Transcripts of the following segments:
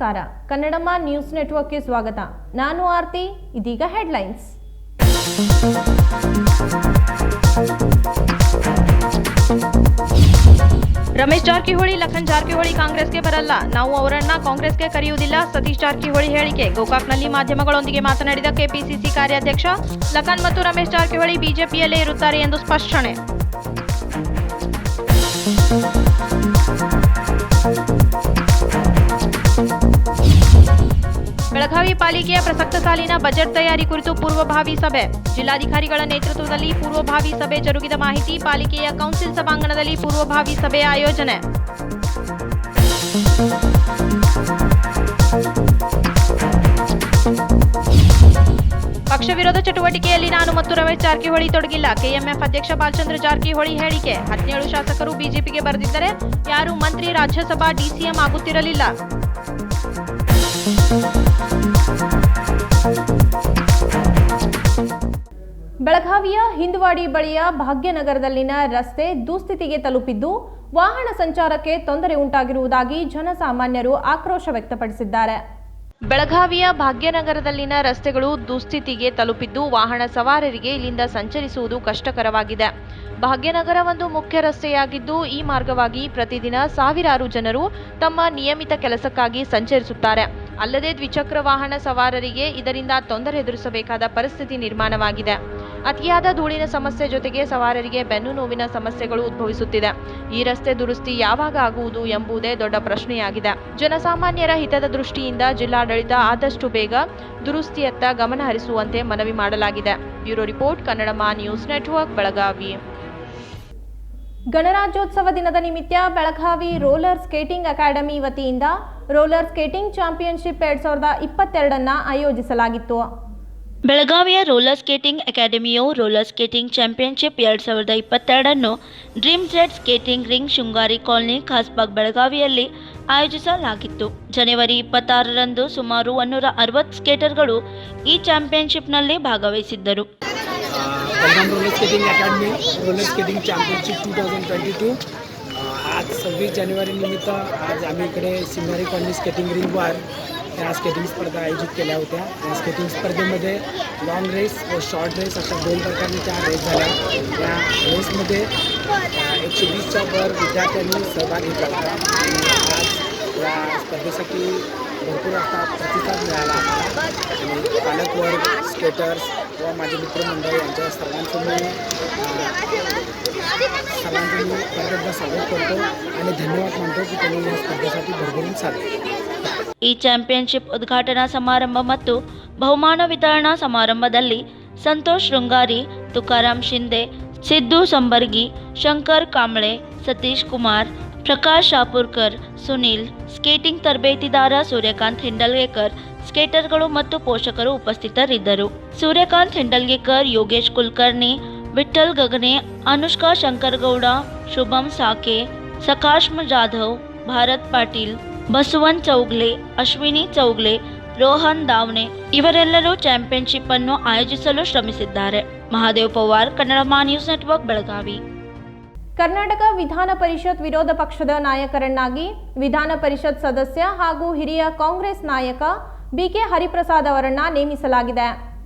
ನಮಸ್ಕಾರ. ಕನ್ನಡಮ್ಮ ನ್ಯೂಸ್ ನೆಟ್ವರ್ಕ್ಗೆ ಸ್ವಾಗತ. ನಾನು ಆರ್ತಿ. ಇದೀಗ ಹೆಡ್ಲೈನ್ಸ್. ರಮೇಶ್ ಜಾರಕಿಹೊಳಿ, ಲಖನ್ ಜಾರಕಿಹೊಳಿ ಕಾಂಗ್ರೆಸ್ಗೆ ಬರಲ್ಲ, ನಾವು ಅವರನ್ನ ಕಾಂಗ್ರೆಸ್ಗೆ ಕರೆಯುವುದಿಲ್ಲ. ಸತೀಶ್ ಜಾರಕಿಹೊಳಿ ಹೇಳಿಕೆ. ಗೋಕಾಕ್ನಲ್ಲಿ ಮಾಧ್ಯಮಗಳೊಂದಿಗೆ ಮಾತನಾಡಿದ ಕೆಪಿಸಿಸಿ ಕಾರ್ಯಾಧ್ಯಕ್ಷ, ಲಖನ್ ಮತ್ತು ರಮೇಶ್ ಜಾರಕಿಹೊಳಿ ಬಿಜೆಪಿಯಲ್ಲೇ ಇರುತ್ತಾರೆ ಎಂದು ಸ್ಪಷ್ಟನೆ. ಬೆಳಗಾವಿ ಪಾಲಿಕೆಯ ಪ್ರಸಕ್ತ ಸಾಲಿನ ಬಜೆಟ್ ತಯಾರಿ ಕುರಿತು ಪೂರ್ವಭಾವಿ ಸಭೆ. ಜಿಲ್ಲಾಧಿಕಾರಿಗಳ ನೇತೃತ್ವದಲ್ಲಿ ಪೂರ್ವಭಾವಿ ಸಭೆ ಜರುಗಿದ ಮಾಹಿತಿ. ಪಾಲಿಕೆಯ ಕೌನ್ಸಿಲ್ ಸಭಾಂಗಣದಲ್ಲಿ ಪೂರ್ವಭಾವಿ ಸಭೆಯ ಆಯೋಜನೆ. ಪಕ್ಷ ವಿರೋಧ ಚಟುವಟಿಕೆಯಲ್ಲಿ ನಾನು ಮತ್ತು ರಮೇಶ್ ಜಾರಕಿಹೊಳಿ ತೊಡಗಿಲ್ಲ. ಕೆಎಂಎಫ್ ಅಧ್ಯಕ್ಷ ಬಾಲಚಂದ್ರ ಜಾರಕಿಹೊಳಿ ಹೇಳಿಕೆ. 17 ಶಾಸಕರು ಬಿಜೆಪಿಗೆ ಬರೆದಿದ್ದರೆ ಯಾರು ಮಂತ್ರಿ, ರಾಜ್ಯಸಭಾ, ಡಿಸಿಎಂ ಆಗುತ್ತಿರಲಿಲ್ಲ. ಬೆಳಗಾವಿಯ ಹಿಂದವಾಡಿ ಬಳಿಯ ಭಾಗ್ಯನಗರದಲ್ಲಿನ ರಸ್ತೆ ದುಸ್ಥಿತಿಗೆ ತಲುಪಿದ್ದು, ವಾಹನ ಸಂಚಾರಕ್ಕೆ ತೊಂದರೆ ಉಂಟಾಗಿರುವುದಾಗಿ ಜನಸಾಮಾನ್ಯರು ಆಕ್ರೋಶ ವ್ಯಕ್ತಪಡಿಸಿದ್ದಾರೆ. ಬೆಳಗಾವಿಯ ಭಾಗ್ಯನಗರದಲ್ಲಿನ ರಸ್ತೆಗಳು ದುಸ್ಥಿತಿಗೆ ತಲುಪಿದ್ದು, ವಾಹನ ಸವಾರರಿಗೆ ಇಲ್ಲಿಂದ ಸಂಚರಿಸುವುದು ಕಷ್ಟಕರವಾಗಿದೆ. ಭಾಗ್ಯನಗರ ಒಂದು ಮುಖ್ಯ ರಸ್ತೆಯಾಗಿದ್ದು, ಈ ಮಾರ್ಗವಾಗಿ ಪ್ರತಿದಿನ ಸಾವಿರಾರು ಜನರು ತಮ್ಮ ನಿಯಮಿತ ಕೆಲಸಕ್ಕಾಗಿ ಸಂಚರಿಸುತ್ತಾರೆ. ಅಲ್ಲದೆ ದ್ವಿಚಕ್ರ ವಾಹನ ಸವಾರರಿಗೆ ಇದರಿಂದ ತೊಂದರೆ ಎದುರಿಸಬೇಕಾದ ಪರಿಸ್ಥಿತಿ ನಿರ್ಮಾಣವಾಗಿದೆ. ಅತಿಯಾದ ಧೂಳಿನ ಸಮಸ್ಯೆ ಜೊತೆಗೆ ಸವಾರರಿಗೆ ಬೆನ್ನು ನೋವಿನ ಸಮಸ್ಯೆಗಳು ಉದ್ಭವಿಸುತ್ತಿದೆ. ಈ ರಸ್ತೆ ದುರಸ್ತಿ ಯಾವಾಗ ಆಗುವುದು ಎಂಬುದೇ ದೊಡ್ಡ ಪ್ರಶ್ನೆಯಾಗಿದೆ. ಜನಸಾಮಾನ್ಯರ ಹಿತದ ದೃಷ್ಟಿಯಿಂದ ಜಿಲ್ಲಾಡಳಿತ ಆದಷ್ಟು ಬೇಗ ದುರಸ್ತಿಯತ್ತ ಗಮನ ಹರಿಸುವಂತೆ ಮನವಿ ಮಾಡಲಾಗಿದೆ. Bureau report, Kannadamma news network, Belagavi. ಗಣರಾಜ್ಯೋತ್ಸವ ದಿನದ ನಿಮಿತ್ತ ಬೆಳಗಾವಿ ರೋಲರ್ ಸ್ಕೇಟಿಂಗ್ ಅಕಾಡೆಮಿ ವತಿಯಿಂದ ರೋಲರ್ ಸ್ಕೇಟಿಂಗ್ ಚಾಂಪಿಯನ್ಶಿಪ್ 2022 ಆಯೋಜಿಸಲಾಗಿತ್ತು. ಬೆಳಗಾವಿಯ ರೋಲರ್ ಸ್ಕೇಟಿಂಗ್ ಅಕಾಡೆಮಿಯು roller skating championship 2022 dream jet skating ring Shringari colony Khasbag ಬೆಳಗಾವಿಯಲ್ಲಿ ಆಯೋಜಿಸಲಾಗಿತ್ತು. ಜನವರಿ 26ರಂದು ಸುಮಾರು 160 ಸ್ಕೇಟರ್ಗಳು ಈ ಚಾಂಪಿಯನ್ಶಿಪ್ನಲ್ಲಿ ಭಾಗವಹಿಸಿದ್ದರು. Roller skating academy roller skating championship 2022 आज 26 जानेवारी निमित्त आज आम्ही इकडे सिंगारी कॉलनी स्केटिंग रिंगवर या स्केटिंग स्पर्धा आयोजित केल्या होत्या. या स्केटिंग स्पर्धेमध्ये लॉंग रेस व शॉर्ट रेस अशा 2 प्रकारच्या रेस झाल्या. या रेसमध्ये 120च्या वर विद्यार्थ्यांनी सहभाग घेतला होता. आज या स्पर्धेसाठी भरपूर असा प्रतिसाद मिळाला आणि पालकवर्ग, स्केटर्स व माझे मित्रमंडळ यांच्या सर्वांचं मी स्वागत करतो आणि धन्यवाद मानतो की त्यांनी या स्पर्धेसाठी भरभरून साथ दिली. ಈ ಚಾಂಪಿಯನ್ಶಿಪ್ ಉದ್ಘಾಟನಾ ಸಮಾರಂಭ ಮತ್ತು ಬಹುಮಾನ ವಿತರಣಾ ಸಮಾರಂಭದಲ್ಲಿ ಸಂತೋಷ್ ಶೃಂಗಾರಿ, ತುಕಾರಾಮ್ ಶಿಂದೆ, ಸಿದ್ದು ಸಂಬರ್ಗಿ, ಶಂಕರ್ ಕಾಂಬಳೆ, ಸತೀಶ್ ಕುಮಾರ್, ಪ್ರಕಾಶ್ ಶಾಪುರ್ಕರ್, ಸುನಿಲ್, ಸ್ಕೇಟಿಂಗ್ ತರಬೇತಿದಾರ ಸೂರ್ಯಕಾಂತ್ ಹಿಂಡಲ್ಗೇಕರ್, ಸ್ಕೇಟರ್ಗಳು ಮತ್ತು ಪೋಷಕರು ಉಪಸ್ಥಿತರಿದ್ದರು. ಸೂರ್ಯಕಾಂತ್ ಹಿಂಡಲ್ಗೇಕರ್, ಯೋಗೇಶ್ ಕುಲಕರ್ಣಿ, ವಿಠಲ್ ಗಗನೆ, ಅನುಷ್ಕಾ ಶಂಕರಗೌಡ, ಶುಭಂ ಸಾಕೆ, ಸಕಾಶ್ಮ ಜಾಧವ್, ಭಾರತ್ ಪಾಟೀಲ್, ಬಸವನ್ ಚೌಗ್ಲೆ, ಅಶ್ವಿನಿ ಚೌಗ್ಲೆ, ರೋಹನ್ ದಾವ್ನೆ ಇವರೆಲ್ಲರೂ ಚಾಂಪಿಯನ್ಶಿಪ್ ಅನ್ನು ಆಯೋಜಿಸಲು ಶ್ರಮಿಸಿದ್ದಾರೆ. Mahadev Pawar, Kannadamma news network, Belagavi. ಕರ್ನಾಟಕ ವಿಧಾನ ಪರಿಷತ್ ವಿರೋಧ ಪಕ್ಷದ ನಾಯಕರನ್ನಾಗಿ ವಿಧಾನ ಪರಿಷತ್ ಸದಸ್ಯ ಹಾಗೂ ಹಿರಿಯ ಕಾಂಗ್ರೆಸ್ ನಾಯಕ ಬಿಕೆ ಹರಿಪ್ರಸಾದ್ ಅವರನ್ನ ನೇಮಿಸಲಾಗಿದೆ.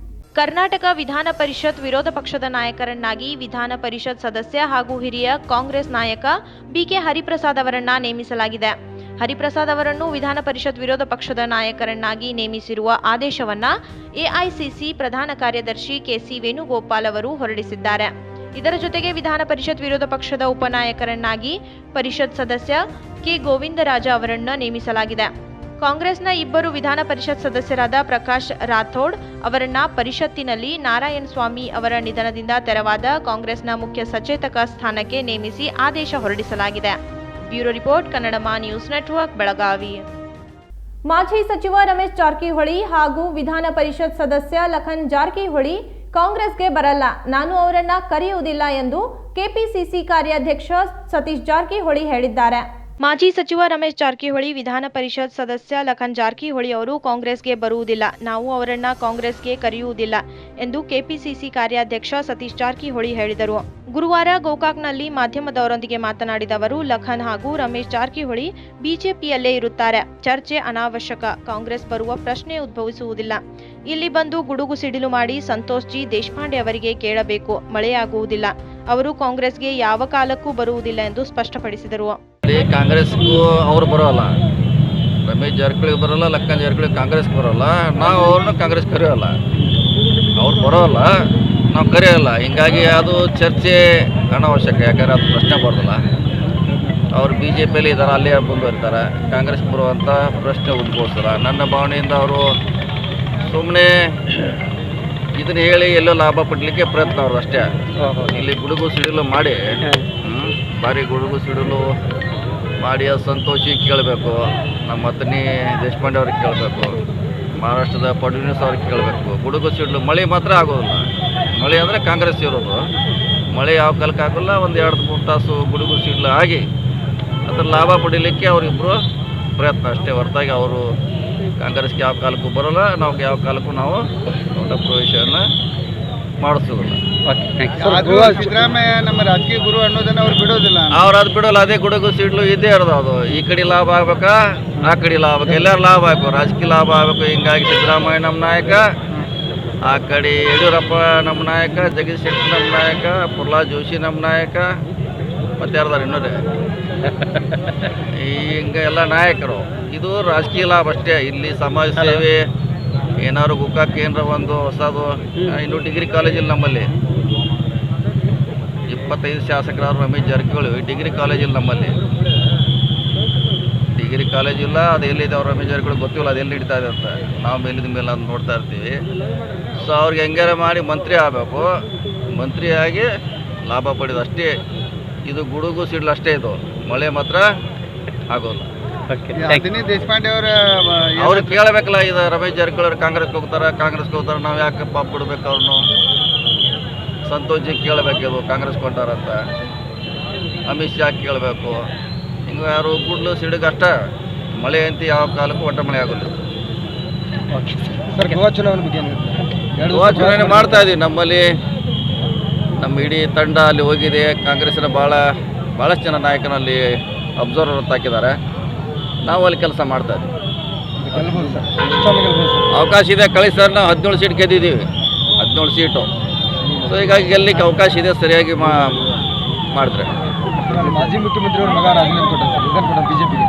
ಕರ್ನಾಟಕ ವಿಧಾನ ಪರಿಷತ್ ವಿರೋಧ ಪಕ್ಷದ ನಾಯಕರನ್ನಾಗಿ ವಿಧಾನ ಪರಿಷತ್ ಸದಸ್ಯ ಹಾಗೂ ಹಿರಿಯ ಕಾಂಗ್ರೆಸ್ ನಾಯಕ ಬಿಕೆ ಹರಿಪ್ರಸಾದ್ ಅವರನ್ನ ನೇಮಿಸಲಾಗಿದೆ. ಹರಿಪ್ರಸಾದ್ ಅವರನ್ನು ವಿಧಾನ ಪರಿಷತ್ ವಿರೋಧ ಪಕ್ಷದ ನಾಯಕರನ್ನಾಗಿ ನೇಮಿಸಿರುವ ಆದೇಶವನ್ನ ಎಐಸಿಸಿ ಪ್ರಧಾನ ಕಾರ್ಯದರ್ಶಿ ಕೆಸಿ ವೇಣುಗೋಪಾಲ್ ಅವರು ಹೊರಡಿಸಿದ್ದಾರೆ. ಇದರ ಜೊತೆಗೆ ವಿಧಾನ ಪರಿಷತ್ ವಿರೋಧ ಪಕ್ಷದ ಉಪನಾಯಕರನ್ನಾಗಿ ಪರಿಷತ್ ಸದಸ್ಯ ಕೆ ಗೋವಿಂದರಾಜ ಅವರನ್ನು ನೇಮಿಸಲಾಗಿದೆ. ಕಾಂಗ್ರೆಸ್ನ ಇಬ್ಬರು ವಿಧಾನ ಪರಿಷತ್ ಸದಸ್ಯರಾದ ಪ್ರಕಾಶ್ ರಾಥೋಡ್ ಅವರನ್ನ ಪರಿಷತ್ತಿನಲ್ಲಿ, ನಾರಾಯಣ ಸ್ವಾಮಿ ಅವರ ನಿಧನದಿಂದ ತೆರವಾದ ಕಾಂಗ್ರೆಸ್ನ ಮುಖ್ಯ ಸಚೇತಕ ಸ್ಥಾನಕ್ಕೆ ನೇಮಿಸಿ ಆದೇಶ ಹೊರಡಿಸಲಾಗಿದೆ. Bureau report, Kannadamma news network, Belagavi. ಮಾಜಿ ಸಚಿವ ರಮೇಶ್ ಜಾರಕಿಹೊಳಿ ಹಾಗೂ ವಿಧಾನ ಪರಿಷತ್ ಸದಸ್ಯ ಲಖನ್ ಜಾರಕಿಹೊಳಿ ಕಾಂಗ್ರೆಸ್ಗೆ ಬರಲ್ಲ, ನಾನು ಅವರನ್ನ ಕರೆಯುವುದಿಲ್ಲ ಎಂದು ಕೆಪಿಸಿಸಿ ಕಾರ್ಯಾಧ್ಯಕ್ಷ ಸತೀಶ್ ಜಾರಕಿಹೊಳಿ ಹೇಳಿದ್ದಾರೆ. ಮಾಜಿ ಸಚಿವ ರಮೇಶ್ ಜಾರಕಿಹೊಳಿ ವಿಧಾನ ಪರಿಷತ್ ಸದಸ್ಯ ಲಖನ್ ಜಾರಕಿಹೊಳಿ ಅವರು ಕಾಂಗ್ರೆಸ್ಗೆ ಬರುವುದಿಲ್ಲ, ನಾವು ಅವರನ್ನ ಕಾಂಗ್ರೆಸ್ಗೆ ಕರೆಯುವುದಿಲ್ಲ ಎಂದು ಕೆಪಿಸಿಸಿ ಕಾರ್ಯಾಧ್ಯಕ್ಷ ಸತೀಶ್ ಜಾರಕಿಹೊಳಿ ಹೇಳಿದರು. ಗುರುವಾರ ಗೋಕಾಕ್ನಲ್ಲಿ ಮಾಧ್ಯಮದವರೊಂದಿಗೆ ಮಾತನಾಡಿದ ಅವರು, ಲಖನ್ ಹಾಗೂ ರಮೇಶ್ ಜಾರಕಿಹೊಳಿ ಬಿಜೆಪಿಯಲ್ಲೇ ಇರುತ್ತಾರೆ. ಚರ್ಚೆ ಅನಾವಶ್ಯಕ. ಕಾಂಗ್ರೆಸ್ ಬರುವ ಪ್ರಶ್ನೆ ಉದ್ಭವಿಸುವುದಿಲ್ಲ. ಇಲ್ಲಿ ಬಂದು ಗುಡುಗು ಸಿಡಿಲು ಮಾಡಿ ಸಂತೋಷ್ ಜಿ ದೇಶಪಾಂಡೆ ಅವರಿಗೆ ಕೇಳಬೇಕು. ಮಳೆಯಾಗುವುದಿಲ್ಲ. ಅವರು ಕಾಂಗ್ರೆಸ್ಗೆ ಯಾವ ಕಾಲಕ್ಕೂ ಬರುವುದಿಲ್ಲ ಎಂದು ಸ್ಪಷ್ಟಪಡಿಸಿದರು. ಕಾಂಗ್ರೆಸ್ಗೂ ಅವರು ಬರೋಲ್ಲ, ರಮೇಶ್ ಜಾರಕಿಹೊಳಿ ಬರೋಲ್ಲ, ಲಖನ್ ಜಾರಕಿಹೊಳಿ ಕಾಂಗ್ರೆಸ್ಗೆ ಬರೋಲ್ಲ, ನಾವು ಅವ್ರನ್ನ ಕಾಂಗ್ರೆಸ್ ಕರೆಯೋಲ್ಲ. ಅವ್ರು ಬರೋಲ್ಲ, ನಾವು ಕರೆಯೋಲ್ಲ. ಹಿಂಗಾಗಿ ಅದು ಚರ್ಚೆ ಅನಾವಶ್ಯಕ. ಯಾಕಂದರೆ ಅದು ಪ್ರಶ್ನೆ ಬರೋಲ್ಲ. ಅವರು ಬಿ ಜೆ ಪಿಯಲ್ಲಿ ಇದ್ದಾರೆ, ಅಲ್ಲೇ ಮುಂದುವರಿತಾರೆ. ಕಾಂಗ್ರೆಸ್ ಬರುವಂಥ ಪ್ರಶ್ನೆ ಉದ್ಭವಿಸಲ್ಲ. ನನ್ನ ಭಾವನೆಯಿಂದ ಅವರು ಸುಮ್ಮನೆ ಇದನ್ನು ಹೇಳಿ ಎಲ್ಲೋ ಲಾಭ ಪಡಲಿಕ್ಕೆ ಪ್ರಯತ್ನ ಅವರು ಅಷ್ಟೇ. ಇಲ್ಲಿ ಗುಡುಗು ಸಿಡಿಲು ಮಾಡಿ ಭಾರಿ ಗುಡುಗು ಸಿಡಿಲು ಮಾಡಿ ಅದು ಸಂತೋಷಿ ಕೇಳಬೇಕು, ನಮ್ಮ ಅತನಿ ದೇಶಪಾಂಡೆ ಅವ್ರಿಗೆ ಕೇಳಬೇಕು, ಮಹಾರಾಷ್ಟ್ರದ ಫಡ್ನವೀಸ್ ಅವ್ರಿಗೆ ಕೇಳಬೇಕು. ಗುಡುಗು ಸಿಡಿಲು ಮಳೆ ಮಾತ್ರ ಆಗೋದಿಲ್ಲ. ಮಳೆ ಅಂದರೆ ಕಾಂಗ್ರೆಸ್ ಇರೋದು. ಮಳೆ ಯಾವ ಕಾಲಕ್ಕೆ ಆಗೋಲ್ಲ. ಒಂದು 2-3 ತಾಸು ಗುಡುಗು ಸಿಡಿಲು ಆಗಿ ಅದರ ಲಾಭ ಪಡೀಲಿಕ್ಕೆ ಅವರಿಬ್ಬರು ಪ್ರಯತ್ನ ಅಷ್ಟೇ ಹೊರತಾಗಿ ಅವರು ಕಾಂಗ್ರೆಸ್ಗೆ ಯಾವ ಕಾಲಕ್ಕೂ ಬರೋಲ್ಲ, ನಾವು ಯಾವ ಕಾಲಕ್ಕೂ ನಾವು ಮತ ಪ್ರವೇಶವನ್ನು ಮಾಡಿಸೋದಿಲ್ಲ. ಸಿದ್ದರಾಮಯ್ಯ ನಮ್ಮ ರಾಜಕೀಯ ಗುರು ಅನ್ನೋದನ್ನ ಅವ್ರು ಬಿಡೋದಿಲ್ಲ. ಅವ್ರು ಅದು ಬಿಡೋಲ್ಲ. ಅದೇ ಗುಡುಗು ಸಿಡ್ಲು ಇದ್ದೇ ಇರೋದು. ಅದು ಈ ಕಡೆ ಲಾಭ ಆಗ್ಬೇಕಾ, ಆ ಕಡೆ ಲಾಭ ಆಗ್ಬೇಕು, ಎಲ್ಲರೂ ಲಾಭ ಆಗಬೇಕು, ರಾಜಕೀಯ ಲಾಭ ಆಗಬೇಕು. ಹಿಂಗಾಗಿ ಸಿದ್ದರಾಮಯ್ಯ ನಮ್ಮ ನಾಯಕ, ಆ ಕಡೆ ಯಡಿಯೂರಪ್ಪ ನಮ್ಮ ನಾಯಕ, ಜಗದೀಶ್ ಶೆಟ್ಟರ್ ನಮ್ಮ ನಾಯಕ, ಪ್ರಹ್ಲಾದ್ ಜೋಶಿ ನಮ್ಮ ನಾಯಕ, ಮತ್ತು ಯಾರ್ದಾರು ಇನ್ನೊರೇ ಹಿಂಗೆ ಎಲ್ಲ ನಾಯಕರು. ಇದು ರಾಜಕೀಯ ಲಾಭ ಅಷ್ಟೇ. ಇಲ್ಲಿ ಸಮಾಜ ಸೇವೆ ಏನಾದ್ರು ಗೋಕಾಕ್ ಏನಾರ ಒಂದು ಹೊಸದು. ಇನ್ನು ಡಿಗ್ರಿ ಕಾಲೇಜಿಲ್ಲ ನಮ್ಮಲ್ಲಿ 25 ಶಾಸಕರಾದ್ರು ರಮೇಶ್ ಜಾರಕಿಹೊಳಿ. ಡಿಗ್ರಿ ಕಾಲೇಜಿಲ್ಲ ನಮ್ಮಲ್ಲಿ, ಡಿಗ್ರಿ ಕಾಲೇಜಿಲ್ಲ. ಅದು ಎಲ್ಲಿದೆ ಅವ್ರು ರಮೇಶ್ ಜಾರಕಿಹೊಳಿ ಗೊತ್ತಿಲ್ಲ, ಅದು ಎಲ್ಲಿ ಹಿಡಿತಾ ಇದೆ ಅಂತ. ನಾವು ಮೇಲಿದ ಮೇಲೆ ಅದು ನೋಡ್ತಾ ಇರ್ತೀವಿ. ಸೊ ಅವ್ರಿಗೆ ಹೆಂಗಾರ ಮಾಡಿ ಮಂತ್ರಿ ಆಗಬೇಕು, ಮಂತ್ರಿಯಾಗಿ ಲಾಭ ಪಡೆಯೋದು ಅಷ್ಟೇ. ಇದು ಗುಡುಗು ಸಿಡ್ಲು ಅಷ್ಟೇ. ಇದು ಮಳೆ ಮಾತ್ರ ಆಗೋಲ್ಲ. ದೇಶಪಾಂಡೆ ಅವರ ಅವ್ರು ಕೇಳಬೇಕಲ್ಲ. ಇದು ರಮೇಶ್ ಜಾರಕಿಹೊಳಿ ಅವ್ರು ಕಾಂಗ್ರೆಸ್ಗೆ ಹೋಗ್ತಾರೆ, ನಾವು ಯಾಕೆ ಪಾಪ ಬಿಡ್ಬೇಕು ಅವ್ರನ್ನು? ಸಂತೋಷ್ ಜಿ ಕೇಳಬೇಕಿದು ಕಾಂಗ್ರೆಸ್ ಕೊಟ್ಟಾರಂತ. ಅಮಿತ್ ಶಾ ಕೇಳಬೇಕು. ಹಿಂಗೆ ಯಾರು ಗುಡ್ಲು ಸಿಡಿಗೆ ಅಷ್ಟ. ಮಳೆ ಅಂತ ಯಾವ ಕಾಲಕ್ಕೂ ಒಟ್ಟ ಮಳೆ ಆಗೋಲ್ಲ. ಗೋವಾ ಚುನಾವಣೆ ಬಗ್ಗೆ ಗೋವಾ ಚುನಾವಣೆ ಮಾಡ್ತಾ ಇದೀವಿ. ನಮ್ಮಲ್ಲಿ ನಮ್ಮ ಇಡೀ ತಂಡ ಅಲ್ಲಿ ಹೋಗಿದೆ. ಕಾಂಗ್ರೆಸ್ಸಿನ ಭಾಳಷ್ಟು ಜನ ನಾಯಕನಲ್ಲಿ ಅಬ್ಸರ್ವರ್ ಅಂತ ಹಾಕಿದ್ದಾರೆ. ನಾವು ಅಲ್ಲಿ ಕೆಲಸ ಮಾಡ್ತಾ ಇದ್ದೀವಿ. ಅವಕಾಶ ಇದೆ, ಕಳಿಸಿ ಸರ್. ನಾವು 17 ಸೀಟ್ ಗೆದ್ದಿದ್ದೀವಿ, 17 ಸೀಟು. ಸೊ ಹೀಗಾಗಿ ಗೆಲ್ಲಲಿಕ್ಕೆ ಅವಕಾಶ ಇದೆ, ಸರಿಯಾಗಿ ಮಾಡಿದ್ರೆ. ಮಾಜಿ ಮುಖ್ಯಮಂತ್ರಿಯವ್ರ ಮಗ ರಾಜೀನಾಮೆ ಕೊಟ್ಟಿದ್ದಾರೆ ಬಿಜೆಪಿಗೆ,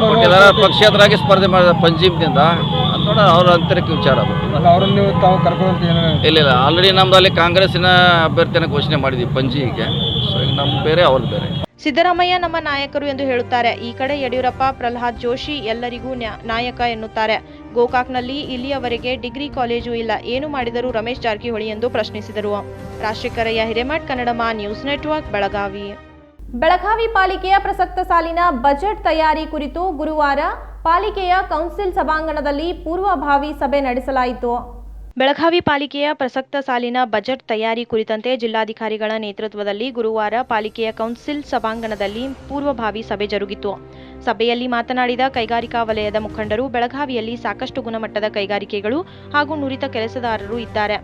ಕೊಟ್ಟಿದ್ದಾರೆ. ಪಕ್ಷೇತರಾಗಿ ಸ್ಪರ್ಧೆ ಮಾಡಿದ ಪಂಜೀಮ್ನಿಂದ. ಅದು ನೋಡ ಅವ್ರ ಅಂತರಕ್ಕೆ ವಿಚಾರ. ಅದು ಅವರನ್ನು ನೀವು ತಾವು ಕರ್ಕೊಂಡು ಇಲ್ಲ, ಆಲ್ರೆಡಿ ನಮ್ದು ಅಲ್ಲಿ ಕಾಂಗ್ರೆಸ್ಸಿನ ಅಭ್ಯರ್ಥಿಯನ್ನು ಘೋಷಣೆ ಮಾಡಿದ್ವಿ ಪಂಜಿಗೆ. ಸೊ ಈಗ ನಮ್ಮ ಬೇರೆ, ಅವ್ರದ್ದು ಬೇರೆ. ಸಿದ್ದರಾಮಯ್ಯ ನಮ್ಮ ನಾಯಕರು ಎಂದು ಹೇಳುತ್ತಾರೆ. ಈ ಕಡೆ ಯಡಿಯೂರಪ್ಪ, ಪ್ರಹ್ಲಾದ್ ಜೋಶಿ ಎಲ್ಲರಿಗೂ ನಾಯಕ ಎನ್ನುತ್ತಾರೆ. ಗೋಕಾಕ್ನಲ್ಲಿ ಇಲ್ಲಿಯವರೆಗೆ ಡಿಗ್ರಿ ಕಾಲೇಜು ಇಲ್ಲ, ಏನು ಮಾಡಿದರು ರಮೇಶ್ ಜಾರಕಿಹೊಳಿ ಎಂದು ಪ್ರಶ್ನಿಸಿದರು. Rajashekharayya Hiremath, Kannadama news network, Belagavi. ಬೆಳಗಾವಿ ಪಾಲಿಕೆಯ ಪ್ರಸಕ್ತ ಸಾಲಿನ ಬಜೆಟ್ ತಯಾರಿ ಕುರಿತು ಗುರುವಾರ ಪಾಲಿಕೆಯ ಕೌನ್ಸಿಲ್ ಸಭಾಂಗಣದಲ್ಲಿ ಪೂರ್ವಭಾವಿ ಸಭೆ ನಡೆಸಲಾಯಿತು. ಬೆಳಗಾವಿ ಪಾಲಿಕೆಯ ಪ್ರಸಕ್ತ ಸಾಲಿನ ಬಜೆಟ್ ತಯಾರಿ ಕುರಿತಂತೆ ಜಿಲ್ಲಾಧಿಕಾರಿಗಳ ನೇತೃತ್ವದಲ್ಲಿ ಗುರುವಾರ ಪಾಲಿಕೆಯ ಕೌನ್ಸಿಲ್ ಸಭಾಂಗಣದಲ್ಲಿ ಪೂರ್ವಭಾವಿ ಸಭೆ ಜರುಗಿತು. ಸಭೆಯಲ್ಲಿ ಮಾತನಾಡಿದ ಕೈಗಾರಿಕಾ ವಲಯದ ಮುಖಂಡರು, ಬೆಳಗಾವಿಯಲ್ಲಿ ಸಾಕಷ್ಟು ಗುಣಮಟ್ಟದ ಕೈಗಾರಿಕೆಗಳು ಹಾಗೂ ನುರಿತ ಕೆಲಸಗಾರರು ಇದ್ದಾರೆ.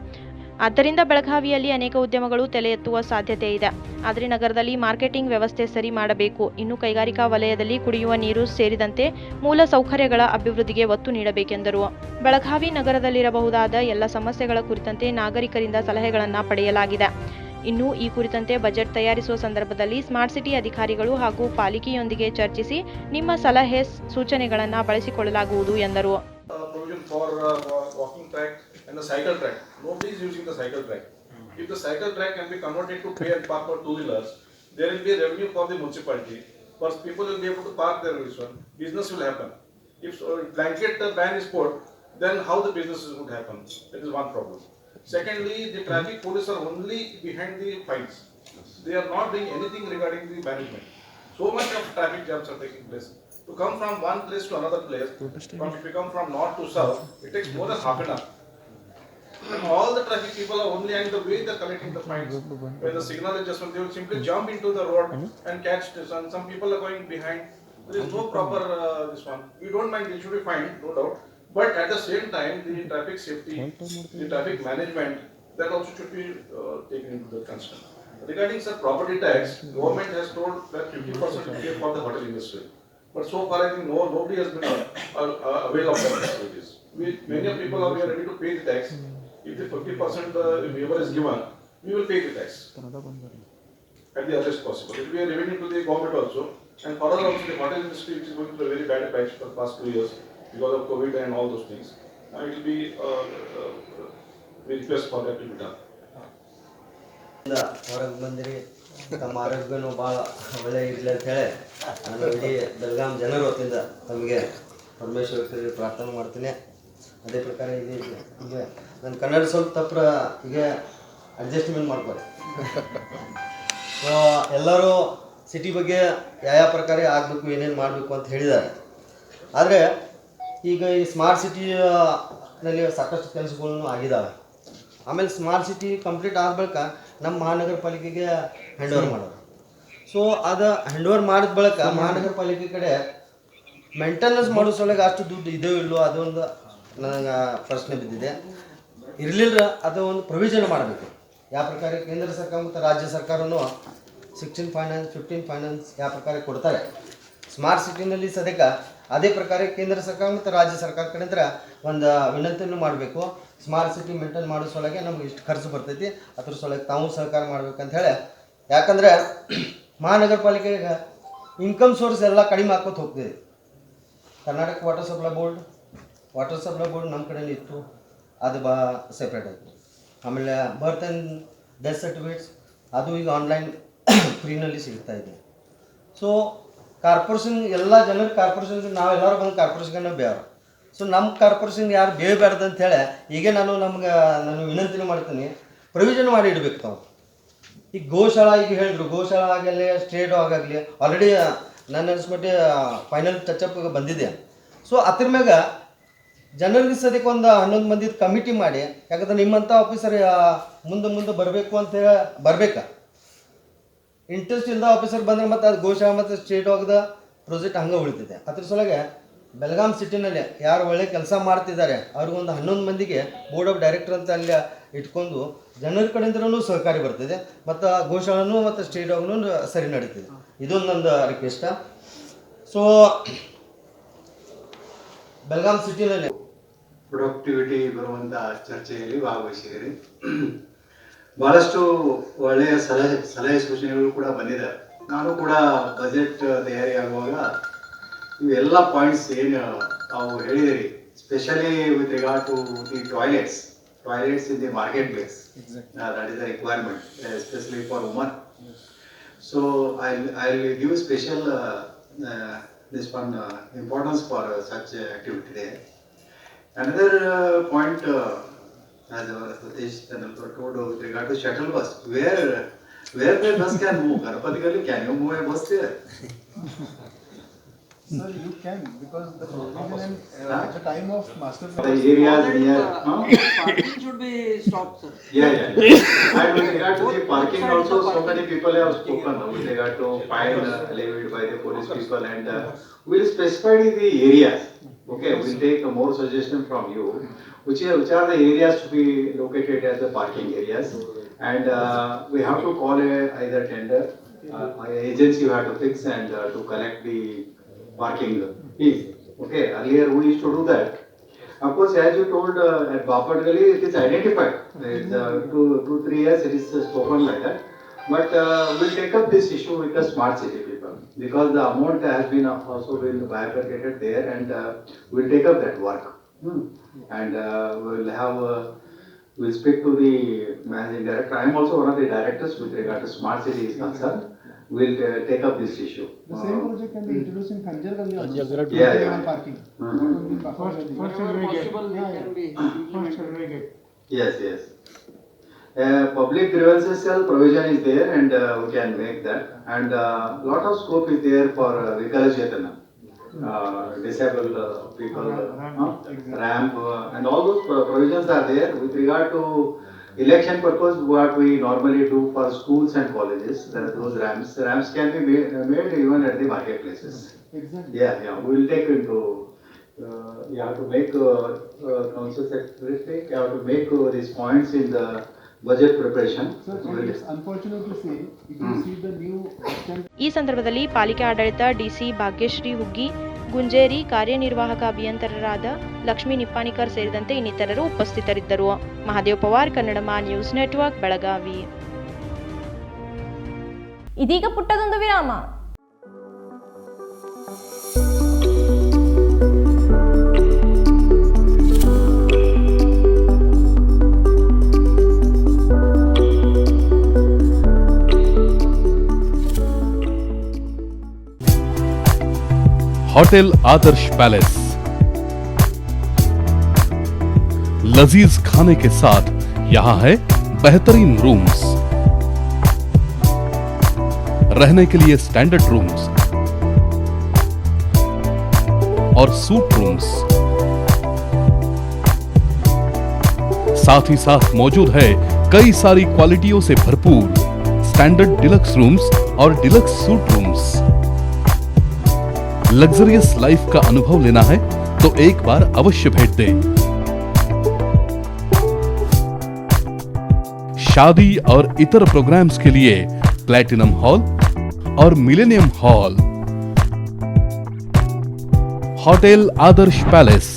ಆದ್ದರಿಂದ ಬೆಳಗಾವಿಯಲ್ಲಿ ಅನೇಕ ಉದ್ಯಮಗಳು ತಲೆ ಎತ್ತುವ ಸಾಧ್ಯತೆ ಇದೆ. ಆದರೆ ನಗರದಲ್ಲಿ ಮಾರ್ಕೆಟಿಂಗ್ ವ್ಯವಸ್ಥೆ ಸರಿ ಮಾಡಬೇಕು. ಇನ್ನು ಕೈಗಾರಿಕಾ ವಲಯದಲ್ಲಿ ಕುಡಿಯುವ ನೀರು ಸೇರಿದಂತೆ ಮೂಲ ಸೌಕರ್ಯಗಳ ಅಭಿವೃದ್ಧಿಗೆ ಒತ್ತು ನೀಡಬೇಕೆಂದರು. ಬೆಳಗಾವಿ ನಗರದಲ್ಲಿರಬಹುದಾದ ಎಲ್ಲ ಸಮಸ್ಯೆಗಳ ಕುರಿತಂತೆ ನಾಗರಿಕರಿಂದ ಸಲಹೆಗಳನ್ನು ಪಡೆಯಲಾಗಿದೆ. ಇನ್ನು ಈ ಕುರಿತಂತೆ ಬಜೆಟ್ ತಯಾರಿಸುವ ಸಂದರ್ಭದಲ್ಲಿ ಸ್ಮಾರ್ಟ್ ಸಿಟಿ ಅಧಿಕಾರಿಗಳು ಹಾಗೂ ಪಾಲಿಕೆಯೊಂದಿಗೆ ಚರ್ಚಿಸಿ ನಿಮ್ಮ ಸಲಹೆ ಸೂಚನೆಗಳನ್ನು ಬಳಸಿಕೊಳ್ಳಲಾಗುವುದು ಎಂದರು. And the cycle track. Nobody is using the cycle track. If the cycle track can be converted to pay and park for two-wheelers, there will be a revenue for the municipality. First, people will be able to park their vehicles. Business will happen. If blanket ban is put, then how the businesses would happen? That is one problem. Secondly, the traffic police are only behind the fines. They are not doing anything regarding the management. So much of traffic jams are taking place. To come from one place to another place, if you come from north to south, it takes more than half an hour. And all the traffic people are only and the way they're collecting the fines. When the signal is just one, they will simply jump into the road and catch this, and some people are going behind. There is no proper this one. We don't mind, it should be fine, no doubt. But at the same time, the traffic safety, the traffic management, that also should be taken into the concern. Regarding sir property tax, government has told that 50% to pay for the hotel industry. But so far I think nobody has been avail of that facilities. Many of people are ready to pay the tax. If the 50% waiver is given, we will pay the tax at the earliest possible. It will be a revenue to the government also. And for us also the hotel industry, which is going through a very bad patch for the past 2 years because of COVID and all those things. It will be we request for that to be done. ಹೊರಗೆ ಬಂದಿರಿ, ತಮ್ಮ ಆರೋಗ್ಯನೂ ಭಾಳ ಒಳ್ಳೆ ಇರಲಿ ಅಂತ ಹೇಳಿ ನಾನು ಇಡೀ ಬೆಳಗಾಂ ಜನರ ವತಿಯಿಂದ ತಮಗೆ ಪರಮೇಶ್ವರ ಪ್ರಾರ್ಥನೆ ಮಾಡ್ತೀನಿ. ಅದೇ ಪ್ರಕಾರ ಈಗ ನನ್ನ ಕನ್ನಡ ಸ್ವಲ್ಪ ತಪ್ಪು ಈಗ ಅಡ್ಜಸ್ಟ್ಮೆಂಟ್ ಮಾಡ್ಕೊಳ್ಳಿ. ಸೊ ಎಲ್ಲರೂ ಸಿಟಿ ಬಗ್ಗೆ ಯಾವ ಪ್ರಕಾರ ಆಗಬೇಕು, ಏನೇನು ಮಾಡಬೇಕು ಅಂತ ಹೇಳಿದ್ದಾರೆ. ಆದರೆ ಈಗ ಈ ಸ್ಮಾರ್ಟ್ ಸಿಟಿನಲ್ಲಿ ಸಾಕಷ್ಟು ಕೆಲಸಗಳನ್ನು ಆಗಿದ್ದಾವೆ. ಆಮೇಲೆ ಸ್ಮಾರ್ಟ್ ಸಿಟಿ ಕಂಪ್ಲೀಟ್ ಆದ ಬಳಿಕ ನಮ್ಮ ಮಹಾನಗರ ಪಾಲಿಕೆಗೆ ಹ್ಯಾಂಡ್ ಓವರ್ ಮಾಡೋರು. ಸೊ ಅದು ಹ್ಯಾಂಡ್ ಓವರ್ ಮಾಡಿದ ಬಳಿಕ ಮಹಾನಗರ ಪಾಲಿಕೆ ಕಡೆ ಮೇಂಟೆನೆನ್ಸ್ ಮಾಡೋ ಸಲುವಾಗಿ ಅಷ್ಟು ದುಡ್ಡು ಇದೋ ಇಲ್ಲೋ ಅದೊಂದು ನನಗೆ ಪ್ರಶ್ನೆ ಬಿದ್ದಿದೆ. ಇರಲಿಲ್ಲ ಅದು ಒಂದು ಪ್ರೊವಿಷನ್ ಮಾಡಬೇಕು. ಯಾವ ಪ್ರಕಾರ ಕೇಂದ್ರ ಸರ್ಕಾರ ಮತ್ತು ರಾಜ್ಯ ಸರ್ಕಾರನೂ 16 ಫೈನಾನ್ಸ್ 15 ಫೈನಾನ್ಸ್ ಯಾವ ಪ್ರಕಾರ ಕೊಡ್ತಾರೆ. ಸ್ಮಾರ್ಟ್ ಸಿಟಿನಲ್ಲಿ ಸದ್ಯಕ್ಕೆ ಅದೇ ಪ್ರಕಾರ ಕೇಂದ್ರ ಸರ್ಕಾರ ಮತ್ತು ರಾಜ್ಯ ಸರ್ಕಾರ ಕಡೆಯಿಂದ ಒಂದು ವಿನಂತಿಯನ್ನು ಮಾಡಬೇಕು. ಸ್ಮಾರ್ಟ್ ಸಿಟಿ ಮೇಂಟೈನ್ ಮಾಡೋ ಸಲುವಾಗಿ ನಮ್ಗೆ ಇಷ್ಟು ಖರ್ಚು ಬರ್ತೈತಿ, ಅದ್ರ ಸಲುವಾಗಿ ತಾವು ಸಹಕಾರ ಮಾಡ್ಬೇಕಂತ ಹೇಳಿ. ಯಾಕಂದರೆ ಮಹಾನಗರ ಪಾಲಿಕೆಗೆ ಇನ್ಕಮ್ ಸೋರ್ಸ್ ಎಲ್ಲ ಕಡಿಮೆ ಹಾಕೋತ ಹೋಗ್ತಿದೆ. ಕರ್ನಾಟಕ ವಾಟರ್ ಸಪ್ಲೈ ಬೋರ್ಡ್ ನಮ್ಮ ಕಡೆನೇ ಇತ್ತು, ಅದು ಸೆಪ್ರೇಟ್ ಆಯಿತು. ಆಮೇಲೆ ಬರ್ತ್ ಆ್ಯಂಡ್ ಡೆತ್ ಸರ್ಟಿಫಿಕೇಟ್ಸ್ ಅದು ಈಗ ಆನ್ಲೈನ್ ಫ್ರೀನಲ್ಲಿ ಸಿಗ್ತಾ ಇದೆ. ಸೊ ಕಾರ್ಪೊರೇಷನ್ ಎಲ್ಲ ಜನರು ಕಾರ್ಪೊರೇಷನ್ಗೆ ನಾವೆಲ್ಲರೂ ಬಂದು ಕಾರ್ಪೊರೇಷನ್ಗೆ ಬೇರೆ. ಸೊ ನಮ್ಮ ಕಾರ್ಪೊರೇಷನ್ಗೆ ಯಾರು ಬೇಯಬಾರ್ದು ಅಂಥೇಳಿ ಈಗ ನಾನು ವಿನಂತಿನೂ ಮಾಡ್ತೀನಿ, ಪ್ರೊವಿಷನ್ ಮಾಡಿ ಇಡಬೇಕು ತಾವು. ಈಗ ಗೋಶಾಲಾ ಈಗ ಹೇಳಿದ್ರು, ಗೋಶಾಲಾ ಆಗಲಿ ಸ್ಟೇಟ್ ಆಗಲಿ ಆಲ್ರೆಡಿ ನನ್ನ ಅನ್ಸ್ಬಿಟ್ಟು ಫೈನಲ್ ಟಚಪ್ ಬಂದಿದೆ. ಸೊ ಅದ್ರ ಮ್ಯಾಗ ಜನರಿಗೆ ಸದ್ಯಕ್ಕೆ ಒಂದು 11 ಮಂದಿ ಕಮಿಟಿ ಮಾಡಿ, ಯಾಕಂದ್ರೆ ನಿಮ್ಮಂಥ ಆಫೀಸರ್ ಮುಂದೆ ಬರಬೇಕು ಅಂತ ಬರ್ಬೇಕಾ. ಇಂಟ್ರೆಸ್ಟ್ ಇಲ್ಲದ ಆಫೀಸರ್ ಬಂದರೆ ಮತ್ತು ಅದು ಗೋಶಾಲಾ ಮತ್ತು ಸ್ಟೇಟ್ ಆಗದ ಪ್ರಾಜೆಕ್ಟ್ ಹಂಗೆ ಉಳಿತಿದೆ. ಅದ್ರ ಸಲುವಾಗಿ ಬೆಳಗಾಂ ಸಿಟಿನಲ್ಲಿ ಯಾರು ಒಳ್ಳೆ ಕೆಲಸ ಮಾಡ್ತಿದ್ದಾರೆ ಅವ್ರಿಗೊಂದು 11 ಮಂದಿಗೆ ಬೋರ್ಡ್ ಆಫ್ ಡೈರೆಕ್ಟರ್ ಅಂತ ಅಲ್ಲಿ ಇಟ್ಕೊಂಡು ಜನರ ಕಡೆಯಿಂದನೂ ಸಹಕಾರಿ ಬರ್ತಿದೆ, ಮತ್ತು ಗೋಶಾಲನೂ ಮತ್ತು ಸ್ಟೇಟ್ ಆಗನೂ ಸರಿ ನಡೀತಿದೆ. ಇದೊಂದು ನಂದು ರಿಕ್ವೆಸ್ಟ. ಸೊ ಬೆಳಗಾಂ ಸಿಟಿನಲ್ಲಿ ಪ್ರೊಡಕ್ಟಿವಿಟಿ ಬರುವಂಥ ಚರ್ಚೆಯಲ್ಲಿ ಭಾಗವಹಿಸಿದ್ದೀರಿ. ಭಾಳಷ್ಟು ಒಳ್ಳೆಯ ಸಲಹೆ ಸೂಚನೆಗಳು ಕೂಡ ಬಂದಿದೆ. ನಾನು ಕೂಡ ಬಜೆಟ್ ತಯಾರಿ ಆಗುವಾಗ ಇವೆಲ್ಲ ಪಾಯಿಂಟ್ಸ್ ಏನು ತಾವು ಹೇಳಿದಿರಿ, specially with regard to the toilets in the market place, that is the requirement, especially for women. So I'll give special this one importance for such activity there. Another point, as our Satish Tanalkar told, with regard to shuttle bus, where the bus can move. Ganapati Gali, can you move a bus there? Sir, you can, because the provision at the time of master The areas near. Parking should be stopped, sir. Yeah. And with regard to the parking also, so many people have spoken with regard to fine levied by the police people, and we'll specify the areas. Okay, we'll take more suggestion from you, which are the areas to be located as the parking areas, and we have to call either tender, agency you have to fix and to collect the parking fees. Okay, earlier we used to do that. Of course, as you told at Bapat Gali, it is identified. It's 2-3 years it is spoken like that. But we'll take up this issue with the smart city people, because the amount has been also been bifurcated there, and we'll take up that work. And we'll speak to the managing director. I am also one of the directors with regard to smart city is concerned. We'll take up this issue. the same project can be introduced in Khanjar Gali also. Yeah. Parking. Wherever possible, it can be implemented. Yes. Public grievances cell provision is there, and we can make that. And lot of scope is there for Vikalajatana, disabled people, ramp, and all those provisions are there. With regard to election purpose, what we normally do for schools and colleges, there are those ramps. Ramps can be made even at the marketplaces. Exactly. Yeah, we will take into, you have to make, council secretary, you have to make these points in the budget preparation. Sir, and it's unfortunate to say, if you see the new extent ಈ ಸಂದರ್ಭದಲ್ಲಿ ಪಾಲಿಕೆ ಆಡಳಿತ DC Bhagyashree ಹುಗ್ಗಿ, ಗುಂಜೇರಿ, ಕಾರ್ಯನಿರ್ವಾಹಕ ಅಭಿಯಂತರರಾದ ಲಕ್ಷ್ಮೀ ನಿಪ್ಪಾಣಿಕರ್ ಸೇರಿದಂತೆ ಇನ್ನಿತರರು ಉಪಸ್ಥಿತರಿದ್ದರು. Mahadev Pawar, Kannadama news network, Belagavi. ಇದೀಗ ಪುಟ್ಟದೊಂದು ವಿರಾಮ. होटल आदर्श पैलेस लजीज खाने के साथ यहाँ है बेहतरीन रूम्स, रहने के लिए स्टैंडर्ड रूम्स और सूट रूम्स, साथ ही साथ मौजूद है कई सारी क्वालिटियों से भरपूर स्टैंडर्ड डिलक्स रूम्स और deluxe suit rooms. Luxurious life का अनुभव लेना है तो एक बार अवश्य भेंट दें। शादी और इतर प्रोग्राम्स के लिए प्लैटिनम हॉल और मिलेनियम हॉल। होटल आदर्श पैलेस,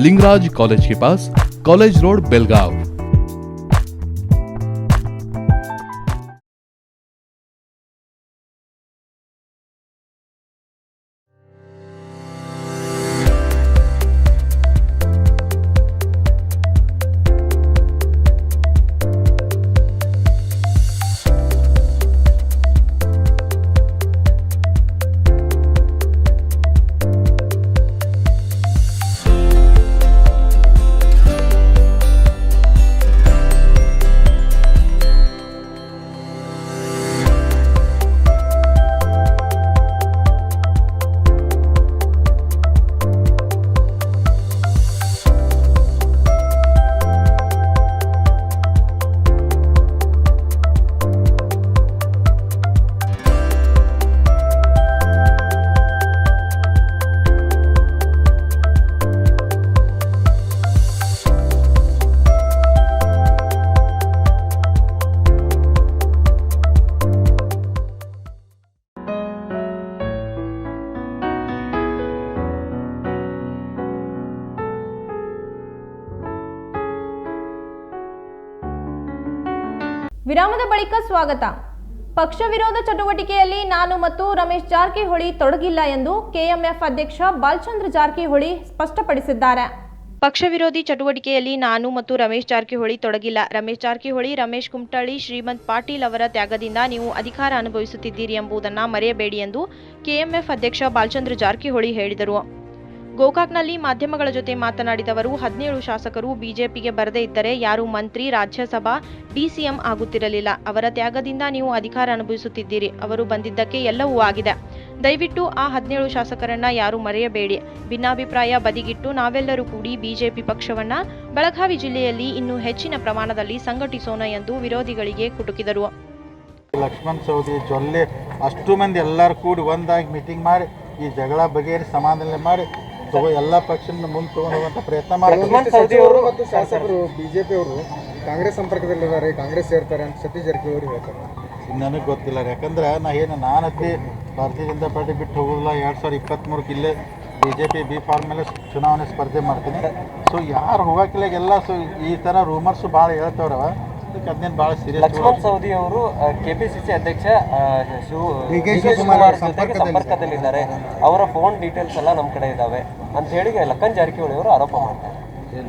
लिंगराज कॉलेज के पास, कॉलेज रोड, बेलगांव। ವಿರಾಮದ ಬಳಿಕ ಸ್ವಾಗತ. ಪಕ್ಷ ವಿರೋಧ ಚಟುವಟಿಕೆಯಲ್ಲಿ ನಾನು ಮತ್ತು ರಮೇಶ್ ಜಾರಕಿಹೊಳಿ ತೊಡಗಿಲ್ಲ ಎಂದು ಕೆಎಂಎಫ್ ಅಧ್ಯಕ್ಷ ಬಾಲಚಂದ್ರ ಜಾರಕಿಹೊಳಿ ಸ್ಪಷ್ಟಪಡಿಸಿದ್ದಾರೆ. ಪಕ್ಷ ವಿರೋಧಿ ಚಟುವಟಿಕೆಯಲ್ಲಿ ನಾನು ಮತ್ತು ರಮೇಶ್ ಜಾರಕಿಹೊಳಿ ತೊಡಗಿಲ್ಲ. ರಮೇಶ್ ಜಾರಕಿಹೊಳಿ, ರಮೇಶ್ ಕುಮಟಳ್ಳಿ, ಶ್ರೀಮಂತ್ ಪಾಟೀಲ್ ಅವರ ತ್ಯಾಗದಿಂದ ನೀವು ಅಧಿಕಾರ ಅನುಭವಿಸುತ್ತಿದ್ದೀರಿ ಎಂಬುದನ್ನು ಮರೆಯಬೇಡಿ ಎಂದು ಕೆಎಂಎಫ್ ಅಧ್ಯಕ್ಷ ಬಾಲಚಂದ್ರ ಜಾರಕಿಹೊಳಿ ಹೇಳಿದರು. ಗೋಕಾಕ್ನಲ್ಲಿ ಮಾಧ್ಯಮಗಳ ಜೊತೆ ಮಾತನಾಡಿದ ಅವರು, 17 ಶಾಸಕರು ಬಿಜೆಪಿಗೆ ಬರದೇ ಇದ್ದರೆ ಯಾರು ಮಂತ್ರಿ, ರಾಜ್ಯಸಭಾ, ಡಿಸಿಎಂ ಆಗುತ್ತಿರಲಿಲ್ಲ. ಅವರ ತ್ಯಾಗದಿಂದ ನೀವು ಅಧಿಕಾರ ಅನುಭವಿಸುತ್ತಿದ್ದೀರಿ. ಅವರು ಬಂದಿದ್ದಕ್ಕೆ ಎಲ್ಲವೂ ಆಗಿದೆ. ದಯವಿಟ್ಟು ಆ 17 ಶಾಸಕರನ್ನ ಯಾರು ಮರೆಯಬೇಡಿ. ಭಿನ್ನಾಭಿಪ್ರಾಯ ಬದಿಗಿಟ್ಟು ನಾವೆಲ್ಲರೂ ಕೂಡಿ ಬಿಜೆಪಿ ಪಕ್ಷವನ್ನ ಬೆಳಗಾವಿ ಜಿಲ್ಲೆಯಲ್ಲಿ ಇನ್ನೂ ಹೆಚ್ಚಿನ ಪ್ರಮಾಣದಲ್ಲಿ ಸಂಘಟಿಸೋಣ ಎಂದು ವಿರೋಧಿಗಳಿಗೆ ಕುಟುಕಿದರು. ಲಕ್ಷ್ಮಣ್ ಸವದಿ ಜೊಲ್ಲೆ ಅಷ್ಟು ಮಂದಿ ಎಲ್ಲರೂ ಕೂಡಿ ಒಂದಾಗಿ ಮೀಟಿಂಗ್ ಮಾಡಿ ಈ ಜಗಳ ಬಗೆಹರಿಸಿ ಸಮಾಧಾನ ಮಾಡಿ ಎಲ್ಲ ಪಕ್ಷದ ಮುಂದೆ ತಗೊಂಡು ಹೋಗುವಂತ ಪ್ರಯತ್ನ ಮಾಡಿ. ಸಚಿವರು ಮತ್ತು ಶಾಸಕರು ಬಿಜೆಪಿ ಅವರು ಕಾಂಗ್ರೆಸ್ ಸಂಪರ್ಕದಲ್ಲಿದ್ದಾರೆ, ಕಾಂಗ್ರೆಸ್ ಸೇರ್ತಾರೆ ಅಂತ ಸತೀಶ್ ಜಾರಕಿಹೊಳಿ ಹೇಳ್ತಾರೆ. ನನಗೆ ಗೊತ್ತಿಲ್ಲ, ಯಾಕಂದ್ರೆ ನಾನತ್ತಿ ಭಾರತೀಯ ಜನತಾ ಪಾರ್ಟಿ ಬಿಟ್ಟು ಹೋಗೋದಿಲ್ಲ. 2023 ಇಲ್ಲೇ ಬಿಜೆಪಿ ಬಿ ಫಾರ್ಮ್ ಮೇಲೆ ಚುನಾವಣೆ ಸ್ಪರ್ಧೆ ಮಾಡ್ತೀನಿ. ಸೊ ಯಾರು ಹೋಗಕ್ಕಿಲ್ಲ ಎಲ್ಲ. ಸೊ ಈ ಥರ ರೂಮರ್ಸು ಭಾಳ ಹೇಳ್ತವ್ರವ, ಅದಕ್ಕೆ ಅದನ್ನೇನು ಭಾಳ ಸೀರಿಯಸ್. ಲಕ್ಷ್ಮಣ್ ಸವದಿ ಅವರು ಕೆಪಿಸಿಸಿ ಅಧ್ಯಕ್ಷ ಡಿ ಕೆ ಶಿವಕುಮಾರ್ ಜೊತೆಗೆ ಸಂಪರ್ಕದಲ್ಲಿದ್ದಾರೆ. ಅವರ ಫೋನ್ ಡೀಟೇಲ್ಸ್ ಎಲ್ಲ ನಮ್ಮ ಕಡೆ ಇದ್ದಾವೆ ಅಂತ ಹೇಳಿ ಲಖನ್ ಜಾರಕಿಹೊಳಿ ಅವರು ಆರೋಪ ಮಾಡ್ತಾರೆ.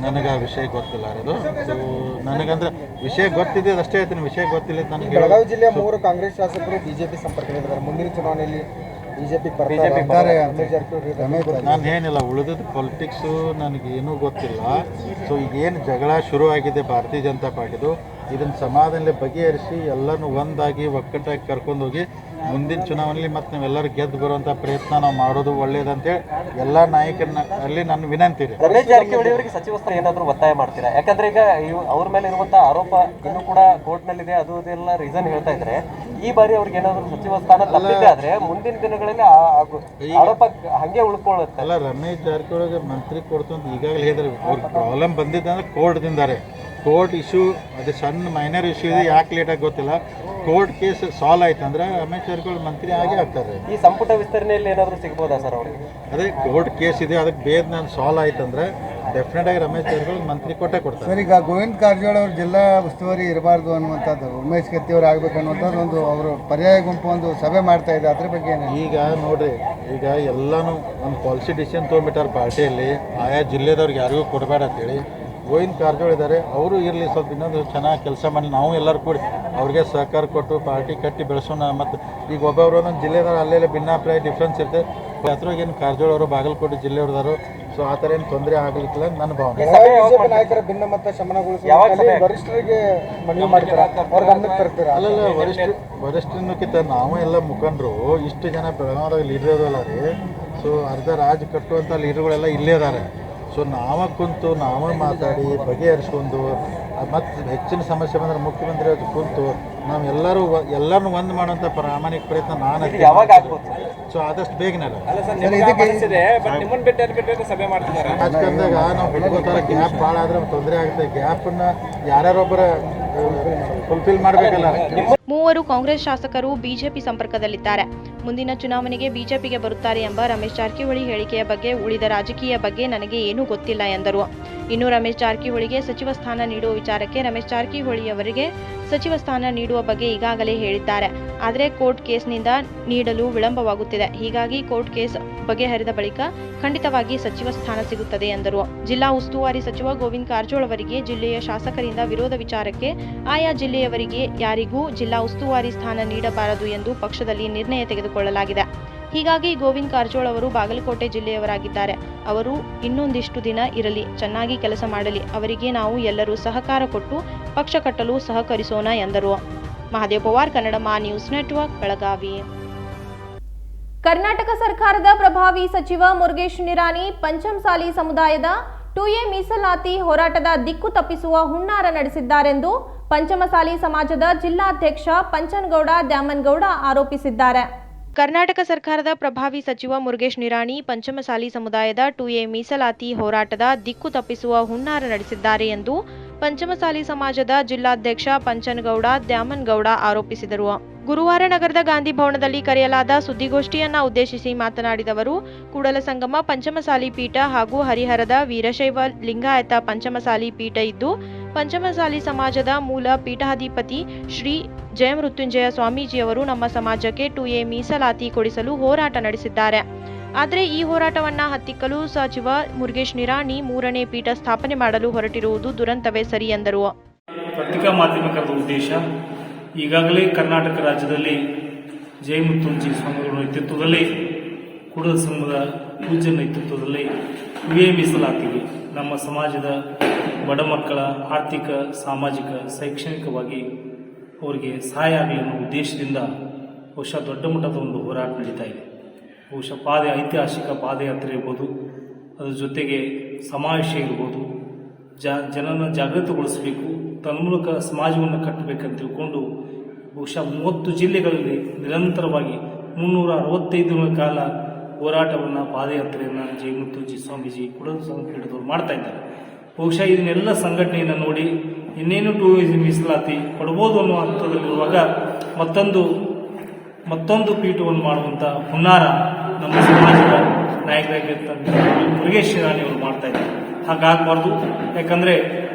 ನನಗೆ ಆ ವಿಷಯ ಗೊತ್ತಿಲ್ಲ ಅದು. ನನಗಂದ್ರೆ ವಿಷಯ ಗೊತ್ತಿದೆ ಅಷ್ಟೇ ಹೇಳ್ತೀನಿ, ವಿಷಯ ಗೊತ್ತಿಲ್ಲ ನನಗೆ. ಬೆಳಗಾವಿ ಜಿಲ್ಲೆಯ 3 ಕಾಂಗ್ರೆಸ್ ಶಾಸಕರು ಬಿಜೆಪಿ ಸಂಪರ್ಕದಲ್ಲಿದ್ದಾರೆ. ಮುಂದಿನ ಚುನಾವಣೆಯಲ್ಲಿ ಬಿಜೆಪಿ ಬರ್ತಾರೆ. ನಾನು ಏನಿಲ್ಲ, ಉಳಿದದ್ದು ಪೊಲಿಟಿಕ್ಸು ನನಗೇನೂ ಗೊತ್ತಿಲ್ಲ. ಸೊ ಈಗೇನು ಜಗಳ ಶುರು ಆಗಿದೆ ಭಾರತೀಯ ಜನತಾ ಪಾರ್ಟಿದು, ಇದನ್ನು ಸಮಾಧಾನದಲ್ಲಿ ಬಗೆಹರಿಸಿ ಎಲ್ಲನೂ ಒಂದಾಗಿ ಒಕ್ಕಟ್ಟಾಗಿ ಕರ್ಕೊಂಡೋಗಿ ಮುಂದಿನ ಚುನಾವಣೆಯಲ್ಲಿ ಮತ್ತು ನಾವೆಲ್ಲರೂ ಗೆದ್ದು ಬರುವಂಥ ಪ್ರಯತ್ನ ನಾವು ಮಾಡೋದು ಒಳ್ಳೆಯದಂತೇಳಿ ಎಲ್ಲ ನಾಯಕರನ್ನ ಅಲ್ಲಿ ನನ್ನ ವಿನಂತಿ ಇದೆ. ರಮೇಶ್ ಜಾರಕಿಹೊಳಿ ಅವರಿಗೆ ಸಚಿವ ಸ್ಥಾನ ಏನಾದರೂ ಒತ್ತಾಯ ಮಾಡ್ತೀರಾ? ಯಾಕಂದ್ರೆ ಈಗ ಅವ್ರ ಮೇಲೆ ಇರುವಂತಹ ಆರೋಪ ಇನ್ನೂ ಕೂಡ ಕೋರ್ಟ್ನಲ್ಲಿದೆ, ಅದು ಇದೆಲ್ಲ ರೀಸನ್ ಹೇಳ್ತಾ ಇದ್ರೆ ಈ ಬಾರಿ ಅವ್ರಿಗೆ ಏನಾದರೂ ಸಚಿವ ಸ್ಥಾನ ತಪ್ಪಿದೆ ಆದ್ರೆ ಮುಂದಿನ ದಿನಗಳಲ್ಲಿ ಆರೋಪ ಹಂಗೆ ಉಳ್ಕೊಳ್ಳುತ್ತೆ. ಅಲ್ಲ, ರಮೇಶ್ ಜಾರಕಿಹೊಳಿಗೆ ಮಂತ್ರಿ ಕೊಡ್ತು ಅಂತ ಈಗಾಗಲೇ ಹೇಳಿದ್ರೆ ಅವ್ರಿಗೆ ಪ್ರಾಬ್ಲಮ್ ಬಂದಿದ್ದಂದ್ರೆ ಕೋರ್ಟ್ದಿಂದಾರೆ. ಕೋರ್ಟ್ ಇಶ್ಯೂ ಅದು ಸಣ್ಣ ಮೈನರ್ ಇಶ್ಯೂ ಇದೆ, ಯಾಕೆ ಲೇಟಾಗಿ ಗೊತ್ತಿಲ್ಲ. ಕೋರ್ಟ್ ಕೇಸ್ ಸಾಲ್ವ್ ಆಯ್ತು ಅಂದ್ರೆ ರಮೇಶ್ ಜಾರಕಿಹೊಳಿ ಮಂತ್ರಿ ಆಗೇ ಆಗ್ತಾರೆ. ಈ ಸಂಪುಟ ವಿಸ್ತರಣೆಯಲ್ಲಿ ಏನಾದರೂ ಸಿಗ್ಬೋದಾ ಸರ್ ಅವರಿಗೆ? ಅದೇ ಕೋರ್ಟ್ ಕೇಸ್ ಇದೆ, ಅದಕ್ಕೆ ಬೇಗ ನಾನು ಸಾಲ್ವ್ ಆಯ್ತು ಅಂದ್ರೆ ಡೆಫಿನೆಟ್ ಆಗಿ ರಮೇಶ್ ಜಾರಕಿಹೊಳಿ ಮಂತ್ರಿ ಕೊಟ್ಟೆ ಕೊಡ್ತಾರೆ. ಸರ್, ಈಗ ಗೋವಿಂದ ಕಾರಜೋಳ ಅವರು ಜಿಲ್ಲಾ ಉಸ್ತುವಾರಿ ಇರಬಾರ್ದು ಅನ್ನುವಂಥದ್ದು, ಉಮೇಶ್ ಕತ್ತಿ ಅವರು ಆಗ್ಬೇಕನ್ನುವಂಥದ್ದು ಒಂದು ಅವರು ಪರ್ಯಾಯ ಗುಂಪು ಒಂದು ಸಭೆ ಮಾಡ್ತಾ ಇದೆ, ಅದ್ರ ಬಗ್ಗೆ ಏನು? ಈಗ ನೋಡ್ರಿ, ಈಗ ಎಲ್ಲನೂ ಒಂದು ಪಾಲಿಸಿ ಡಿಸಿಷನ್ ತೊಗೊಂಡ್ಬಿಟ್ಟಾರೆ ಪಾರ್ಟಿಯಲ್ಲಿ, ಆಯಾ ಜಿಲ್ಲೆದವ್ರಿಗೆ ಯಾರಿಗೂ ಕೊಡಬೇಡ ಅಂತೇಳಿ. ಗೋವಿಂದ ಕಾರಜೋಳ ಇದ್ದಾರೆ, ಅವರು ಇರಲಿ, ಸ್ವಲ್ಪ ಇನ್ನೊಂದು ಚೆನ್ನಾಗಿ ಕೆಲಸ ಮಾಡಿ ನಾವು ಎಲ್ಲರೂ ಕೂಡಿ ಅವ್ರಿಗೆ ಸಹಕಾರ ಕೊಟ್ಟು ಪಾರ್ಟಿ ಕಟ್ಟಿ ಬೆಳೆಸೋಣ. ಮತ್ತು ಈಗ ಒಬ್ಬೊಬ್ರು ಒಂದೊಂದು ಜಿಲ್ಲೆದಾರ ಅಲ್ಲೆಲ್ಲ ಭಿನ್ನಾಭಿಪ್ರಾಯ ಡಿಫ್ರೆನ್ಸ್ ಇರುತ್ತೆ. ಹತ್ರಗೇನು ಕಾರಜೋಳ ಅವರು ಬಾಗಲಕೋಟೆ ಜಿಲ್ಲೆಯವ್ರದಾರು, ಸೊ ಆ ಥರ ಏನು ತೊಂದರೆ ಆಗಲಿಕ್ಕಿಲ್ಲ ನನ್ನ ಭಾವನೆ. ನಾಯಕರ ಭಿನ್ನಮತ ಶಮನಗೊಳಿಸುವ ವರಿಷ್ಠರಿಗೆ ಮನವಿ ಮಾಡ್ತೀರಾ? ಅವ್ರ ಗಮನಕ್ಕೆ ತರ್ತೀರಾ? ಅಲ್ಲಲ್ಲ, ವರಿಷ್ಠನಕ್ಕಿಂತ ನಾವು ಎಲ್ಲ ಮುಖಂಡರು ಇಷ್ಟು ಜನ ಬೆಳಗಾವದಾಗ ಲೀಡರ್ ಇರೋಲ್ಲ ರೀ. ಸೊ ಅರ್ಧ ರಾಜ್ ಕಟ್ಟುವಂಥ ಲೀಡರ್ಗಳೆಲ್ಲ ಇಲ್ಲೇ ಇದ್ದಾರೆ. ಸೊ ನಾವೇ ಕುಂತು ನಾವೇ ಮಾತಾಡಿ ಬಗೆಹರಿಸ್ಕೊಂಡು ಮತ್ತು ಹೆಚ್ಚಿನ ಸಮಸ್ಯೆ ಬಂದರೆ ಮುಖ್ಯಮಂತ್ರಿ ಅದು ಕುಂತು ನಾವೆಲ್ಲರೂ ಎಲ್ಲರನ್ನೂ ಒಂದು ಮಾಡುವಂಥ ಪ್ರಾಮಾಣಿಕ ಪ್ರಯತ್ನ ನಾನು ಸೊ ಆದಷ್ಟು ಬೇಗನೆ ರಾಜಕಾರಣದಾಗ ನಾವು ಬಿಟ್ಕೋತಾರೆ. ಗ್ಯಾಪ್ ಭಾಳ ಆದ್ರೆ ತೊಂದರೆ ಆಗುತ್ತೆ. ಗ್ಯಾಪನ್ನು ಯಾರ್ಯಾರೊಬ್ಬರ ಫುಲ್ಫಿಲ್ ಮಾಡಬೇಕಲ್ಲ. ಮೂವರು ಕಾಂಗ್ರೆಸ್ ಶಾಸಕರು ಬಿಜೆಪಿ ಸಂಪರ್ಕದಲ್ಲಿದ್ದಾರೆ. ಮುಂದಿನ ಚುನಾವಣೆಗೆ ಬಿಜೆಪಿಗೆ ಬರುತ್ತಾರೆ ಎಂಬ ರಮೇಶ್ ಜಾರಕಿಹೊಳಿ ಹೇಳಿಕೆಯ ಬಗ್ಗೆ ಉಳಿದ ರಾಜಕೀಯ ಬಗ್ಗೆ ನನಗೆ ಏನೂ ಗೊತ್ತಿಲ್ಲ ಎಂದರು. ಇನ್ನು ರಮೇಶ್ ಜಾರಕಿಹೊಳಿಗೆ ಸಚಿವ ಸ್ಥಾನ ನೀಡುವ ವಿಚಾರಕ್ಕೆ ರಮೇಶ್ ಜಾರಕಿಹೊಳಿ ಅವರಿಗೆ ಸಚಿವ ಸ್ಥಾನ ನೀಡುವ ಬಗ್ಗೆ ಈಗಾಗಲೇ ಹೇಳಿದ್ದಾರೆ. ಆದರೆ ಕೋರ್ಟ್ ಕೇಸ್ನಿಂದ ನೀಡಲು ವಿಳಂಬವಾಗುತ್ತಿದೆ. ಹೀಗಾಗಿ ಕೋರ್ಟ್ ಕೇಸ್ ಬಗೆಹರಿದ ಬಳಿಕ ಖಂಡಿತವಾಗಿ ಸಚಿವ ಸ್ಥಾನ ಸಿಗುತ್ತದೆ ಎಂದರು. ಜಿಲ್ಲಾ ಉಸ್ತುವಾರಿ ಸಚಿವ ಗೋವಿಂದ ಕಾರಜೋಳ ಅವರಿಗೆ ಜಿಲ್ಲೆಯ ಶಾಸಕರಿಂದ ವಿರೋಧ ವಿಚಾರಕ್ಕೆ ಆಯಾ ಜಿಲ್ಲೆಯವರಿಗೆ ಯಾರಿಗೂ ಜಿಲ್ಲಾ ಉಸ್ತುವಾರಿ ಸ್ಥಾನ ನೀಡಬಾರದು ಎಂದು ಪಕ್ಷದಲ್ಲಿ ನಿರ್ಣಯ ತೆಗೆದುಕೊಳ್ಳಲಾಗಿದೆ. ಹೀಗಾಗಿ ಗೋವಿಂದ ಕಾರಜೋಳ ಅವರು ಬಾಗಲಕೋಟೆ ಜಿಲ್ಲೆಯವರಾಗಿದ್ದಾರೆ. ಅವರು ಇನ್ನೊಂದಿಷ್ಟು ದಿನ ಇರಲಿ, ಚೆನ್ನಾಗಿ ಕೆಲಸ ಮಾಡಲಿ. ಅವರಿಗೆ ನಾವು ಎಲ್ಲರೂ ಸಹಕಾರ ಕೊಟ್ಟು ಪಕ್ಷ ಕಟ್ಟಲು ಸಹಕರಿಸೋಣ ಎಂದರು. Mahadev Pawar, Kannadama news network, Belagavi. ಕರ್ನಾಟಕ ಸರ್ಕಾರದ ಪ್ರಭಾವಿ ಸಚಿವ ಮುರುಗೇಶ್ ನಿರಾಣಿ ಪಂಚಮಸಾಲಿ ಸಮುದಾಯದ 2A ಮೀಸಲಾತಿ ಹೋರಾಟದ ದಿಕ್ಕು ತಪ್ಪಿಸುವ ಹುನ್ನಾರ ನಡೆಸಿದ್ದಾರೆಂದು ಪಂಚಮಸಾಲಿ ಸಮಾಜದ ಜಿಲ್ಲಾಧ್ಯಕ್ಷ ಪಂಚನಗೌಡ ದ್ಯಾಮನಗೌಡ ಆರೋಪಿಸಿದ್ದಾರೆ. ಕರ್ನಾಟಕ ಸರ್ಕಾರದ ಪ್ರಭಾವಿ ಸಚಿವ ಮುರುಗೇಶ್ ನಿರಾಣಿ ಪಂಚಮಸಾಲಿ ಸಮುದಾಯದ 2A ಮೀಸಲಾತಿ ಹೋರಾಟದ ದಿಕ್ಕು ತಪ್ಪಿಸುವ ಹುನ್ನಾರ ನಡೆಸಿದ್ದಾರೆ ಎಂದು ಪಂಚಮಸಾಲಿ ಸಮಾಜದ ಜಿಲ್ಲಾಧ್ಯಕ್ಷ ಪಂಚನಗೌಡ ದ್ಯಾಮನಗೌಡ ಆರೋಪಿಸಿದರು. ಗುರುವಾರ ನಗರದ ಗಾಂಧಿ ಭವನದಲ್ಲಿ ಕರೆಯಲಾದ ಸುದ್ದಿಗೋಷ್ಠಿಯನ್ನ ಉದ್ದೇಶಿಸಿ ಮಾತನಾಡಿದವರು, ಕೂಡಲಸಂಗಮ ಪಂಚಮಸಾಲಿ ಪೀಠ ಹಾಗೂ ಹರಿಹರದ ವೀರಶೈವ ಲಿಂಗಾಯತ ಪಂಚಮಸಾಲಿ ಪೀಠ ಇದ್ದು, ಪಂಚಮಸಾಲಿ ಸಮಾಜದ ಮೂಲ ಪೀಠಾಧಿಪತಿ ಶ್ರೀ ಜಯಮೃತ್ಯುಂಜಯ ಸ್ವಾಮೀಜಿಯವರು ನಮ್ಮ ಸಮಾಜಕ್ಕೆ 2A ಮೀಸಲಾತಿ ಕೊಡಿಸಲು ಹೋರಾಟ ನಡೆಸಿದ್ದಾರೆ. ಆದರೆ ಈ ಹೋರಾಟವನ್ನ ಹತ್ತಿಕ್ಕಲು ಸಚಿವ ಮುರುಗೇಶ್ ನಿರಾಣಿ 3ನೇ ಪೀಠ ಸ್ಥಾಪನೆ ಮಾಡಲು ಹೊರಟಿರುವುದು ದುರಂತವೇ ಸರಿ ಎಂದರು. ಪತ್ರಿಕಾ ಮಾಧ್ಯಮದ ಉದ್ದೇಶ, ಈಗಾಗಲೇ ಕರ್ನಾಟಕ ರಾಜ್ಯದಲ್ಲಿ ಜಯಮೃತ್ಯುಂಜಯ ಸ್ವಾಮಿಗಳ ನೇತೃತ್ವದಲ್ಲಿ ಕೂಡಲ ಸಂಘದ ಪೂಜ್ಯ ನೇತೃತ್ವದಲ್ಲಿ 2A ಮೀಸಲಾತಿಗೆ ನಮ್ಮ ಸಮಾಜದ ಬಡ ಮಕ್ಕಳ ಆರ್ಥಿಕ, ಸಾಮಾಜಿಕ, ಶೈಕ್ಷಣಿಕವಾಗಿ ಅವರಿಗೆ ಸಹಾಯ ಆಗಲಿ ಅನ್ನೋ ಉದ್ದೇಶದಿಂದ ಬಹುಶಃ ದೊಡ್ಡ ಮಟ್ಟದ ಒಂದು ಹೋರಾಟ ನಡೀತಾ ಇದೆ. ಬಹುಶಃ ಐತಿಹಾಸಿಕ ಪಾದಯಾತ್ರೆ ಇರ್ಬೋದು, ಅದರ ಜೊತೆಗೆ ಸಮಾವೇಶ ಇರ್ಬೋದು, ಜನನ ಜಾಗೃತಗೊಳಿಸಬೇಕು, ತನ್ಮೂಲಕ ಸಮಾಜವನ್ನು ಕಟ್ಟಬೇಕಂತ ತಿಳ್ಕೊಂಡು ಬಹುಶಃ 30 ಜಿಲ್ಲೆಗಳಲ್ಲಿ ನಿರಂತರವಾಗಿ 365 ದಿನಗಳ ಕಾಲ ಹೋರಾಟವನ್ನು, ಪಾದಯಾತ್ರೆಯನ್ನು ಜಯಮೃತ್ಯುಂಜಯ ಸ್ವಾಮೀಜಿ ಕೂಡಲ ಸಂಘ ಪೀಠದವರು ಮಾಡ್ತಾ ಇದ್ದಾರೆ. ಬಹುಶಃ ಇದನ್ನೆಲ್ಲ ಸಂಘಟನೆಯನ್ನು ನೋಡಿ ಇನ್ನೇನು 2A ಮೀಸಲಾತಿ ಕೊಡ್ಬೋದು ಅನ್ನೋ ಹಂತದಲ್ಲಿರುವಾಗ ಮತ್ತೊಂದು ಪೀಠವನ್ನು ಮಾಡುವಂಥ ಹುನ್ನಾರ ನಮ್ಮ ಸಮಾಜದ ನಾಯಕರಾಗಿರ್ತಕ್ಕಂಥ ಮುರುಗೇಶ್ ನಿರಾಣಿ ಅವರು ಮಾಡ್ತಾ ಇದ್ದಾರೆ. ಹಾಗಾಗಬಾರ್ದು. ಯಾಕಂದರೆ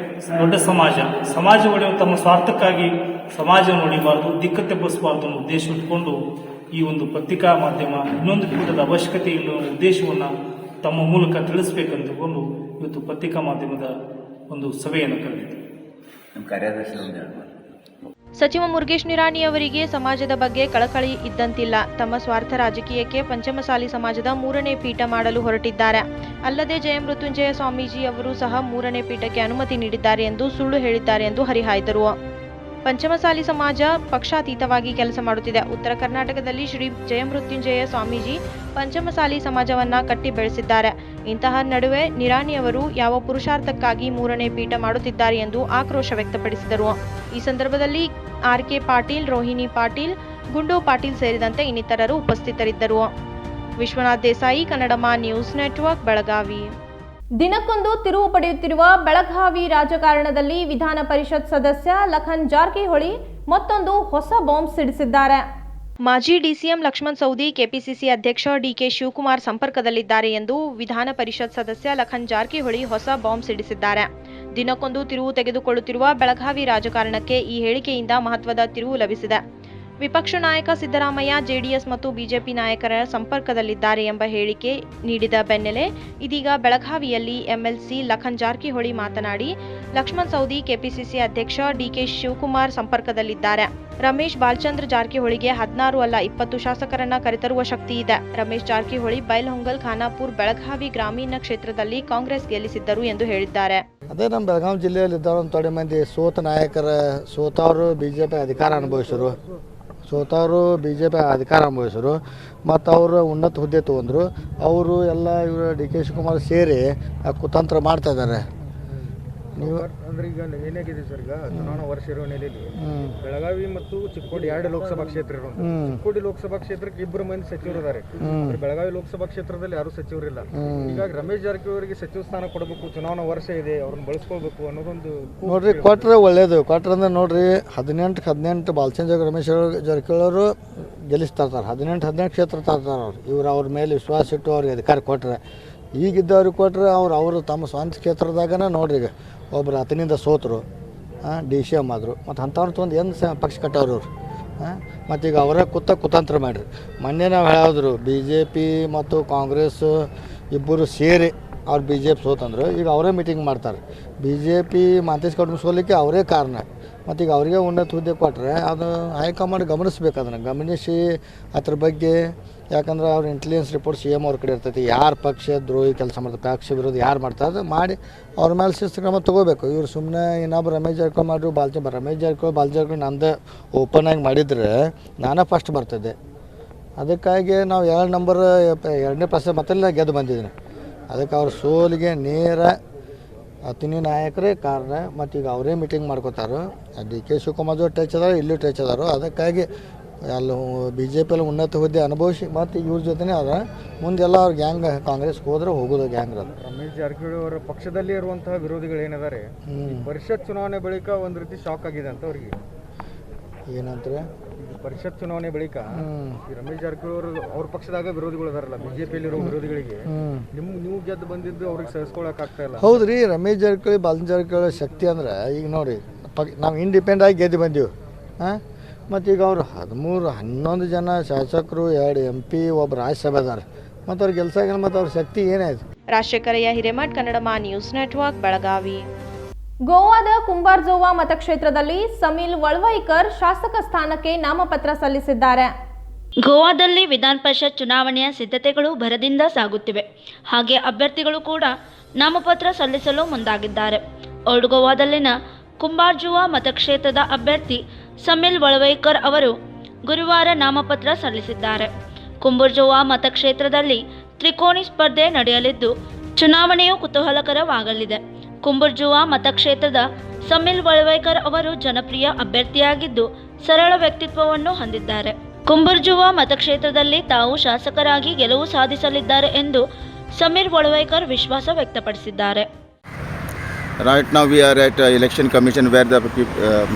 ದೊಡ್ಡ ಸಮಾಜ ಒಡೆಯುವ ತಮ್ಮ ಸ್ವಾರ್ಥಕ್ಕಾಗಿ ಸಮಾಜವನ್ನು ಹೊಡಿಬಾರ್ದು, ದಿಕ್ಕು ತೆಪ್ಪಿಸಬಾರ್ದು ಅನ್ನೋ ಉದ್ದೇಶ ಇಟ್ಕೊಂಡು ಈ ಒಂದು ಪತ್ರಿಕಾ ಮಾಧ್ಯಮ ಇನ್ನೊಂದು ಪೀಠದ ಅವಶ್ಯಕತೆ ಇಲ್ಲ ಉದ್ದೇಶವನ್ನು ತಮ್ಮ ಮೂಲಕ ತಿಳಿಸಬೇಕಂತಕೊಂಡು ಇವತ್ತು ಪತ್ರಿಕಾ ಮಾಧ್ಯಮದ ಒಂದು ಸಭೆಯನ್ನು ಕರೆದಿದೆ. ಸಚಿವ ಮುರುಗೇಶ್ ನಿರಾಣಿ ಅವರಿಗೆ ಸಮಾಜದ ಬಗ್ಗೆ ಕಳಕಳಿ ಇದ್ದಂತಿಲ್ಲ. ತಮ್ಮ ಸ್ವಾರ್ಥ ರಾಜಕೀಯಕ್ಕೆ ಪಂಚಮಸಾಲಿ ಸಮಾಜದ 3ನೇ ಪೀಠ ಮಾಡಲು ಹೊರಟಿದ್ದಾರೆ. ಅಲ್ಲದೆ ಜಯಮೃತ್ಯುಂಜಯ ಸ್ವಾಮೀಜಿ ಅವರು ಸಹ 3ನೇ ಪೀಠಕ್ಕೆ ಅನುಮತಿ ನೀಡಿದ್ದಾರೆ ಎಂದು ಸುಳ್ಳು ಹೇಳಿದ್ದಾರೆ ಎಂದು ಹರಿಹಾಯ್ದರು. ಪಂಚಮಸಾಲಿ ಸಮಾಜ ಪಕ್ಷಾತೀತವಾಗಿ ಕೆಲಸ ಮಾಡುತ್ತಿದೆ. ಉತ್ತರ ಕರ್ನಾಟಕದಲ್ಲಿ ಶ್ರೀ ಜಯಮೃತ್ಯುಂಜಯ ಸ್ವಾಮೀಜಿ ಪಂಚಮಸಾಲಿ ಸಮಾಜವನ್ನ ಕಟ್ಟಿ ಬೆಳೆಸಿದ್ದಾರೆ. ಇಂತಹ ನಡುವೆ ನಿರಾಣಿಯವರು ಯಾವ ಪುರುಷಾರ್ಥಕ್ಕಾಗಿ 3ನೇ ಪೀಠ ಮಾಡುತ್ತಿದ್ದಾರೆ ಎಂದು ಆಕ್ರೋಶ ವ್ಯಕ್ತಪಡಿಸಿದರು. ಈ ಸಂದರ್ಭದಲ್ಲಿ ಆರ್.ಕೆ. ಪಾಟೀಲ್, ರೋಹಿಣಿ ಪಾಟೀಲ್, ಗುಂಡು ಪಾಟೀಲ್ ಸೇರಿದಂತೆ ಇನ್ನಿತರರು ಉಪಸ್ಥಿತರಿದ್ದರು. Vishwanath Desai, Kannadama news network, Belagavi. ದಿನಕ್ಕೊಂದು ತಿರುವು ಪಡೆಯುತ್ತಿರುವ ಬೆಳಗಾವಿ ರಾಜಕಾರಣದಲ್ಲಿ ವಿಧಾನ ಪರಿಷತ್ ಸದಸ್ಯ ಲಖನ್ ಜಾರಕಿಹೊಳಿ ಮತ್ತೊಂದು ಹೊಸ ಬಾಂಬ್ ಸಿಡಿಸಿದ್ದಾರೆ. ಮಾಜಿ ಡಿಸಿಎಂ ಲಕ್ಷ್ಮಣ್ ಸವದಿ ಕೆಪಿಸಿಸಿ ಅಧ್ಯಕ್ಷ ಡಿಕೆ ಶಿವಕುಮಾರ್ ಸಂಪರ್ಕದಲ್ಲಿದ್ದಾರೆ ಎಂದು ವಿಧಾನ ಪರಿಷತ್ ಸದಸ್ಯ ಲಖನ್ ಜಾರಕಿಹೊಳಿ ಹೊಸ ಬಾಂಬ್ ಸಿಡಿಸಿದ್ದಾರೆ. ದಿನಕ್ಕೊಂದು ತಿರುವು ತೆಗೆದುಕೊಳ್ಳುತ್ತಿರುವ ಬೆಳಗಾವಿ ರಾಜಕಾರಣಕ್ಕೆ ಈ ಹೇಳಿಕೆಯಿಂದ ಮಹತ್ವದ ತಿರುವು ಲಭಿಸಿದೆ. ವಿಪಕ್ಷ ನಾಯಕ ಸಿದ್ದರಾಮಯ್ಯ ಜೆಡಿಎಸ್ ಮತ್ತು ಬಿಜೆಪಿ ನಾಯಕರ ಸಂಪರ್ಕದಲ್ಲಿದ್ದಾರೆ ಎಂಬ ಹೇಳಿಕೆ ನೀಡಿದ ಬೆನ್ನಲ್ಲೇ ಇದೀಗ ಬೆಳಗಾವಿಯಲ್ಲಿ ಎಂಎಲ್ಸಿ ಲಖನ್ ಜಾರಕಿಹೊಳಿ ಮಾತನಾಡಿ, ಲಕ್ಷ್ಮಣ್ ಸವದಿ ಕೆಪಿಸಿಸಿ ಅಧ್ಯಕ್ಷ ಡಿಕೆ ಶಿವಕುಮಾರ್ ಸಂಪರ್ಕದಲ್ಲಿದ್ದಾರೆ. ರಮೇಶ್ ಬಾಲಚಂದ್ರ ಜಾರಕಿಹೊಳಿಗೆ 16 ಅಲ್ಲ 20 ಶಾಸಕರನ್ನ ಕರೆತರುವ ಶಕ್ತಿ ಇದೆ. ರಮೇಶ್ ಜಾರಕಿಹೊಳಿ ಬೈಲಹೊಂಗಲ್, ಖಾನಾಪುರ, ಬೆಳಗಾವಿ ಗ್ರಾಮೀಣ ಕ್ಷೇತ್ರದಲ್ಲಿ ಕಾಂಗ್ರೆಸ್ ಗೆಲ್ಲಿಸಿದ್ದರು ಎಂದು ಹೇಳಿದ್ದಾರೆ. ಅದೇ ನಮ್ಮ ಬೆಳಗಾವಿ ಜಿಲ್ಲೆಯಲ್ಲಿ ಇದ್ದವರು ಒಂದು ತೊಡೆ ಮಂದಿ ಸೋತವರು ಬಿಜೆಪಿ ಅಧಿಕಾರ ಅನುಭವಿಸಿದ್ರು, ಮತ್ತು ಅವರು ಉನ್ನತ ಹುದ್ದೆ ತೊಗೊಂಡ್ರು. ಅವರು ಎಲ್ಲ ಇವರು ಡಿ ಕೆ ಶಿವಕುಮಾರ್ ಸೇರಿ ಕುತಂತ್ರ ಮಾಡ್ತಾ ಇದ್ದಾರೆ. ನೀವು ಅಂದ್ರೆ ಈಗ ಏನಾಗಿದೆ ಸರ್, ಈಗ ಚುನಾವಣಾ ವರ್ಷ ಇರೋ ನೆಲೆಯಲ್ಲಿ ಬೆಳಗಾವಿ ಮತ್ತು ಚಿಕ್ಕೋಡಿ 2 ಲೋಕಸಭಾ ಕ್ಷೇತ್ರ ಇರೋದು. ಚಿಕ್ಕೋಡಿ ಲೋಕಸಭಾ ಕ್ಷೇತ್ರಕ್ಕೆ 2 ಮಂದಿ ಸಚಿವರು ಇದ್ದಾರೆ. ಬೆಳಗಾವಿ ಲೋಕಸಭಾ ಕ್ಷೇತ್ರದಲ್ಲಿ ಯಾರು ಸಚಿವರಿಲ್ಲ. ಹೀಗಾಗಿ ರಮೇಶ್ ಜಾರಕಿಹೊಳಿಗೆ ಸಚಿವ ಸ್ಥಾನ ಕೊಡಬೇಕು, ಚುನಾವಣಾ ವರ್ಷ ಇದೆ, ಅವ್ರನ್ನ ಬಳಸ್ಕೊಳ್ಬೇಕು ಅನ್ನೋದೊಂದು ನೋಡ್ರಿ. ಕೊಟ್ರೆ ಒಳ್ಳೇದು. ಕೊಟ್ರಂದ್ರೆ ನೋಡ್ರಿ 18 ಬಾಲಚಂದ್ರ ರಮೇಶ್ ಜಾರಕಿಹೊಳಿ ಅವರು ಗೆಲ್ಲಿಸ್ತಾ ಇರ್ತಾರೆ. 18 ಕ್ಷೇತ್ರ ತರ್ತಾರೆ ಅವ್ರು. ಅವ್ರ ಮೇಲೆ ವಿಶ್ವಾಸ ಇಟ್ಟು ಅವ್ರಿಗೆ ಅಧಿಕಾರ ಕೊಟ್ಟರೆ, ಈಗಿದ್ದವ್ರಿಗೆ ಕೊಟ್ಟರೆ ಅವರು ತಮ್ಮ ಸ್ವಂತ ಕ್ಷೇತ್ರದಾಗನೇ ನೋಡ್ರಿ ಈಗ ಒಬ್ಬರು ಆತನಿಂದ ಸೋತರು, DCM ಆದರು. ಮತ್ತು ಅಂಥವ್ರು ಒಂದು ಏನು ಪಕ್ಷ ಕಟ್ಟವ್ರು ಇವರು. ಮತ್ತೀಗ ಅವರೇ ಕುತಂತ್ರ ಮಾಡಿರಿ. ಮೊನ್ನೆ ನಾವು ಹೇಳಿದ್ರು BJP ಮತ್ತು ಕಾಂಗ್ರೆಸ್ ಇಬ್ಬರು ಸೇರಿ ಅವ್ರು BJP ಸೋತಂದ್ರು. ಈಗ ಅವರೇ ಮೀಟಿಂಗ್ ಮಾಡ್ತಾರೆ. BJP ಮಾತೇಶ್ಗೌಡನ ಸೋಲಿಕ್ಕೆ ಅವರೇ ಕಾರಣ. ಮತ್ತೀಗ ಅವರಿಗೆ ಉನ್ನತ ಹುದ್ದೆ ಕೊಟ್ಟರೆ ಅದು ಹೈಕಮಾಂಡ್ ಗಮನಿಸ್ಬೇಕು. ಅದನ್ನು ಗಮನಿಸಿ ಅದ್ರ ಬಗ್ಗೆ, ಯಾಕಂದ್ರೆ ಅವ್ರ ಇಂಟೆಲಿಜೆನ್ಸ್ ರಿಪೋರ್ಟ್ CM ಅವ್ರ ಕಡೆ ಇರ್ತೈತಿ. ಯಾರು ಪಕ್ಷ ದ್ರೋಹಿ ಕೆಲಸ ಮಾಡ್ತಾರೆ, ಪಕ್ಷ ವಿರೋಧ ಯಾರು ಮಾಡ್ತಾರೆ ಮಾಡಿ ಅವ್ರ ಮೇಲೆ ಶಿಸ್ತು ಕ್ರಮ ತೊಗೋಬೇಕು. ಇವ್ರು ಸುಮ್ಮನೆ ಇನ್ನೊಬ್ಬರು ರಮೇಶ್ ಜಾರಕಿಹೊಳಿ ಮಾಡಿದ್ರು, ರಮೇಶ್ ಜಾರಕಿಹೊಳಿ ನಂದು ಓಪನ್ ಆಗಿ ಮಾಡಿದರೆ ನಾನೇ ಫಸ್ಟ್ ಬರ್ತಿದ್ದೆ. ಅದಕ್ಕಾಗಿ ನಾವು 2ನೇ ಪ್ರಶ್ನೆ ಮತ್ತೆ ಗೆದ್ದು ಬಂದಿದ್ದೀನಿ. ಅದಕ್ಕೆ ಅವ್ರ ಸೋಲಿಗೆ ನೇರ ಅತಿನಿ ನಾಯಕರೇ ಕಾರಣ. ಮತ್ತು ಈಗ ಅವರೇ ಮೀಟಿಂಗ್ ಮಾಡ್ಕೋತಾರೆ. ಡಿ ಕೆ ಶಿವಕುಮಾರ್ ಟಚ್ ಅದಾರ, ಇಲ್ಲೂ ಟಚ್ ಅದಾರು. ಅದಕ್ಕಾಗಿ ಅಲ್ಲಿ BJP ಉನ್ನತ ಹುದ್ದೆ ಅನುಭವಿಸಿ ಮತ್ತು ಇವ್ರ ಜೊತೆನೇ ಅದ. ಮುಂದೆಲ್ಲ ಅವ್ರ ಗ್ಯಾಂಗ್ ಕಾಂಗ್ರೆಸ್ ಹೋದ್ರೆ ಹೋಗೋದು ಗ್ಯಾಂಗ್ ಅದು. ರಮೇಶ್ ಜಾರಕಿಹೊಳಿ ಅವರ ಪಕ್ಷದಲ್ಲಿ ಇರುವಂತಹ ವಿರೋಧಿಗಳು ಏನಿದ್ದಾರೆ, ಪರಿಷತ್ ಚುನಾವಣೆ ಬಳಿಕ ಒಂದು ರೀತಿ ಶಾಕ್ ಆಗಿದೆ ಅಂತ ಅವ್ರಿಗೆ. ಏನಂತಾರೆ? ಪರಿಷತ್ ಚುನಾವಣೆ ಬಳಿಕ ರಮೇಶ್ ಜಾರಕಿಹೊಳಿ ಅವ್ರ ಪಕ್ಷದಾಗ ವಿರೋಧಿಗಳು ಅದಾರಲ್ಲ, BJPಯಲ್ಲಿರೋ ವಿರೋಧಿಗಳಿಗೆ ನೀವು ಗೆದ್ದು ಬಂದಿದ್ದು ಅವ್ರಿಗೆ ಸಹಿಸ್ಕೊಳಕ್ ಆಗ್ತಾ ಇಲ್ಲ. ಹೌದ್ರಿ. ರಮೇಶ್ ಜಾರಕಿಹೊಳಿ ಬಾಲಚಂದ್ರ ಜಾರಕಿಹೊಳಿ ಶಕ್ತಿ ಅಂದ್ರೆ ಈಗ ನೋಡಿ, ನಾವು ಇಂಡಿಪೆಂಡೆಂಟ್ ಆಗಿ ಗೆದ್ದು ಬಂದೀವಿ. ಮತ್ತು ಈಗ ಅವರು 11 ಜನ ಶಾಸಕರು, 2 MP, ಒಬ್ಬ ರಾಜ್ಯಸಭೆ ಅದಾರ. ಮತ್ತು ಅವ್ರ ಕೆಲಸ ಮತ್ತು ಅವ್ರ ಶಕ್ತಿ ಏನಾಯ್ತು? Rajashekharayya Hiremath, Kannadama news network, Belagavi. ಗೋವಾದ ಕುಂಬಾರ್ಜೋವಾ ಮತಕ್ಷೇತ್ರದಲ್ಲಿ ಸಮೀಲ್ ವಳ್ವೈಕರ್ ಶಾಸಕ ಸ್ಥಾನಕ್ಕೆ ನಾಮಪತ್ರ ಸಲ್ಲಿಸಿದ್ದಾರೆ. ಗೋವಾದಲ್ಲಿ ವಿಧಾನ ಪರಿಷತ್ ಚುನಾವಣೆಯ ಸಿದ್ಧತೆಗಳು ಭರದಿಂದ ಸಾಗುತ್ತಿವೆ. ಹಾಗೆ ಅಭ್ಯರ್ಥಿಗಳು ಕೂಡ ನಾಮಪತ್ರ ಸಲ್ಲಿಸಲು ಮುಂದಾಗಿದ್ದಾರೆ. ಓಲ್ಡ್ ಗೋವಾದಲ್ಲಿನ ಕುಂಬಾರ್ಜುವಾ ಮತಕ್ಷೇತ್ರದ ಅಭ್ಯರ್ಥಿ ಸಮೀಲ್ ವಳ್ವೈಕರ್ ಅವರು ಗುರುವಾರ ನಾಮಪತ್ರ ಸಲ್ಲಿಸಿದ್ದಾರೆ. ಕುಂಬಾರ್ಜುವಾ ಮತಕ್ಷೇತ್ರದಲ್ಲಿ ತ್ರಿಕೋಣಿ ಸ್ಪರ್ಧೆ ನಡೆಯಲಿದ್ದು ಚುನಾವಣೆಯು ಕುತೂಹಲಕರವಾಗಲಿದೆ. ಕುಂಬಾರ್ಜುವಾ ಮತಕ್ಷೇತ್ರದ ಸಮೀಲ್ ವಳ್ವೈಕರ್ ಅವರು ಜನಪ್ರಿಯ ಅಭ್ಯರ್ಥಿಯಾಗಿದ್ದು ಸರಳ ವ್ಯಕ್ತಿತ್ವವನ್ನು ಹೊಂದಿದ್ದಾರೆ. ಕುಂಬಾರ್ಜುವಾ ಮತಕ್ಷೇತ್ರದಲ್ಲಿ ತಾವು ಶಾಸಕರಾಗಿ ಗೆಲುವು ಸಾಧಿಸಲಿದ್ದಾರೆ ಎಂದು ಸಮೀರ್ ವಳ್ವೈಕರ್ ವಿಶ್ವಾಸ ವ್ಯಕ್ತಪಡಿಸಿದ್ದಾರೆ. Right now we are at election commission where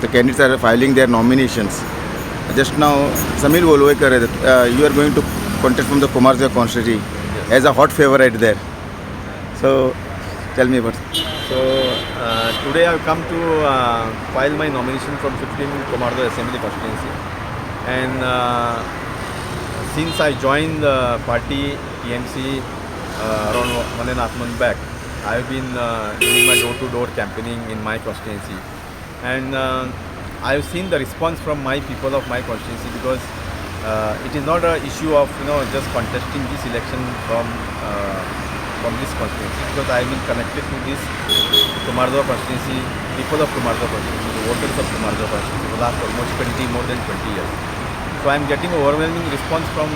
the candidates are filing their nominations. Just now Samir Volwekar, you are going to contest from the Kumarjua constituency as a hot favorite there. So tell me about it. So today I have come to file my nomination from 15 Kumarjua Assembly constituency, and since I joined the party TMC around 1.5 months back, I have been doing my door-to-door campaigning in my constituency, and I have seen the response from my people of my constituency, because it is not an issue of just contesting this election from from this constituency, because I have been connected to this Kumardwa constituency, people of Kumardwa constituency, the voters of Kumardwa constituency for the last almost more than 20 years. So I am getting overwhelming response from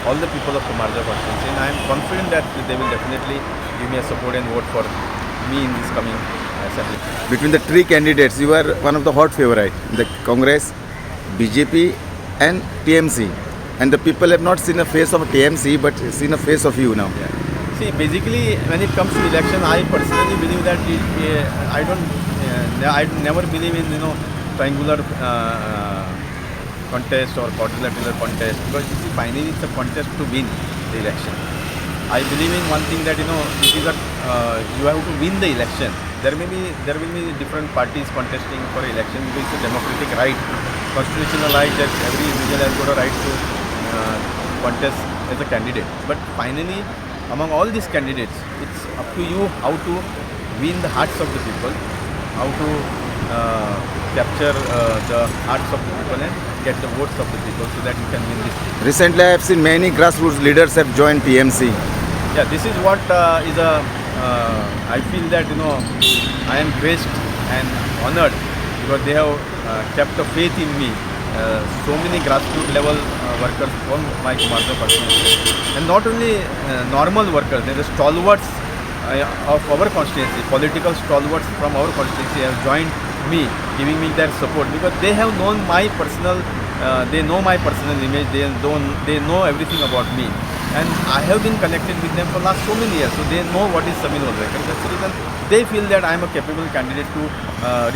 all the people of Kumardwa constituency, and I am confident that they will definitely give me a support and vote for me in this coming assembly. Between the three candidates, you are one of the hot favorite. The Congress, BJP and TMC. And the people have not seen a face of TMC but seen a face of you now. Yeah. See, basically when it comes to election, I personally believe that I never believe in triangular contest or quadrilateral contest, because you see, finally it's a contest to win the election. I believe in one thing, that it is you have to win the election. There will be different parties contesting for election, because it's a democratic right, constitutional right, that every individual has got a right to contest as a candidate. But finally, among all these candidates, it's up to you how to win the hearts of the people, how to capture the hearts of the people and get the votes of the people, so that you can win this. Recently, I have seen many grassroots leaders have joined TMC. Yeah, this is what I feel that I am graced and honored, because they have kept a faith in me. So many grassroots level workers from my Kumardwa constituency, and not only normal workers, they are the stalwarts of our constituency, political stalwarts from our constituency have joined me, giving me their support, because they have known my personal, they know my personal image, they know everything about me, and I have been connected with them for last so many years, so they know what is Samir Walwaikar. That's the reason they feel that I am a capable candidate to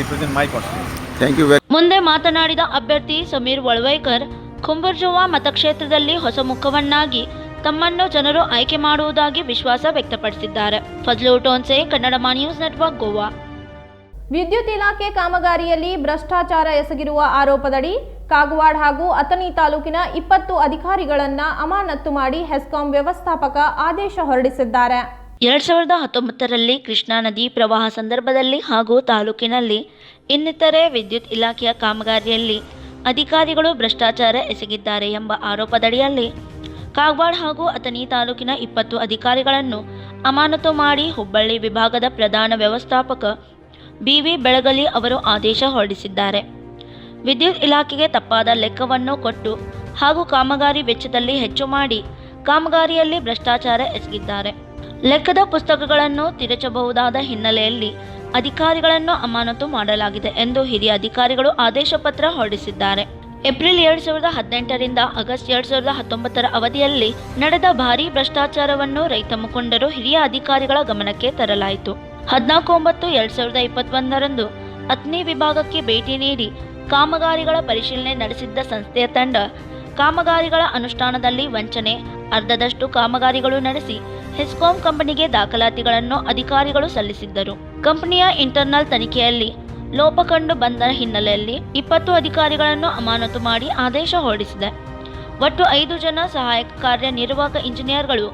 represent my constituency. Thank you very ಮುಂದೆ ಮಾತನಾಡಿದ ಅಭ್ಯರ್ಥಿ ಸಮೀರ್ ವಳ್ವೈಕರ್, ಕುಂಬರ್ಜುವಾ ಮತಕ್ಷೇತ್ರದಲ್ಲಿ ಹೊಸ ಮುಖವನ್ನಾಗಿ ತಮ್ಮನ್ನು ಜನರು ಆಯ್ಕೆ ಮಾಡುವುದಾಗಿ ವಿಶ್ವಾಸ ವ್ಯಕ್ತಪಡಿಸಿದ್ದಾರೆ. ಫಜ್ಲು ಟೋನ್ಸೆ, ಕನ್ನಡ ನ್ಯೂಸ್ ನೆಟ್ವರ್ಕ್, ಗೋವಾ. ವಿದ್ಯುತ್ ಇಲಾಖೆ ಕಾಮಗಾರಿಯಲ್ಲಿ ಭ್ರಷ್ಟಾಚಾರ ಎಸಗಿರುವ ಆರೋಪದಡಿ ಕಾಗವಾಡ ಹಾಗೂ ಅಥಣಿ ತಾಲೂಕಿನ 20 ಅಧಿಕಾರಿಗಳನ್ನ ಅಮಾನತು ಮಾಡಿ ಹೆಸ್ಕಾಂ ವ್ಯವಸ್ಥಾಪಕ ಆದೇಶ ಹೊರಡಿಸಿದ್ದಾರೆ. 2019ರಲ್ಲಿ ಕೃಷ್ಣಾ ನದಿ ಪ್ರವಾಹ ಸಂದರ್ಭದಲ್ಲಿ ಹಾಗೂ ತಾಲೂಕಿನಲ್ಲಿ ಇನ್ನಿತರೆ ವಿದ್ಯುತ್ ಇಲಾಖೆಯ ಕಾಮಗಾರಿಯಲ್ಲಿ ಅಧಿಕಾರಿಗಳು ಭ್ರಷ್ಟಾಚಾರ ಎಸಗಿದ್ದಾರೆ ಎಂಬ ಆರೋಪದಡಿಯಲ್ಲಿ ಕಾಗವಾಡ ಹಾಗೂ ಅಥಣಿ ತಾಲೂಕಿನ 20 ಅಧಿಕಾರಿಗಳನ್ನು ಅಮಾನತು ಮಾಡಿ ಹುಬ್ಬಳ್ಳಿ ವಿಭಾಗದ ಪ್ರಧಾನ ವ್ಯವಸ್ಥಾಪಕ BV ಬೆಳಗಲಿ ಅವರು ಆದೇಶ ಹೊರಡಿಸಿದ್ದಾರೆ. ವಿದ್ಯುತ್ ಇಲಾಖೆಗೆ ತಪ್ಪಾದ ಲೆಕ್ಕವನ್ನು ಕೊಟ್ಟು ಹಾಗೂ ಕಾಮಗಾರಿ ವೆಚ್ಚದಲ್ಲಿ ಹೆಚ್ಚು ಮಾಡಿ ಕಾಮಗಾರಿಯಲ್ಲಿ ಭ್ರಷ್ಟಾಚಾರ ಎಸಗಿದ್ದಾರೆ. ಲೆಕ್ಕದ ಪುಸ್ತಕಗಳನ್ನು ತಿರುಚಬಹುದಾದ ಹಿನ್ನೆಲೆಯಲ್ಲಿ ಅಧಿಕಾರಿಗಳನ್ನು ಅಮಾನತು ಮಾಡಲಾಗಿದೆ ಎಂದು ಹಿರಿಯ ಅಧಿಕಾರಿಗಳು ಆದೇಶ ಪತ್ರ ಹೊರಡಿಸಿದ್ದಾರೆ. ಏಪ್ರಿಲ್ 2018ರಿಂದ ಆಗಸ್ಟ್ 2019ರ ಅವಧಿಯಲ್ಲಿ ನಡೆದ ಭಾರೀ ಭ್ರಷ್ಟಾಚಾರವನ್ನು ರೈತ ಮುಖಂಡರು ಹಿರಿಯ ಅಧಿಕಾರಿಗಳ ಗಮನಕ್ಕೆ ತರಲಾಯಿತು. 14/9/2021ರಂದು ಅಥಣಿ ವಿಭಾಗಕ್ಕೆ ಭೇಟಿ ನೀಡಿ ಕಾಮಗಾರಿಗಳ ಪರಿಶೀಲನೆ ನಡೆಸಿದ್ದ ಸಂಸ್ಥೆಯ ತಂಡ ಕಾಮಗಾರಿಗಳ ಅನುಷ್ಠಾನದಲ್ಲಿ ವಂಚನೆ, ಅರ್ಧದಷ್ಟು ಕಾಮಗಾರಿಗಳು ನಡೆಸಿ ಹೆಸ್ಕಾಂ ಕಂಪನಿಗೆ ದಾಖಲಾತಿಗಳನ್ನು ಅಧಿಕಾರಿಗಳು ಸಲ್ಲಿಸಿದ್ದರು. ಕಂಪನಿಯ ಇಂಟರ್ನಲ್ ತನಿಖೆಯಲ್ಲಿ ಲೋಪ ಕಂಡು ಬಂದ ಹಿನ್ನೆಲೆಯಲ್ಲಿ 20 ಅಧಿಕಾರಿಗಳನ್ನು ಅಮಾನತು ಮಾಡಿ ಆದೇಶ ಹೊರಡಿಸಿದೆ. ಒಟ್ಟು 5 ಜನ ಸಹಾಯಕ ಕಾರ್ಯನಿರ್ವಾಹಕ ಇಂಜಿನಿಯರ್ಗಳು,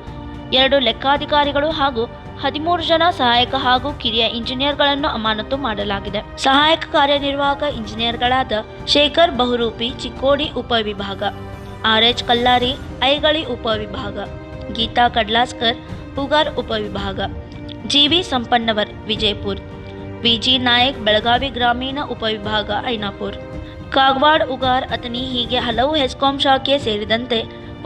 2 ಲೆಕ್ಕಾಧಿಕಾರಿಗಳು ಹಾಗೂ 13 ಜನ ಸಹಾಯಕ ಹಾಗೂ ಕಿರಿಯ ಇಂಜಿನಿಯರ್ಗಳನ್ನು ಅಮಾನತು ಮಾಡಲಾಗಿದೆ. ಸಹಾಯಕ ಕಾರ್ಯನಿರ್ವಾಹಕ ಇಂಜಿನಿಯರ್ಗಳಾದ ಶೇಖರ್ ಬಹುರೂಪಿ, ಚಿಕ್ಕೋಡಿ ಉಪವಿಭಾಗ, RH ಕಲ್ಲಾರಿ, ಐಗಳಿ ಉಪವಿಭಾಗ, ಗೀತಾ ಕಡ್ಲಾಸ್ಕರ್, ಉಗಾರ್ ಉಪವಿಭಾಗ, GV ಸಂಪನ್ನವರ್, ವಿಜಯಪುರ್, VG ನಾಯಕ್, ಬೆಳಗಾವಿ ಗ್ರಾಮೀಣ ಉಪವಿಭಾಗ, ಐನಾಪುರ್, ಕಾಗವಾಡ, ಉಗಾರ್, ಅಥಣಿ ಹೀಗೆ ಹಲವು ಹೆಸ್ಕಾಂ ಶಾಖೆ ಸೇರಿದಂತೆ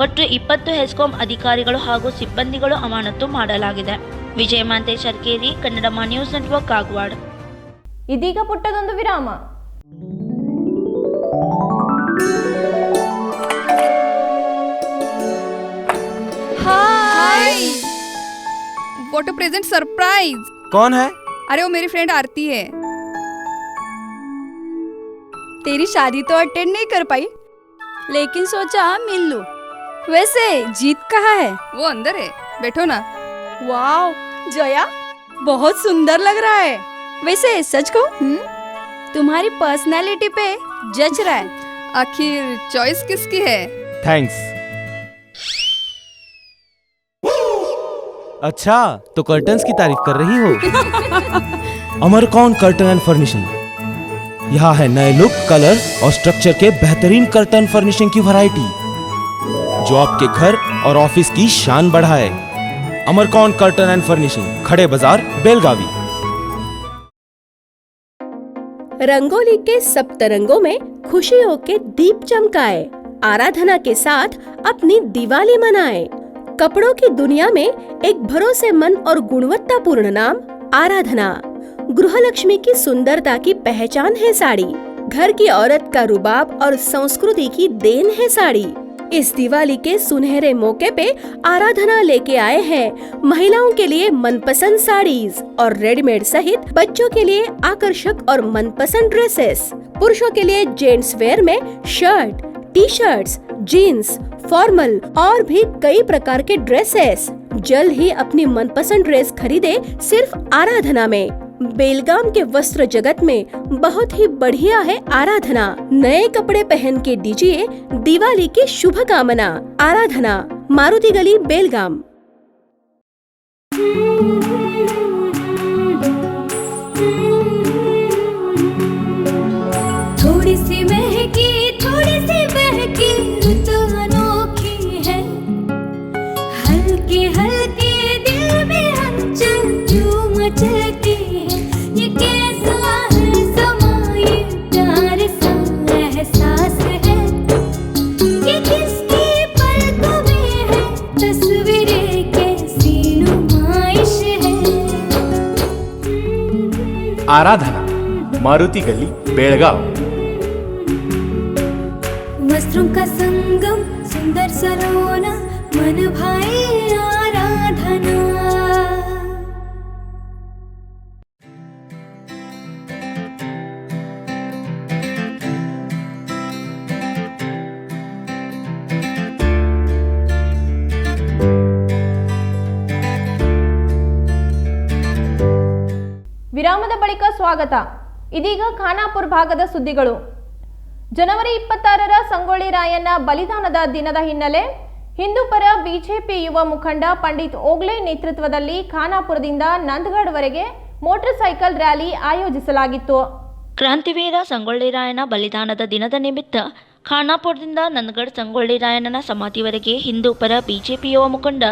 ಒಟ್ಟು 20 ಹೆಸ್ಕಾಂ ಅಧಿಕಾರಿಗಳು ಹಾಗೂ ಸಿಬ್ಬಂದಿಗಳು ಅಮಾನತು ಮಾಡಲಾಗಿದೆ. ವಿಜಯ ಮಾಂತೇಶ್ ಅರ್ಕೇರಿ, ಕನ್ನಡ ನ್ಯೂಸ್ ನೆಟ್ವರ್ಕ್, ಕಾಗವಾಡ. ಇದೀಗ ಪುಟ್ಟದೊಂದು ವಿರಾಮ. हाय, व्हाट अ प्रेजेंट सरप्राइज। कौन है? अरे वो मेरी फ्रेंड आरती है। तेरी शादी तो अटेंड नहीं कर पाई, लेकिन सोचा मिल लूं। वैसे जीत कहाँ है? वो अंदर है, बैठो ना। वाओ जया, बहुत सुंदर लग रहा है। वैसे सच कहूं, तुम्हारी पर्सनालिटी पे जज रहा है। आखिर चॉइस किसकी है? थैंक्स। अच्छा, तो कर्टन्स की तारीफ कर रही हो? अमरकौन कर्टन एंड फर्निशिंग, यहाँ है नए लुक, कलर और स्ट्रक्चर के बेहतरीन कर्टन फर्निशिंग की वैरायटी, जो आपके घर और ऑफिस की शान बढ़ाए। अमरकौन कर्टन एंड फर्निशिंग, खड़े बाजार, बेलगावी। रंगोली के सप्तरंगों में खुशियों के दीप चमकाए, आराधना के साथ अपनी दिवाली मनाए। कपड़ों की दुनिया में एक भरोसेमंद और गुणवत्तापूर्ण नाम आराधना। गृहलक्ष्मी की सुंदरता की पहचान है साड़ी, घर की औरत का रुबाब और संस्कृति की देन है साड़ी। इस दिवाली के सुनहरे मौके पे आराधना लेके आए हैं महिलाओं के लिए मनपसंद साड़ीज और रेडीमेड सहित बच्चों के लिए आकर्षक और मनपसंद ड्रेसेस। पुरुषों के लिए जेंट्स वेयर में shirt, T shirts, jeans, formal और भी कई प्रकार के ड्रेसेस। जल्द ही अपनी मनपसंद ड्रेस खरीदे सिर्फ आराधना में। बेलगाम के वस्त्र जगत में बहुत ही बढ़िया है आराधना। नए कपड़े पहन के दीजिए दिवाली की शुभकामना। आराधना, मारुति गली, बेलगाम। थोड़ी सी महकी, थोड़ी सी बहकी, रुत अनोखी है। हल्के हल्के दिल में हलचल जो मचलती है। ये कैसा है समा, ये प्यार सा एहसास है। ये किसकी पलकों में है तस्वीरें, कैसी नुमाइश है। आराधना, मारुति गली, बेलगाव। वस्त्रों का संगम, सुंदर सलोना, मन भाई आराधना। ವಿರಾಮದ ಬಳಿಕ ಸ್ವಾಗತ. ಇದೀಗ ಖಾನಾಪುರ ಭಾಗದ ಸುದ್ದಿಗಳು. ಜನವರಿ 26ರ ಸಂಗೊಳ್ಳಿ ರಾಯಣ್ಣ ಬಲಿದಾನದ ದಿನದ ಹಿನ್ನೆಲೆ ಹಿಂದೂಪರ ಬಿಜೆಪಿ ಯುವ ಮುಖಂಡ ಪಂಡಿತ್ ಓಗ್ಲೆ ನೇತೃತ್ವದಲ್ಲಿ ಖಾನಾಪುರದಿಂದ ನಂದಗಢವರೆಗೆ ಮೋಟಾರ್ ಸೈಕಲ್ ರ್ಯಾಲಿ ಆಯೋಜಿಸಲಾಗಿತ್ತು. ಕ್ರಾಂತಿವೀರ ಸಂಗೊಳ್ಳಿ ರಾಯಣ್ಣ ಬಲಿದಾನದ ದಿನದ ನಿಮಿತ್ತ ಖಾನಾಪುರದಿಂದ ನಂದಗಢ ಸಂಗೊಳ್ಳಿ ರಾಯಣ್ಣನ ಸಮಾಧಿವರೆಗೆ ಹಿಂದೂಪರ ಬಿಜೆಪಿ ಯುವ ಮುಖಂಡ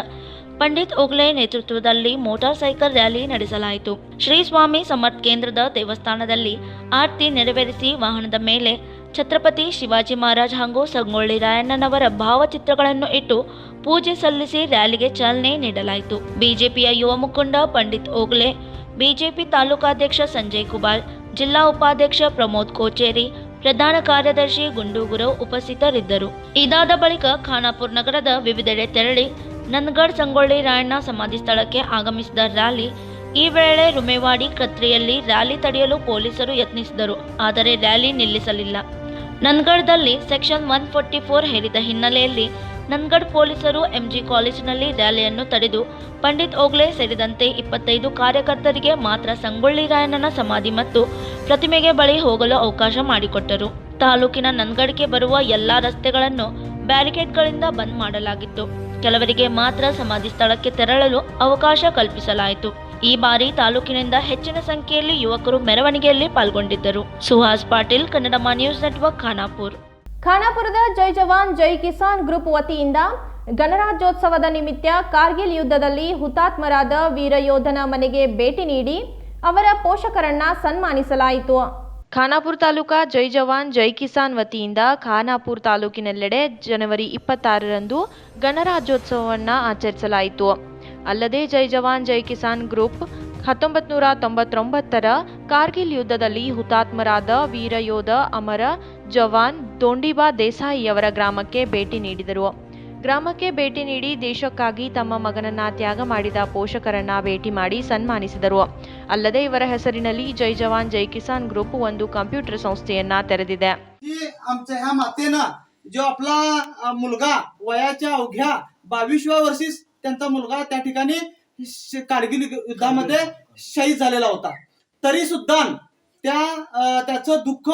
ಪಂಡಿತ್ ಓಗ್ಲೆ ನೇತೃತ್ವದಲ್ಲಿ ಮೋಟಾರ್ ಸೈಕಲ್ ರ್ಯಾಲಿ ನಡೆಸಲಾಯಿತು. ಶ್ರೀ ಸ್ವಾಮಿ ಸಮರ್ಥ ಕೇಂದ್ರದ ದೇವಸ್ಥಾನದಲ್ಲಿ ಆರತಿ ನೆರವೇರಿಸಿ ವಾಹನದ ಮೇಲೆ ಛತ್ರಪತಿ ಶಿವಾಜಿ ಮಹಾರಾಜ್ ಹಾಗೂ ಸಂಗೊಳ್ಳಿ ರಾಯಣ್ಣನವರ ಭಾವಚಿತ್ರಗಳನ್ನು ಇಟ್ಟು ಪೂಜೆ ಸಲ್ಲಿಸಿ ರ್ಯಾಲಿಗೆ ಚಾಲನೆ ನೀಡಲಾಯಿತು. ಬಿಜೆಪಿಯ ಯುವ ಮುಖಂಡ ಪಂಡಿತ್ ಓಗ್ಲೆ, ಬಿಜೆಪಿ ತಾಲೂಕಾಧ್ಯಕ್ಷ ಸಂಜಯ್ ಕುಮಾರ್, ಜಿಲ್ಲಾ ಉಪಾಧ್ಯಕ್ಷ ಪ್ರಮೋದ್ ಕೋಚೇರಿ, ಪ್ರಧಾನ ಕಾರ್ಯದರ್ಶಿ ಗುಂಡೂಗುರು ಉಪಸ್ಥಿತರಿದ್ದರು. ಇದಾದ ಬಳಿಕ ಖಾನಾಪುರ ನಗರದ ವಿವಿಧೆಡೆ ತೆರಳಿ ನಂದಗಢ ಸಂಗೊಳ್ಳಿ ರಾಯಣ್ಣ ಸಮಾಧಿ ಸ್ಥಳಕ್ಕೆ ಆಗಮಿಸಿದ ರ್ಯಾಲಿ ಈ ವೇಳೆ ರುಮೇವಾಡಿ ಕತ್ರಿಯಲ್ಲಿ ರ್ಯಾಲಿ ತಡೆಯಲು ಪೊಲೀಸರು ಯತ್ನಿಸಿದರು. ಆದರೆ ರ್ಯಾಲಿ ನಿಲ್ಲಿಸಲಿಲ್ಲ. ನಂದಗಢದಲ್ಲಿ ಸೆಕ್ಷನ್ 144 ಹೇರಿದ ಹಿನ್ನೆಲೆಯಲ್ಲಿ ನಂದಗಢ ಪೊಲೀಸರು ಎಂಜಿ ಕಾಲೇಜಿನಲ್ಲಿ ರ್ಯಾಲಿಯನ್ನು ತಡೆದು ಪಂಡಿತ್ ಓಗ್ಲೆ ಸೇರಿದಂತೆ 25 ಕಾರ್ಯಕರ್ತರಿಗೆ ಮಾತ್ರ ಸಂಗೊಳ್ಳಿ ರಾಯಣ್ಣನ ಸಮಾಧಿ ಮತ್ತು ಪ್ರತಿಮೆಗೆ ಬಳಿ ಹೋಗಲು ಅವಕಾಶ ಮಾಡಿಕೊಟ್ಟರು. ತಾಲೂಕಿನ ನಂದಗಢಕ್ಕೆ ಬರುವ ಎಲ್ಲಾ ರಸ್ತೆಗಳನ್ನು ಬ್ಯಾರಿಕೇಡ್ಗಳಿಂದ ಬಂದ್ ಮಾಡಲಾಗಿತ್ತು. ಕೆಲವರಿಗೆ ಮಾತ್ರ ಸಮಾಧಿ ಸ್ಥಳಕ್ಕೆ ತೆರಳಲು ಅವಕಾಶ ಕಲ್ಪಿಸಲಾಯಿತು. ಈ ಬಾರಿ ತಾಲೂಕಿನಿಂದ ಹೆಚ್ಚಿನ ಸಂಖ್ಯೆಯಲ್ಲಿ ಯುವಕರು ಮೆರವಣಿಗೆಯಲ್ಲಿ ಪಾಲ್ಗೊಂಡಿದ್ದರು. Suhas Patil, Kannadama news network, Khanapur. ಖಾನಾಪುರದ ಜೈ ಜವಾನ್ ಜೈ ಕಿಸಾನ್ ಗ್ರೂಪ್ ವತಿಯಿಂದ ಗಣರಾಜ್ಯೋತ್ಸವದ ನಿಮಿತ್ತ ಕಾರ್ಗಿಲ್ ಯುದ್ಧದಲ್ಲಿ ಹುತಾತ್ಮರಾದ ವೀರ ಯೋಧನ ಮನೆಗೆ ಭೇಟಿ ನೀಡಿ ಅವರ ಪೋಷಕರನ್ನ ಸನ್ಮಾನಿಸಲಾಯಿತು. ಖಾನಾಪುರ ತಾಲೂಕಾ ಜೈ ಜವಾನ್ ಜೈ ಕಿಸಾನ್ ವತಿಯಿಂದ ಖಾನಾಪುರ ತಾಲೂಕಿನೆಲ್ಲೆಡೆ ಜನವರಿ 26ರಂದು ಗಣರಾಜ್ಯೋತ್ಸವವನ್ನು ಆಚರಿಸಲಾಯಿತು. ಅಲ್ಲದೆ ಜೈ ಜವಾನ್ ಜೈ ಕಿಸಾನ್ ಗ್ರೂಪ್ 1999ರ ಕಾರ್ಗಿಲ್ ಯುದ್ಧದಲ್ಲಿ ಹುತಾತ್ಮರಾದ ವೀರ ಯೋಧ ಅಮರ ಜವಾನ್ ದೋಂಡಿಬಾ ದೇಸಾಯಿಯವರ ಗ್ರಾಮಕ್ಕೆ ಭೇಟಿ ನೀಡಿದರು. ಗ್ರಾಮಕ್ಕೆ ಭೇಟಿ ನೀಡಿ ದೇಶಕ್ಕಾಗಿ ತಮ್ಮ ಮಗನನ್ನ ತ್ಯಾಗ ಮಾಡಿದ ಪೋಷಕರನ್ನ ಭೇಟಿ ಮಾಡಿ ಸನ್ಮಾನಿಸಿದರು. ಅಲ್ಲದೆ ಇವರ ಹೆಸರಿನಲ್ಲಿ ಜೈ ಜವಾನ್ ಜೈ ಕಿಸಾನ್ ಗ್ರೂಪ್ ಒಂದು ಕಂಪ್ಯೂಟರ್ ಸಂಸ್ಥೆಯನ್ನ ತೆರೆದಿದೆ. आमच्या ह्या मातेनं जो आपला मुलगा वयाच्या अवघ्या 22व्या वर्षी त्यांचा मुलगा त्या ठिकाणी कारगिल युद्धामध्ये शहीद झालेला होता, तरी सुद्धा त्याचं दुःख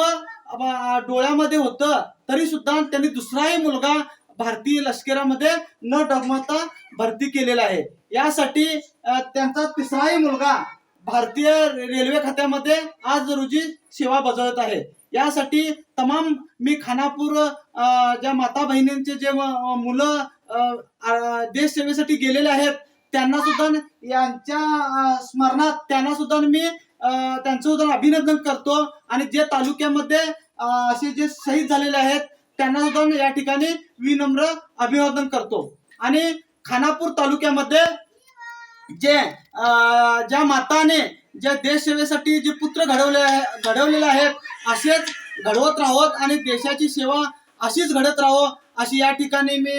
डोळ्यामध्ये होतं. तरी सुद्धा त्यांनी दुसराही मुलगा भारतीय लष्करामध्ये न डगमगता भरती केलेला आहे. यासाठी त्यांचा तिसराही मुलगा भारतीय रेल्वे खात्यामध्ये आज रोजी सेवा बजावत आहे. यासाठी तमाम मी खानापूर ज्या माता बहिणींचे जे मुलं देश सेवेसाठी गेलेले आहेत त्यांना सुद्धा यांच्या स्मरणात त्यांना सुद्धा मी त्यांचं सुद्धा अभिनंदन करतो आणि जे तालुक्यामध्ये असे जे शहीद झालेले आहेत त्यांना सुद्धा या ठिकाणी विनम्र अभिवादन करतो. आणि खानापूर तालुक्यामध्ये ज्या माताने ज्या देशसेवेसाठी जे पुत्र घडवलेले आहेत असेच घडवत राहोत आणि देशाची सेवा अशीच घडत राहो अशी या ठिकाणी मी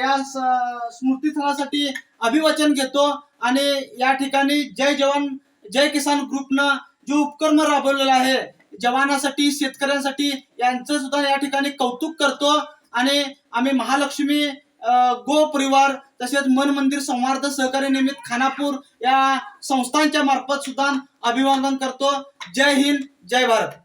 या स्मृतीस्थळासाठी अभिवचन घेतो. आणि या ठिकाणी जय जवान जय किसान ग्रुपनं जो उपक्रम राबवलेला आहे जवानासाठी शेतकऱ्यांसाठी यांचं सुद्धा या ठिकाणी कौतुक करतो. आणि आम्ही महालक्ष्मी गो परिवार तसेच मन मंदिर संवर्धन सहकारी निमित्त खानापूर या संस्थांच्या मार्फत सुद्धा अभिवादन करतो. जय हिंद जय भारत.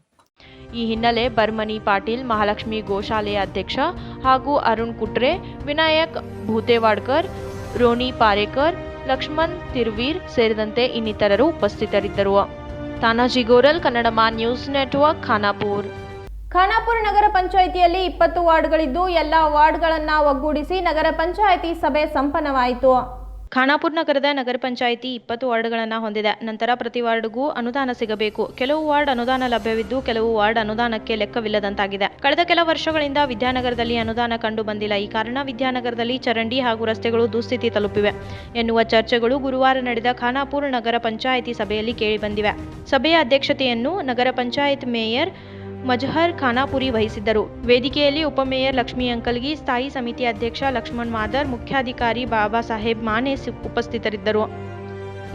ಈ ಹಿನ್ನೆಲೆ ಬರ್ಮನಿ ಪಾಟೀಲ್ ಮಹಾಲಕ್ಷ್ಮಿ ಗೋಶಾಲೆಯ ಅಧ್ಯಕ್ಷ ಹಾಗೂ ಅರುಣ್ ಕುಟ್ರೆ, ವಿನಾಯಕ್ ಭೂತೆವಾಡ್ಕರ್, ರೋನಿ ಪಾರೇಕರ್, ಲಕ್ಷ್ಮಣ್ ತಿರ್ವೀರ್ ಸೇರಿದಂತೆ ಇನ್ನಿತರರು ಉಪಸ್ಥಿತರಿದ್ದರು. Tanaji Goral, Kannadama news network, Khanapur. ಖಾನಾಪುರ ನಗರ ಪಂಚಾಯಿತಿಯಲ್ಲಿ 20 ವಾರ್ಡ್ಗಳಿದ್ದು ಎಲ್ಲ ವಾರ್ಡ್ಗಳನ್ನು ಒಗ್ಗೂಡಿಸಿ ನಗರ ಪಂಚಾಯಿತಿ ಸಭೆ ಸಂಪನ್ನವಾಯಿತು. ಖಾನಾಪುರ ನಗರದ ನಗರ ಪಂಚಾಯಿತಿ 20 ವಾರ್ಡ್ಗಳನ್ನು ಹೊಂದಿದೆ. ನಂತರ ಪ್ರತಿ ವಾರ್ಡ್ಗೂ ಅನುದಾನ ಸಿಗಬೇಕು. ಕೆಲವು ವಾರ್ಡ್ ಅನುದಾನ ಲಭ್ಯವಿದ್ದು ಕೆಲವು ವಾರ್ಡ್ ಅನುದಾನಕ್ಕೆ ಲೆಕ್ಕವಿಲ್ಲದಂತಾಗಿದೆ. ಕಳೆದ ಕೆಲ ವರ್ಷಗಳಿಂದ ವಿದ್ಯಾನಗರದಲ್ಲಿ ಅನುದಾನ ಕಂಡು ಬಂದಿಲ್ಲ. ಈ ಕಾರಣ ವಿದ್ಯಾನಗರದಲ್ಲಿ ಚರಂಡಿ ಹಾಗೂ ರಸ್ತೆಗಳು ದುಸ್ಥಿತಿ ತಲುಪಿವೆ ಎನ್ನುವ ಚರ್ಚೆಗಳು ಗುರುವಾರ ನಡೆದ ಖಾನಾಪುರ ನಗರ ಪಂಚಾಯಿತಿ ಸಭೆಯಲ್ಲಿ ಕೇಳಿಬಂದಿವೆ. ಸಭೆಯ ಅಧ್ಯಕ್ಷತೆಯನ್ನು ನಗರ ಪಂಚಾಯತ್ ಮೇಯರ್ ಮಜಹರ್ ಖಾನಾಪುರಿ ವಹಿಸಿದ್ದರು. ವೇದಿಕೆಯಲ್ಲಿ ಉಪಮೇಯರ್ ಲಕ್ಷ್ಮೀ ಅಂಕಲ್ಗಿ, ಸ್ಥಾಯಿ ಸಮಿತಿ ಅಧ್ಯಕ್ಷ ಲಕ್ಷ್ಮಣ್ ಮಾದರ್, ಮುಖ್ಯಾಧಿಕಾರಿ ಬಾಬಾ ಸಾಹೇಬ್ ಮಾನೆ ಉಪಸ್ಥಿತರಿದ್ದರು.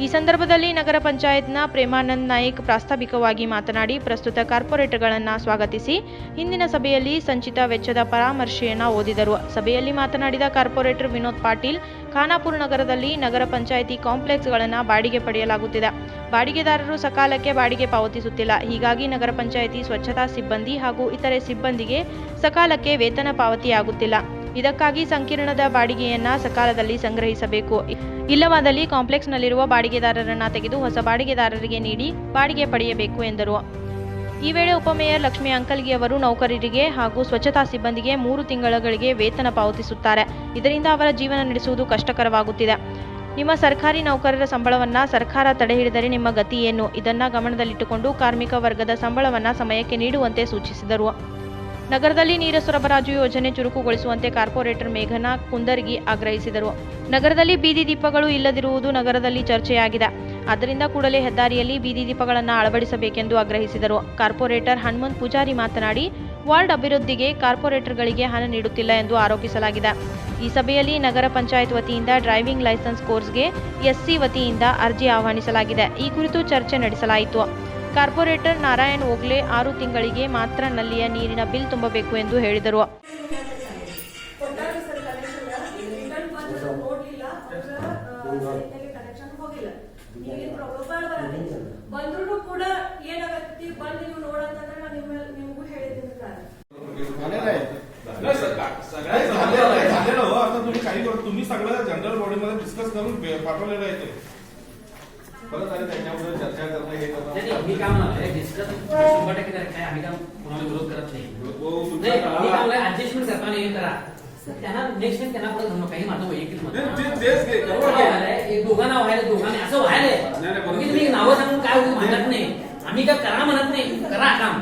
ಈ ಸಂದರ್ಭದಲ್ಲಿ ನಗರ ಪಂಚಾಯತ್ನ ಪ್ರೇಮಾನಂದ್ ನಾಯ್ಕ್ ಪ್ರಾಸ್ತಾವಿಕವಾಗಿ ಮಾತನಾಡಿ ಪ್ರಸ್ತುತ ಕಾರ್ಪೊರೇಟರ್ಗಳನ್ನು ಸ್ವಾಗತಿಸಿ ಹಿಂದಿನ ಸಭೆಯಲ್ಲಿ ಸಂಚಿತ ವೆಚ್ಚದ ಪರಾಮರ್ಶೆಯನ್ನು ಓದಿದರು. ಸಭೆಯಲ್ಲಿ ಮಾತನಾಡಿದ ಕಾರ್ಪೊರೇಟರ್ ವಿನೋದ್ ಪಾಟೀಲ್, ಖಾನಾಪುರ ನಗರದಲ್ಲಿ ನಗರ ಪಂಚಾಯಿತಿ ಕಾಂಪ್ಲೆಕ್ಸ್ಗಳನ್ನು ಬಾಡಿಗೆ ಪಡೆಯಲಾಗುತ್ತಿದೆ. ಬಾಡಿಗೆದಾರರು ಸಕಾಲಕ್ಕೆ ಬಾಡಿಗೆ ಪಾವತಿಸುತ್ತಿಲ್ಲ. ಹೀಗಾಗಿ ನಗರ ಪಂಚಾಯಿತಿ ಸ್ವಚ್ಛತಾ ಸಿಬ್ಬಂದಿ ಹಾಗೂ ಇತರೆ ಸಿಬ್ಬಂದಿಗೆ ಸಕಾಲಕ್ಕೆ ವೇತನ ಪಾವತಿಯಾಗುತ್ತಿಲ್ಲ. ಇದಕ್ಕಾಗಿ ಸಂಕೀರ್ಣದ ಬಾಡಿಗೆಯನ್ನ ಸಕಾಲದಲ್ಲಿ ಸಂಗ್ರಹಿಸಬೇಕು. ಇಲ್ಲವಾದಲ್ಲಿ ಕಾಂಪ್ಲೆಕ್ಸ್ನಲ್ಲಿರುವ ಬಾಡಿಗೆದಾರರನ್ನ ತೆಗೆದು ಹೊಸ ಬಾಡಿಗೆದಾರರಿಗೆ ನೀಡಿ ಬಾಡಿಗೆ ಪಡೆಯಬೇಕು ಎಂದರು. ಈ ವೇಳೆ ಉಪಮೇಯರ್ ಲಕ್ಷ್ಮೀ ಅಂಕಲ್ಗಿ ಅವರು ನೌಕರರಿಗೆ ಹಾಗೂ ಸ್ವಚ್ಛತಾ ಸಿಬ್ಬಂದಿಗೆ 3 ತಿಂಗಳಿಗೆ ವೇತನ ಪಾವತಿಸುತ್ತಾರೆ. ಇದರಿಂದ ಅವರ ಜೀವನ ನಡೆಸುವುದು ಕಷ್ಟಕರವಾಗುತ್ತಿದೆ. ನಿಮ್ಮ ಸರ್ಕಾರಿ ನೌಕರರ ಸಂಬಳವನ್ನ ಸರ್ಕಾರ ತಡೆ ಹಿಡಿದರೆ ನಿಮ್ಮ ಗತಿ ಏನು? ಇದನ್ನ ಗಮನದಲ್ಲಿಟ್ಟುಕೊಂಡು ಕಾರ್ಮಿಕ ವರ್ಗದ ಸಂಬಳವನ್ನ ಸಮಯಕ್ಕೆ ನೀಡುವಂತೆ ಸೂಚಿಸಿದರು. ನಗರದಲ್ಲಿ ನೀರು ಸರಬರಾಜು ಯೋಜನೆ ಚುರುಕುಗೊಳಿಸುವಂತೆ ಕಾರ್ಪೊರೇಟರ್ ಮೇಘನಾ ಕುಂದರ್ಗಿ ಆಗ್ರಹಿಸಿದರು. ನಗರದಲ್ಲಿ ಬೀದಿ ದೀಪಗಳು ಇಲ್ಲದಿರುವುದು ನಗರದಲ್ಲಿ ಚರ್ಚೆಯಾಗಿದೆ. ಆದ್ದರಿಂದ ಕೂಡಲೇ ಹೆದ್ದಾರಿಯಲ್ಲಿ ಬೀದಿ ದೀಪಗಳನ್ನು ಅಳವಡಿಸಬೇಕೆಂದು ಆಗ್ರಹಿಸಿದರು. ಕಾರ್ಪೊರೇಟರ್ ಹನುಮಂತ್ ಪೂಜಾರಿ ಮಾತನಾಡಿ, ವಾರ್ಡ್ ಅಭಿವೃದ್ಧಿಗೆ ಕಾರ್ಪೊರೇಟರ್ಗಳಿಗೆ ಹಣ ನೀಡುತ್ತಿಲ್ಲ ಎಂದು ಆರೋಪಿಸಲಾಗಿದೆ. ಈ ಸಭೆಯಲ್ಲಿ ನಗರ ಪಂಚಾಯತ್ ವತಿಯಿಂದ ಡ್ರೈವಿಂಗ್ ಲೈಸೆನ್ಸ್ ಕೋರ್ಸ್ಗೆ ಎಸ್ಸಿ ವತಿಯಿಂದ ಅರ್ಜಿ ಆಹ್ವಾನಿಸಲಾಗಿದೆ. ಈ ಕುರಿತು ಚರ್ಚೆ ನಡೆಸಲಾಯಿತು. ಕಾರ್ಪೊರೇಟರ್ ನಾರಾಯಣ್ ಓಗ್ಲೆ 6 ತಿಂಗಳಿಗೆ ಮಾತ್ರ ನಲ್ಲಿಯ ನೀರಿನ ಬಿಲ್ ತುಂಬಬೇಕು ಎಂದು ಹೇಳಿದರು. ಬಂದ್ರು ಕೂಡ ಏನಾಗತ್ತಿ ಬಂದು ನೀವು ನೋಡಂತಂದ್ರೆ ನಾನು ನಿಮಗೂ ಹೇಳಿದ್ದೀನಿ तुम्ही सगळं जनरल बॉडी मध्ये डिस्कस करून पाठवलेलं आहे ते परत आणि त्याच्याबद्दल चर्चा करणं हे मी काय म्हणाले डिस्कस 100% काय आम्ही काम कोणाला विरोध करत नाही मी काय म्हणलं ऍडजस्टमेंट करताना हे करा त्यांना नेक्स्ट टाइम त्यांना पुढे काही माझं वैयक्तिक मत एक दोघांना व्हायला दोघांनी असं व्हायला तुम्ही नावं सांगून काय म्हणत नाही आम्ही काय करा म्हणत नाही करा काम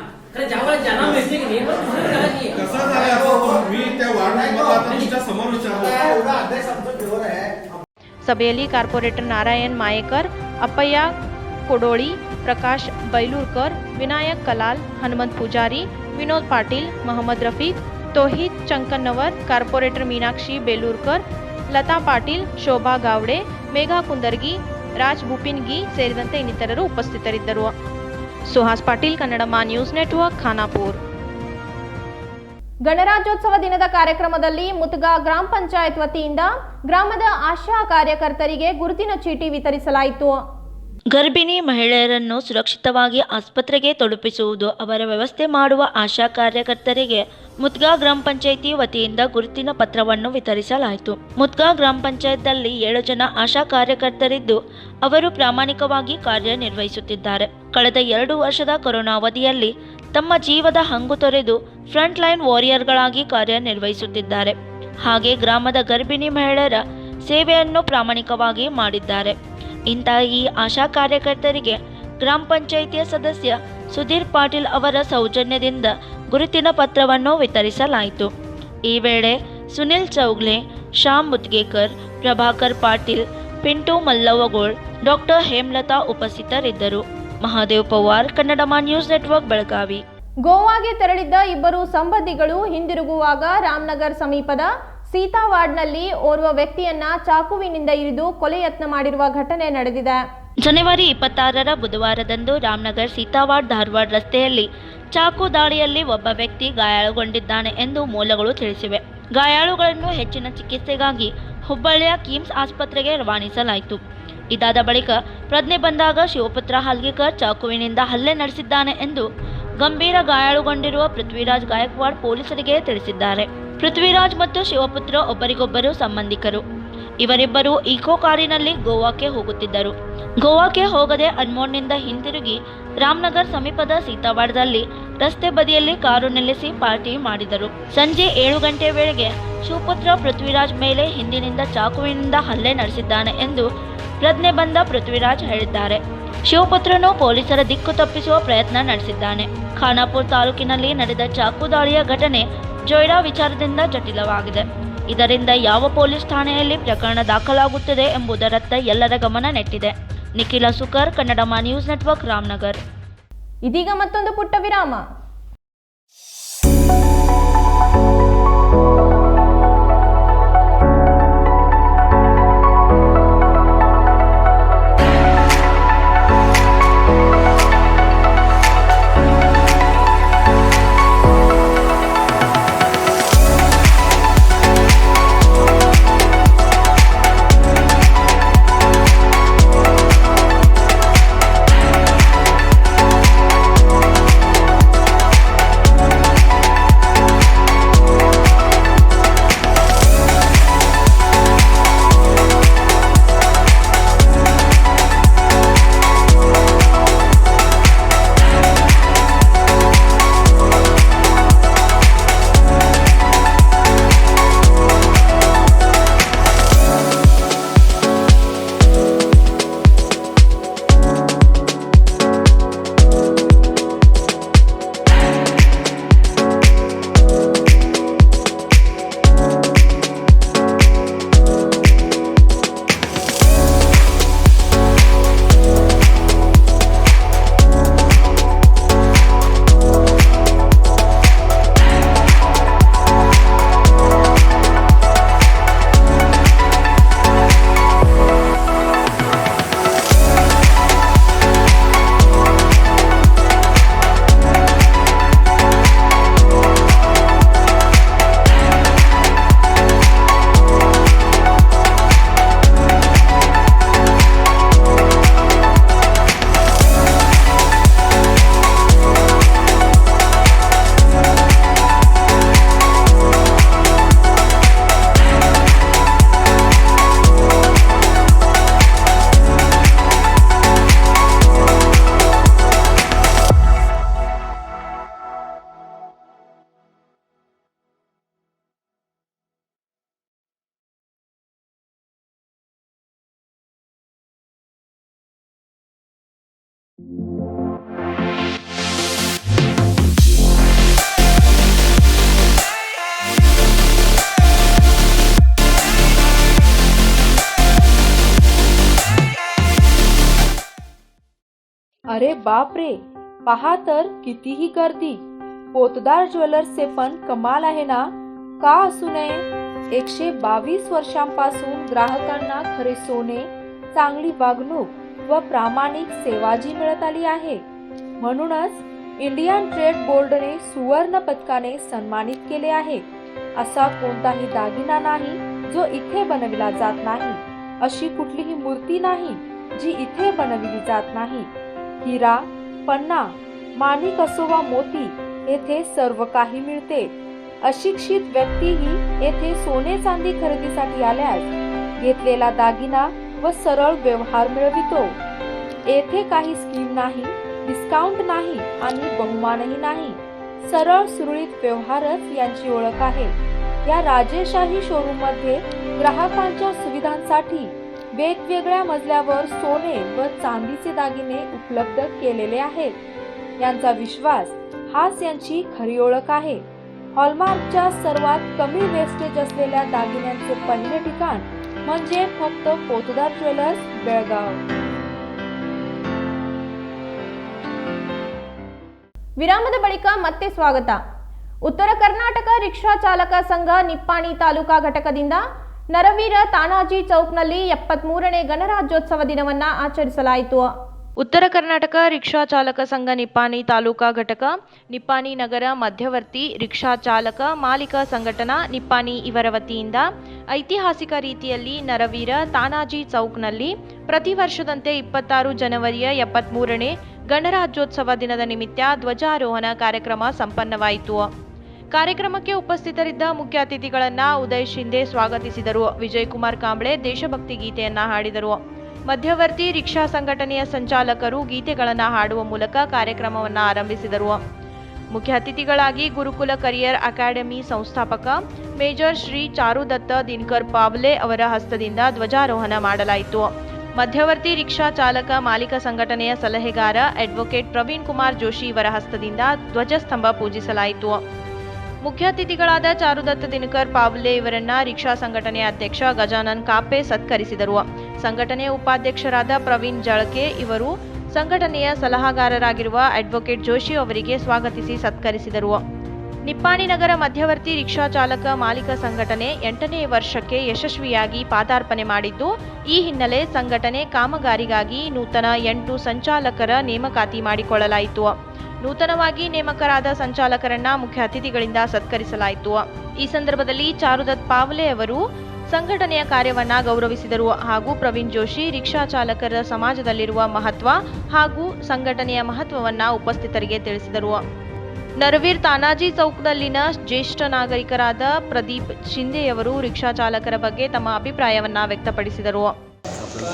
ज्यावेळेस ज्यांना मिळते की नाही कसं झालं मी त्या वार्डमध्ये आता तुमच्या समोर विचारलं. ಸಭೆಯಲ್ಲಿ ಕಾರ್ಪೊರೇಟರ್ ನಾರಾಯಣ್ ಮಾಯೇಕರ್, ಅಪ್ಪಯ್ಯ ಕೊಡೋಳಿ, ಪ್ರಕಾಶ್ ಬೈಲೂರ್ಕರ್, ವಿನಾಯಕ್ ಕಲಾಲ್, ಹನುಮಂತ್ ಪೂಜಾರಿ, ವಿನೋದ್ ಪಾಟೀಲ್, ಮೊಹಮ್ಮದ್ ರಫೀಕ್, ತೋಹಿದ್ ಚಂಕನ್ನವರ್, ಕಾರ್ಪೊರೇಟರ್ ಮೀನಾಕ್ಷಿ ಬೇಲೂರ್ಕರ್, ಲತಾ ಪಾಟೀಲ್, ಶೋಭಾ ಗಾವ್ಡೆ, ಮೇಘಾ ಕುಂದರ್ಗಿ, ರಾಜ್ ಭೂಪಿನ್ಗಿ ಸೇರಿದಂತೆ ಇನ್ನಿತರರು ಉಪಸ್ಥಿತರಿದ್ದರು. Suhas Patil, Kannadama news network, Khanapur. ಗಣರಾಜ್ಯೋತ್ಸವ ದಿನದ ಕಾರ್ಯಕ್ರಮದಲ್ಲಿ ಮುತ್ಗಾ ಗ್ರಾಮ ಪಂಚಾಯತ್ ವತಿಯಿಂದ ಗ್ರಾಮದ ಆಶಾ ಕಾರ್ಯಕರ್ತರಿಗೆ ಗುರುತಿನ ಚೀಟಿ ವಿತರಿಸಲಾಯಿತು. ಗರ್ಭಿಣಿ ಮಹಿಳೆಯರನ್ನು ಸುರಕ್ಷಿತವಾಗಿ ಆಸ್ಪತ್ರೆಗೆ ತಲುಪಿಸುವುದು, ಅವರ ವ್ಯವಸ್ಥೆ ಮಾಡುವ ಆಶಾ ಕಾರ್ಯಕರ್ತರಿಗೆ ಮುತ್ಗಾ ಗ್ರಾಮ ಪಂಚಾಯಿತಿ ವತಿಯಿಂದ ಗುರುತಿನ ಪತ್ರವನ್ನು ವಿತರಿಸಲಾಯಿತು. ಮುತ್ಗಾ ಗ್ರಾಮ ಪಂಚಾಯತ್ನಲ್ಲಿ 7 ಜನ ಆಶಾ ಕಾರ್ಯಕರ್ತರಿದ್ದು ಅವರು ಪ್ರಾಮಾಣಿಕವಾಗಿ ಕಾರ್ಯನಿರ್ವಹಿಸುತ್ತಿದ್ದಾರೆ. ಕಳೆದ 2 ವರ್ಷದ ಕೊರೋನಾ ಅವಧಿಯಲ್ಲಿ ತಮ್ಮ ಜೀವದ ಹಂಗು ತೊರೆದು ಫ್ರಂಟ್ ಲೈನ್ ವಾರಿಯರ್ಗಳಾಗಿ ಕಾರ್ಯನಿರ್ವಹಿಸುತ್ತಿದ್ದಾರೆ. ಹಾಗೆ ಗ್ರಾಮದ ಗರ್ಭಿಣಿ ಮಹಿಳೆಯರ ಸೇವೆಯನ್ನು ಪ್ರಾಮಾಣಿಕವಾಗಿ ಮಾಡಿದ್ದಾರೆ. ಇಂತಹ ಈ ಆಶಾ ಕಾರ್ಯಕರ್ತರಿಗೆ ಗ್ರಾಮ ಪಂಚಾಯಿತಿಯ ಸದಸ್ಯ ಸುಧೀರ್ ಪಾಟೀಲ್ ಅವರ ಸೌಜನ್ಯದಿಂದ ಗುರುತಿನ ಪತ್ರವನ್ನು ವಿತರಿಸಲಾಯಿತು. ಈ ವೇಳೆ ಸುನಿಲ್ ಚೌಗ್ಲೆ, ಶ್ಯಾಮ್ ಮುದ್ಗೇಕರ್, ಪ್ರಭಾಕರ್ ಪಾಟೀಲ್, ಪಿಂಟು ಮಲ್ಲವಗೋಳ್, ಡಾಕ್ಟರ್ ಹೇಮಲತಾ ಉಪಸ್ಥಿತರಿದ್ದರು. Mahadev Pawar, Kannadama news network, Belagavi. ಗೋವಾಗೆ ತೆರಳಿದ್ದ ಇಬ್ಬರು ಸಂಬಂಧಿಗಳು ಹಿಂದಿರುಗುವಾಗ ರಾಮನಗರ್ ಸಮೀಪದ ಸೀತಾವಾಡ್ನಲ್ಲಿ ಓರ್ವ ವ್ಯಕ್ತಿಯನ್ನ ಚಾಕುವಿನಿಂದ ಇರಿದು ಕೊಲೆ ಯತ್ನ ಮಾಡಿರುವ ಘಟನೆ ನಡೆದಿದೆ. ಜನವರಿ 26ರ ಬುಧವಾರದಂದು ರಾಮನಗರ್ ಸೀತಾವಾಡ್ ಧಾರವಾಡ ರಸ್ತೆಯಲ್ಲಿ ಚಾಕು ದಾಳಿಯಲ್ಲಿ ಒಬ್ಬ ವ್ಯಕ್ತಿ ಗಾಯಾಳುಗೊಂಡಿದ್ದಾನೆ ಎಂದು ಮೂಲಗಳು ತಿಳಿಸಿವೆ. ಗಾಯಾಳುಗಳನ್ನು ಹೆಚ್ಚಿನ ಚಿಕಿತ್ಸೆಗಾಗಿ ಹುಬ್ಬಳ್ಳಿಯ ಕಿಮ್ಸ್ ಆಸ್ಪತ್ರೆಗೆ ರವಾನಿಸಲಾಯಿತು. ಇದಾದ ಬಳಿಕ ಪ್ರಜ್ಞೆ ಬಂದಾಗ ಶಿವಪುತ್ರ ಹಲ್ಗೇಕರ್ ಚಾಕುವಿನಿಂದ ಹಲ್ಲೆ ನಡೆಸಿದ್ದಾನೆ ಎಂದು ಗಂಭೀರ ಗಾಯಾಳುಗೊಂಡಿರುವ ಪೃಥ್ವಿರಾಜ್ ಗಾಯಕ್ವಾಡ್ ಪೊಲೀಸರಿಗೆ ತಿಳಿಸಿದ್ದಾರೆ. ಪೃಥ್ವಿರಾಜ್ ಮತ್ತು ಶಿವಪುತ್ರ ಒಬ್ಬರಿಗೊಬ್ಬರು ಸಂಬಂಧಿಕರು. ಇವರಿಬ್ಬರು ಈಕೋ ಕಾರಿನಲ್ಲಿ ಗೋವಾಕ್ಕೆ ಹೋಗುತ್ತಿದ್ದರು. ಗೋವಾಕ್ಕೆ ಹೋಗದೆ ಅನ್ಮೋಡ್ನಿಂದ ಹಿಂತಿರುಗಿ ರಾಮನಗರ್ ಸಮೀಪದ ಸೀತಾವಾಡದಲ್ಲಿ ರಸ್ತೆ ಬದಿಯಲ್ಲಿ ಕಾರು ನಿಲ್ಲಿಸಿ ಪಾರ್ಟಿ ಮಾಡಿದರು. ಸಂಜೆ 7 ಗಂಟೆ ವೇಳೆಗೆ ಶಿವಪುತ್ರ ಪೃಥ್ವಿರಾಜ್ ಮೇಲೆ ಹಿಂದಿನಿಂದ ಚಾಕುವಿನಿಂದ ಹಲ್ಲೆ ನಡೆಸಿದ್ದಾನೆ ಎಂದು ಪ್ರಜ್ಞೆ ಬಂದ ಪೃಥ್ವಿರಾಜ್ ಹೇಳಿದ್ದಾರೆ. ಶಿವಪುತ್ರನು ಪೊಲೀಸರ ದಿಕ್ಕು ತಪ್ಪಿಸುವ ಪ್ರಯತ್ನ ನಡೆಸಿದ್ದಾನೆ. ಖಾನಾಪುರ ತಾಲೂಕಿನಲ್ಲಿ ನಡೆದ ಚಾಕು ದಾಳಿಯ ಘಟನೆ ಜೊಯ್ಡಾ ವಿಚಾರದಿಂದ ಜಟಿಲವಾಗಿದೆ. ಇದರಿಂದ ಯಾವ ಪೊಲೀಸ್ ಠಾಣೆಯಲ್ಲಿ ಪ್ರಕರಣ ದಾಖಲಾಗುತ್ತದೆ ಎಂಬುದರತ್ತ ಎಲ್ಲರ ಗಮನ ನೆಟ್ಟಿದೆ. ನಿಖಿಲ ಸುಕರ್, ಕನ್ನಡಮ ನ್ಯೂಸ್ ನೆಟ್ವರ್ಕ್, ರಾಮನಗರ್. ಇದೀಗ ಮತ್ತೊಂದು ಪುಟ್ಟ ವಿರಾಮ. अरे बाप रे, पहा तर कितीही गर्दी. पोतदार ज्वेलर्सचे पण कमाल आहे ना. का असू नये. 122 वर्षांपासून ग्राहकांना खरे सोने, चांगली वागणूक व प्रामाणिक सेवा जी मिळत आली आहे. म्हणूनच इंडियन ट्रेड बोर्डने सुवर्ण पदकाने सन्मानित केले आहे. असा कोणताही दागिना नाही जो इथे बनविला जात नाही. अशी कुठलीही मूर्ती नाही जी इथे बनविली जात नाही. हिरा, पन्ना, माणिक असो वा मोती, येथे सर्व काही मिळते. अशिक्षित व्यक्तीही येथे सोने चांदी खरेदीसाठी आल्यास घेतलेला दागिना व सरळ व्यवहार मिळवितो. येथे काही स्कीम नाही, डिस्काउंट नाही आणि बहुमानही नाही. सरळ सुरळीत व्यवहारच यांची ओळख आहे. या राजेशाही शोरूम मध्ये ग्राहकांच्या सुविधा सुविधांसाठी वेगवेगळ्या मजल्यावर सोने व चांदीचे दागिने उपलब्ध केलेले आहेत. यांचा विश्वास हाच यांची खरी ओळख आहे. हॉलमार्कच्या सर्वात कमी वेस्टेज असलेल्या दागिन्यांचे पहिले ठिकाण म्हणजे फक्त पोतदार ज्वेलर्स बेळगाव. ವಿರಾಮದ ಬಳಿಕ ಮತ್ತೆ ಸ್ವಾಗತ. ಉತ್ತರ ಕರ್ನಾಟಕ ರಿಕ್ಷಾ ಚಾಲಕ ಸಂಘ ನಿಪ್ಪಾಣಿ ತಾಲೂಕಾ ಘಟಕದಿಂದ ನರವೀರ ತಾನಾಜಿ ಚೌಕ್ನಲ್ಲಿ 73ನೇ ಗಣರಾಜ್ಯೋತ್ಸವ ದಿನವನ್ನ ಆಚರಿಸಲಾಯಿತು. ಉತ್ತರ ಕರ್ನಾಟಕ ರಿಕ್ಷಾ ಚಾಲಕ ಸಂಘ ನಿಪ್ಪಾಣಿ ತಾಲೂಕಾ ಘಟಕ, ನಿಪ್ಪಾಣಿ ನಗರ ಮಧ್ಯವರ್ತಿ ರಿಕ್ಷಾ ಚಾಲಕ ಮಾಲೀಕ ಸಂಘಟನಾ ನಿಪ್ಪಾಣಿ ಇವರ ವತಿಯಿಂದ ಐತಿಹಾಸಿಕ ರೀತಿಯಲ್ಲಿ ನರವೀರ ತಾನಾಜಿ ಚೌಕ್ನಲ್ಲಿ ಪ್ರತಿ ವರ್ಷದಂತೆ 26 ಜನವರಿಯ 73ನೇ ಗಣರಾಜ್ಯೋತ್ಸವ ದಿನದ ನಿಮಿತ್ತ ಧ್ವಜಾರೋಹಣ ಕಾರ್ಯಕ್ರಮ ಸಂಪನ್ನವಾಯಿತು. ಕಾರ್ಯಕ್ರಮಕ್ಕೆ ಉಪಸ್ಥಿತರಿದ್ದ ಮುಖ್ಯ ಅತಿಥಿಗಳನ್ನ ಉದಯ್ ಶಿಂದೆ ಸ್ವಾಗತಿಸಿದರು. ವಿಜಯಕುಮಾರ್ ಕಾಂಬ್ಳೆ ದೇಶಭಕ್ತಿ ಗೀತೆಯನ್ನ ಹಾಡಿದರು. ಮಧ್ಯವರ್ತಿ ರಿಕ್ಷಾ ಸಂಘಟನೆಯ ಸಂಚಾಲಕರು ಗೀತೆಗಳನ್ನು ಹಾಡುವ ಮೂಲಕ ಕಾರ್ಯಕ್ರಮವನ್ನು ಆರಂಭಿಸಿದರು. ಮುಖ್ಯ ಅತಿಥಿಗಳಾಗಿ ಗುರುಕುಲ ಕರಿಯರ್ ಅಕಾಡೆಮಿ ಸಂಸ್ಥಾಪಕ ಮೇಜರ್ ಶ್ರೀ ಚಾರುದತ್ತ ದಿನಕರ್ ಪಾವ್ಲೆ ಅವರ ಹಸ್ತದಿಂದ ಧ್ವಜಾರೋಹಣ ಮಾಡಲಾಯಿತು. ಮಧ್ಯವರ್ತಿ ರಿಕ್ಷಾ ಚಾಲಕ ಮಾಲೀಕ ಸಂಘಟನೆಯ ಸಲಹೆಗಾರ ಅಡ್ವೊಕೇಟ್ ಪ್ರವೀಣ್ ಕುಮಾರ್ ಜೋಶಿ ಇವರ ಹಸ್ತದಿಂದ ಧ್ವಜಸ್ತಂಭ ಪೂಜಿಸಲಾಯಿತು. ಮುಖ್ಯ ಅತಿಥಿಗಳಾದ ಚಾರುದತ್ತ ದಿನಕರ್ ಪಾವ್ಲೆ ಇವರನ್ನ ರಿಕ್ಷಾ ಸಂಘಟನೆಯ ಅಧ್ಯಕ್ಷ ಗಜಾನನ್ ಕಾಪೆ ಸತ್ಕರಿಸಿದರು. ಸಂಘಟನೆಯ ಉಪಾಧ್ಯಕ್ಷರಾದ ಪ್ರವೀಣ್ ಜಳಕೆ ಇವರು ಸಂಘಟನೆಯ ಸಲಹಾಗಾರರಾಗಿರುವ ಅಡ್ವೊಕೇಟ್ ಜೋಶಿ ಅವರಿಗೆ ಸ್ವಾಗತಿಸಿ ಸತ್ಕರಿಸಿದರು. ನಿಪ್ಪಾಣಿ ನಗರ ಮಧ್ಯವರ್ತಿ ರಿಕ್ಷಾ ಚಾಲಕ ಮಾಲೀಕ ಸಂಘಟನೆ 8ನೇ ವರ್ಷಕ್ಕೆ ಯಶಸ್ವಿಯಾಗಿ ಪಾದಾರ್ಪಣೆ ಮಾಡಿದ್ದು, ಈ ಹಿನ್ನೆಲೆ ಸಂಘಟನೆ ಕಾಮಗಾರಿಗಾಗಿ ನೂತನ 8 ಸಂಚಾಲಕರ ನೇಮಕಾತಿ ಮಾಡಿಕೊಳ್ಳಲಾಯಿತು. ನೂತನವಾಗಿ ನೇಮಕರಾದ ಸಂಚಾಲಕರನ್ನ ಮುಖ್ಯ ಅತಿಥಿಗಳಿಂದ ಸತ್ಕರಿಸಲಾಯಿತು. ಈ ಸಂದರ್ಭದಲ್ಲಿ ಚಾರುದತ್ ಪಾವ್ಲೆ ಅವರು ಸಂಘಟನೆಯ ಕಾರ್ಯವನ್ನ ಗೌರವಿಸಿದರು ಹಾಗೂ ಪ್ರವೀಣ್ ಜೋಶಿ ರಿಕ್ಷಾ ಚಾಲಕರ ಸಮಾಜದಲ್ಲಿರುವ ಮಹತ್ವ ಹಾಗೂ ಸಂಘಟನೆಯ ಮಹತ್ವವನ್ನ ಉಪಸ್ಥಿತರಿಗೆ ತಿಳಿಸಿದರು. ನರವೀರ್ ತಾನಾಜಿ ಚೌಕ್ನಲ್ಲಿನ ಜ್ಯೇಷ್ಠ ನಾಗರಿಕರಾದ ಪ್ರದೀಪ್ ಶಿಂದೆಯವರು ರಿಕ್ಷಾ ಚಾಲಕರ ಬಗ್ಗೆ ತಮ್ಮ ಅಭಿಪ್ರಾಯವನ್ನ ವ್ಯಕ್ತಪಡಿಸಿದರು.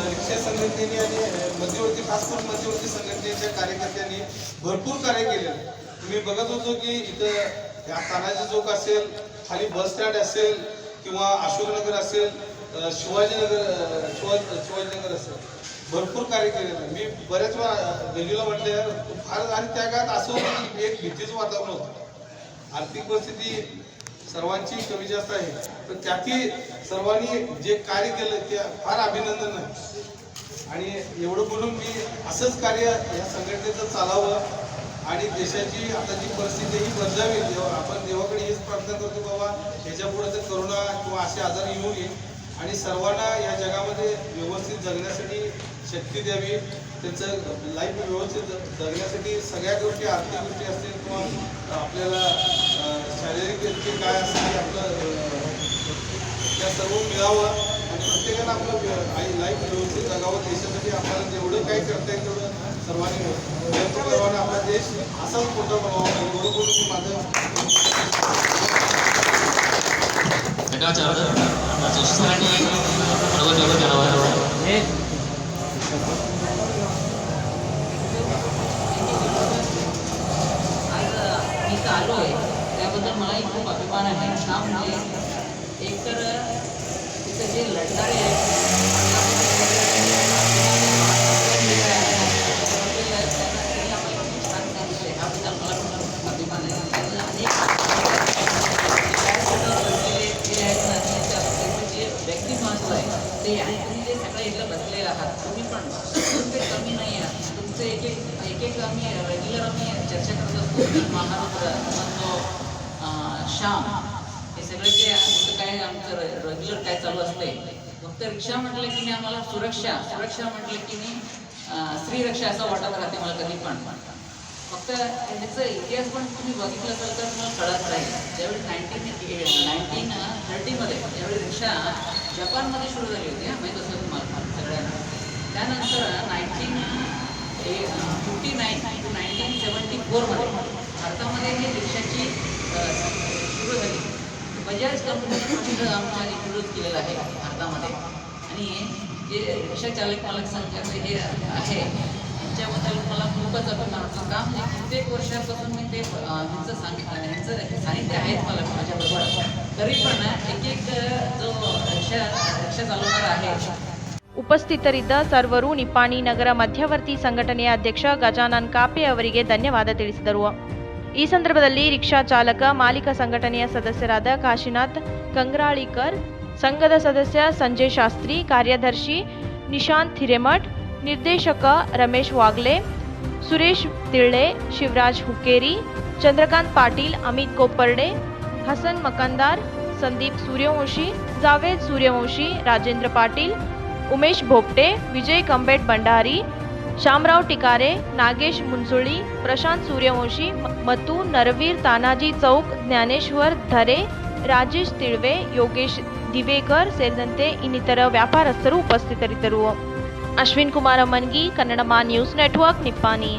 रिक्षा संघटनेने आणि मध्यवर्ती खास करून मध्यवर्ती संघटनेच्या कार्यकर्त्यांनी भरपूर कार्य केले. मी बघत होतो की इथं या तानाजी चौक असेल, खाली बस स्टँड असेल किंवा अशोकनगर असेल, शिवाजीनगर असेल, भरपूर कार्य केलेलं आहे. मी बऱ्याच वेळा गल्लीला म्हटलं फार, आणि त्या काळात असं होतं की एक भीतीचं वातावरण होतं. आर्थिक परिस्थिती सर्वांची कमी जास्त आहे, पण त्यातही सर्वांनी जे कार्य केलं ते फार अभिनंदन आहे. आणि एवढं बोलून मी असंच कार्य या संघटनेचं चालावं आणि देशाची आता जी परिस्थिती ही बदलावी. आपण देवाकडे हेच प्रार्थना करतो बाबा ह्याच्यापुढे तर करोना किंवा असे आजार येऊ नये आणि सर्वांना या जगामध्ये व्यवस्थित जगण्यासाठी शक्ती द्यावी. त्यांचं लाईफ व्यवस्थित जगण्यासाठी सगळ्या गोष्टी, आर्थिक गोष्टी असतील किंवा आपल्याला शारीरिक दृष्टी काय असते आपलं त्या सर्व मिळावं आणि प्रत्येकानं आपलं लाईफ व्यवस्थित जगावं. देशासाठी आपल्याला जेवढं काही करता येईल तेवढं सर्वांनी प्रयत्न करावा आणि आपला देश असाच मोठा बनावा. एवढं बोलून मी माझं इथं आलो आहे त्याबद्दल मलाही खूप अभिमान आहे. का म्हणजे एकतर इथं जे लढणारे आहेत ह्याबद्दल मला खूप अभिमान आहे. जे व्यक्तिमत्व आहे ते आहे. तुम्ही जे सगळे इथं बसले आहात, तुम्ही पण तुमचे कमी नाही आहात. तुमचे एक आम्ही रेग्युलर आम्ही चर्चा करत असतो. महारुद्र, मंदो, श्याम, हे सगळे जे काय आमचं रेग्युलर काय चालू असते. फक्त रिक्षा म्हटलं की नाही आम्हाला सुरक्षा म्हटलं की नाही स्त्रीरक्षा असं वाटत राहते मला कधी पण. फक्त ह्याचा इतिहास पण तुम्ही बघितलं असेल तर तुम्हाला कळत राहील. ज्यावेळी 1930मध्ये ज्यावेळी रिक्षा जपानमध्ये सुरू झाली होती, माहीत असतं तुम्हाला सगळ्यांना. त्यानंतर 1959 to 1974मध्ये भारतामध्ये हे रिक्षाची सुरू झाली. बजाज कंपनीने आमच्या इंट्रोड्यूस केलेलं आहे भारतामध्ये. आणि जे रिक्षा चालक मालक संघाचं हे आहे त्यांच्याबद्दल मला खूपच अभिमान वाटतो. का म्हणजे कित्येक वर्षापासून मी ते ह्यांचं सानिध्य आहेत मला माझ्याबरोबर. तरी पण एक एक जो रिक्षा चालवणारा आहे ಉಪಸ್ಥಿತರಿದ್ದ ಸರ್ವರು ನಿಪ್ಪಾಣಿ ನಗರ ಮಧ್ಯವರ್ತಿ ಸಂಘಟನೆಯ ಅಧ್ಯಕ್ಷ ಗಜಾನನ್ ಕಾಪೆ ಅವರಿಗೆ ಧನ್ಯವಾದ ತಿಳಿಸಿದರು. ಈ ಸಂದರ್ಭದಲ್ಲಿ ರಿಕ್ಷಾ ಚಾಲಕ ಮಾಲೀಕ ಸಂಘಟನೆಯ ಸದಸ್ಯರಾದ ಕಾಶಿನಾಥ್ ಕಂಗ್ರಾಳಿಕರ್, ಸಂಘದ ಸದಸ್ಯ ಸಂಜಯ್ ಶಾಸ್ತ್ರಿ, ಕಾರ್ಯದರ್ಶಿ ನಿಶಾಂತ್ ಹಿರೇಮಠ್, ನಿರ್ದೇಶಕ ರಮೇಶ್ ವಾಗ್ಲೆ, ಸುರೇಶ್ ತಿಳ್ಳೆ, ಶಿವರಾಜ್ ಹುಕ್ಕೇರಿ, ಚಂದ್ರಕಾಂತ್ ಪಾಟೀಲ್, ಅಮಿತ್ ಕೋಪರ್ಡೆ, ಹಸನ್ ಮಕಂದಾರ್, ಸಂದೀಪ್ ಸೂರ್ಯವಂಶಿ, ಜಾವೇದ್ ಸೂರ್ಯವಂಶಿ, ರಾಜೇಂದ್ರ ಪಾಟೀಲ್, ಉಮೇಶ್ ಭೋಪ್ಟೆ, ವಿಜಯ್ ಕಂಬೇಟ್ ಭಂಡಾರಿ, ಶಾಮರಾವ್ ಟಿಕಾರೆ, ನಾಗೇಶ್ ಮುನ್ಸುಳಿ, ಪ್ರಶಾಂತ್ ಸೂರ್ಯವಂಶಿ ಮತ್ತು ನರವೀರ್ ತಾನಾಜಿ ಚೌಕ್, ಜ್ಞಾನೇಶ್ವರ್ ಧರೆ, ರಾಜೇಶ್ ತಿಳ್ವೆ, ಯೋಗೇಶ್ ದಿವೇಕರ್ ಸೇರಿದಂತೆ ಇನ್ನಿತರ ವ್ಯಾಪಾರಸ್ಥರು ಉಪಸ್ಥಿತರಿದ್ದರು. Ashwin Kumar Mangi, Kannadama news network, Nippani.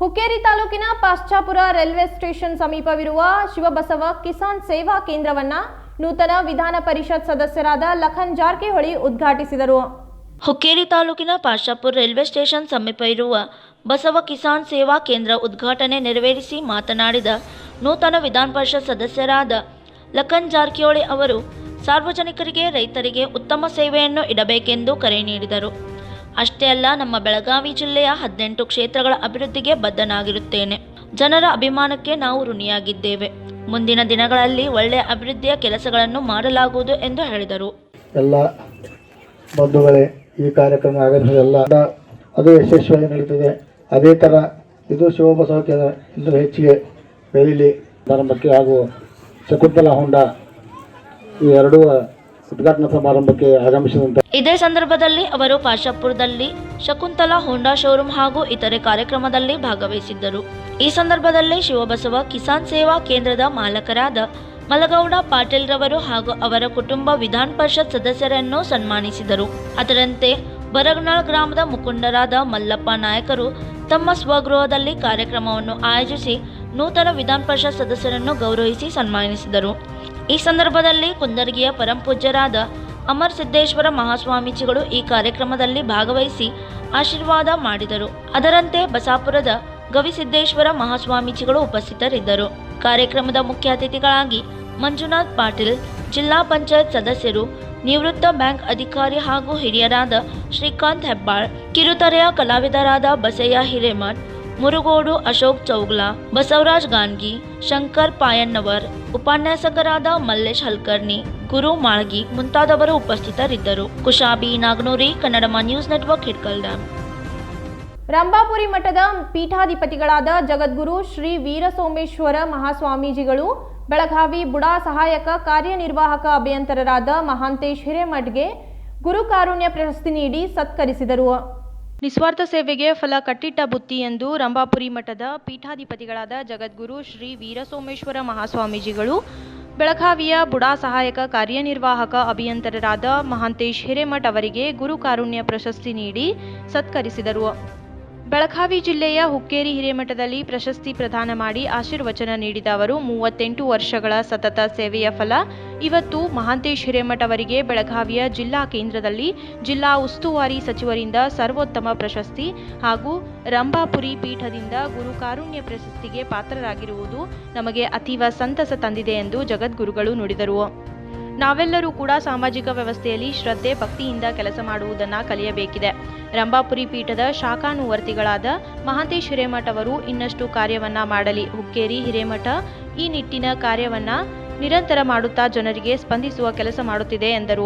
ಹುಕ್ಕೇರಿ ತಾಲೂಕಿನ ಪಾಶ್ಚಾಪುರ ರೈಲ್ವೆ ಸ್ಟೇಷನ್ ಸಮೀಪವಿರುವ ಶಿವಬಸವ ಕಿಸಾನ್ ಸೇವಾ ಕೇಂದ್ರವನ್ನ ನೂತನ ವಿಧಾನ ಪರಿಷತ್ ಸದಸ್ಯರಾದ ಲಖನ್ ಜಾರಕಿಹೊಳಿ ಉದ್ಘಾಟಿಸಿದರು. ಹುಕ್ಕೇರಿ ತಾಲೂಕಿನ ಪಾಶಾಪುರ ರೈಲ್ವೆ ಸ್ಟೇಷನ್ ಸಮೀಪ ಇರುವ ಬಸವ ಕಿಸಾನ್ ಸೇವಾ ಕೇಂದ್ರ ಉದ್ಘಾಟನೆ ನೆರವೇರಿಸಿ ಮಾತನಾಡಿದ ನೂತನ ವಿಧಾನ ಪರಿಷತ್ ಸದಸ್ಯರಾದ ಲಖನ್ ಜಾರಕಿಹೊಳಿ ಅವರು ಸಾರ್ವಜನಿಕರಿಗೆ, ರೈತರಿಗೆ ಉತ್ತಮ ಸೇವೆಯನ್ನು ಇಡಬೇಕೆಂದು ಕರೆ ನೀಡಿದರು. ಅಷ್ಟೇ ಅಲ್ಲ, ನಮ್ಮ ಬೆಳಗಾವಿ ಜಿಲ್ಲೆಯ 18 ಕ್ಷೇತ್ರಗಳ ಅಭಿವೃದ್ಧಿಗೆ ಬದ್ಧನಾಗಿರುತ್ತೇನೆ. ಜನರ ಅಭಿಮಾನಕ್ಕೆ ನಾವು ಋಣಿಯಾಗಿದ್ದೇವೆ. ಮುಂದಿನ ದಿನಗಳಲ್ಲಿ ಒಳ್ಳೆಯ ಅಭಿವೃದ್ಧಿಯ ಕೆಲಸಗಳನ್ನು ಮಾಡಲಾಗುವುದು ಎಂದು ಹೇಳಿದರು. ಎಲ್ಲ ಬಂಧುಗಳೇ, ಈ ಕಾರ್ಯಕ್ರಮ ಆಗಮಿಸಿದೆಲ್ಲ ಅದು ಯಶಸ್ವಿಯಾಗಿ ನಡೀತದೆ. ಅದೇ ಥರ ಇದು ಶಿವಬಸವ ಕೇಂದ್ರ ಇನ್ನೂ ಹೆಚ್ಚಿಗೆ ಬೆಳೀಲಿ. ಸಮಾರಂಭಕ್ಕೆ ಹಾಗೂ ಶಕುಂತಲಾ ಹೋಂಡಾ ಈ ಎರಡೂ ಉದ್ಘಾಟನಾ ಸಮಾರಂಭಕ್ಕೆ ಆಗಮಿಸಿದಂಥ ಇದೇ ಸಂದರ್ಭದಲ್ಲಿ ಅವರು ಪಾಶಾಪುರದಲ್ಲಿ ಶಕುಂತಲಾ ಹೋಂಡಾ ಶೋರೂಮ್ ಹಾಗೂ ಇತರೆ ಕಾರ್ಯಕ್ರಮದಲ್ಲಿ ಭಾಗವಹಿಸಿದ್ದರು. ಈ ಸಂದರ್ಭದಲ್ಲಿ ಶಿವಬಸವ ಕಿಸಾನ್ ಸೇವಾ ಕೇಂದ್ರದ ಮಾಲಕರಾದ ಮಲಗೌಡ ಪಾಟೀಲ್ ರವರು ಹಾಗೂ ಅವರ ಕುಟುಂಬ ವಿಧಾನ ಪರಿಷತ್ ಸದಸ್ಯರನ್ನು ಸನ್ಮಾನಿಸಿದರು. ಅದರಂತೆ ಬರಗನಾಳ್ ಗ್ರಾಮದ ಮುಖಂಡರಾದ ಮಲ್ಲಪ್ಪ ನಾಯಕರು ತಮ್ಮ ಸ್ವಗೃಹದಲ್ಲಿ ಕಾರ್ಯಕ್ರಮವನ್ನು ಆಯೋಜಿಸಿ ನೂತನ ವಿಧಾನ ಪರಿಷತ್ ಸದಸ್ಯರನ್ನು ಗೌರವಿಸಿ ಸನ್ಮಾನಿಸಿದರು. ಈ ಸಂದರ್ಭದಲ್ಲಿ ಕುಂದರ್ಗಿಯ ಪರಂಪೂಜ್ಯರಾದ ಅಮರ್ ಸಿದ್ದೇಶ್ವರ ಮಹಾಸ್ವಾಮೀಜಿಗಳು ಈ ಕಾರ್ಯಕ್ರಮದಲ್ಲಿ ಭಾಗವಹಿಸಿ ಆಶೀರ್ವಾದ ಮಾಡಿದರು. ಅದರಂತೆ ಬಸಾಪುರದ ಗವಿಸಿದ್ದೇಶ್ವರ ಮಹಾಸ್ವಾಮೀಜಿಗಳು ಉಪಸ್ಥಿತರಿದ್ದರು. ಕಾರ್ಯಕ್ರಮದ ಮುಖ್ಯ ಅತಿಥಿಗಳಾಗಿ ಮಂಜುನಾಥ್ ಪಾಟೀಲ್, ಜಿಲ್ಲಾ ಪಂಚಾಯತ್ ಸದಸ್ಯರು, ನಿವೃತ್ತ ಬ್ಯಾಂಕ್ ಅಧಿಕಾರಿ ಹಾಗೂ ಹಿರಿಯರಾದ ಶ್ರೀಕಾಂತ್ ಹೆಬ್ಬಾಳ್, ಕಿರುತೆರೆಯ ಕಲಾವಿದರಾದ ಬಸಯ್ಯ ಹಿರೇಮಠ್, ಮುರುಗೋಡು ಅಶೋಕ್ ಚೌಗ್ಲಾ, ಬಸವರಾಜ್ ಗಾನ್ಗಿ, ಶಂಕರ್ ಪಾಯಣ್ಣವರ್, ಉಪನ್ಯಾಸಕರಾದ ಮಲ್ಲೇಶ್ ಹಲ್ಕರ್ನಿ, ಗುರು ಮಾಳ್ಗಿ ಮುಂತಾದವರು ಉಪಸ್ಥಿತರಿದ್ದರು. Kushabi Naganuri, Kannadama news network, Hidkal dam. Rambhapuri ಮಠದ ಪೀಠಾಧಿಪತಿಗಳಾದ ಜಗದ್ಗುರು ಶ್ರೀ ವೀರಸೋಮೇಶ್ವರ ಮಹಾಸ್ವಾಮೀಜಿಗಳು ಬೆಳಗಾವಿ ಬುಡಾ ಸಹಾಯಕ ಕಾರ್ಯನಿರ್ವಾಹಕ ಅಭಿಯಂತರರಾದ ಮಹಾಂತೇಶ್ ಹಿರೇಮಠ್ಗೆ ಗುರುಕಾರುಣ್ಯ ಪ್ರಶಸ್ತಿ ನೀಡಿ ಸತ್ಕರಿಸಿದರು. ನಿಸ್ವಾರ್ಥ ಸೇವೆಗೆ ಫಲ ಕಟ್ಟಿಟ್ಟ ಬುತ್ತಿ ಎಂದು ರಂಭಾಪುರಿ ಮಠದ ಪೀಠಾಧಿಪತಿಗಳಾದ ಜಗದ್ಗುರು ಶ್ರೀ ವೀರಸೋಮೇಶ್ವರ ಮಹಾಸ್ವಾಮೀಜಿಗಳು ಬೆಳಗಾವಿಯ ಬುಡಾ ಸಹಾಯಕ ಕಾರ್ಯನಿರ್ವಾಹಕ ಅಭಿಯಂತರರಾದ ಮಹಾಂತೇಶ್ ಹಿರೇಮಠ್ ಅವರಿಗೆ ಗುರುಕಾರುಣ್ಯ ಪ್ರಶಸ್ತಿ ನೀಡಿ ಸತ್ಕರಿಸಿದರು. ಬೆಳಗಾವಿ ಜಿಲ್ಲೆಯ ಹುಕ್ಕೇರಿ ಹಿರೇಮಠದಲ್ಲಿ ಪ್ರಶಸ್ತಿ ಪ್ರದಾನ ಮಾಡಿ ಆಶೀರ್ವಚನ ನೀಡಿದ ಅವರು 38 ವರ್ಷಗಳ ಸತತ ಸೇವೆಯ ಫಲ ಇವತ್ತು ಮಹಾಂತೇಶ್ ಹಿರೇಮಠ್ ಅವರಿಗೆ ಬೆಳಗಾವಿಯ ಜಿಲ್ಲಾ ಕೇಂದ್ರದಲ್ಲಿ ಜಿಲ್ಲಾ ಉಸ್ತುವಾರಿ ಸಚಿವರಿಂದ ಸರ್ವೋತ್ತಮ ಪ್ರಶಸ್ತಿ ಹಾಗೂ ರಂಭಾಪುರಿ ಪೀಠದಿಂದ ಗುರುಕಾರುಣ್ಯ ಪ್ರಶಸ್ತಿಗೆ ಪಾತ್ರರಾಗಿರುವುದು ನಮಗೆ ಅತೀವ ಸಂತಸ ತಂದಿದೆ ಎಂದು ಜಗದ್ಗುರುಗಳು ನುಡಿದರು. ನಾವೆಲ್ಲರೂ ಕೂಡ ಸಾಮಾಜಿಕ ವ್ಯವಸ್ಥೆಯಲ್ಲಿ ಶ್ರದ್ಧೆ ಭಕ್ತಿಯಿಂದ ಕೆಲಸ ಮಾಡುವುದನ್ನು ಕಲಿಯಬೇಕಿದೆ. ರಂಭಾಪುರಿ ಪೀಠದ ಶಾಖಾನುವರ್ತಿಗಳಾದ ಮಹಾಂತೇಶ್ ಹಿರೇಮಠ್ ಅವರು ಇನ್ನಷ್ಟು ಕಾರ್ಯವನ್ನ ಮಾಡಲಿ. ಹುಕ್ಕೇರಿ ಹಿರೇಮಠ ಈ ನಿಟ್ಟಿನ ಕಾರ್ಯವನ್ನ ನಿರಂತರ ಮಾಡುತ್ತಾ ಜನರಿಗೆ ಸ್ಪಂದಿಸುವ ಕೆಲಸ ಮಾಡುತ್ತಿದೆ ಎಂದರು.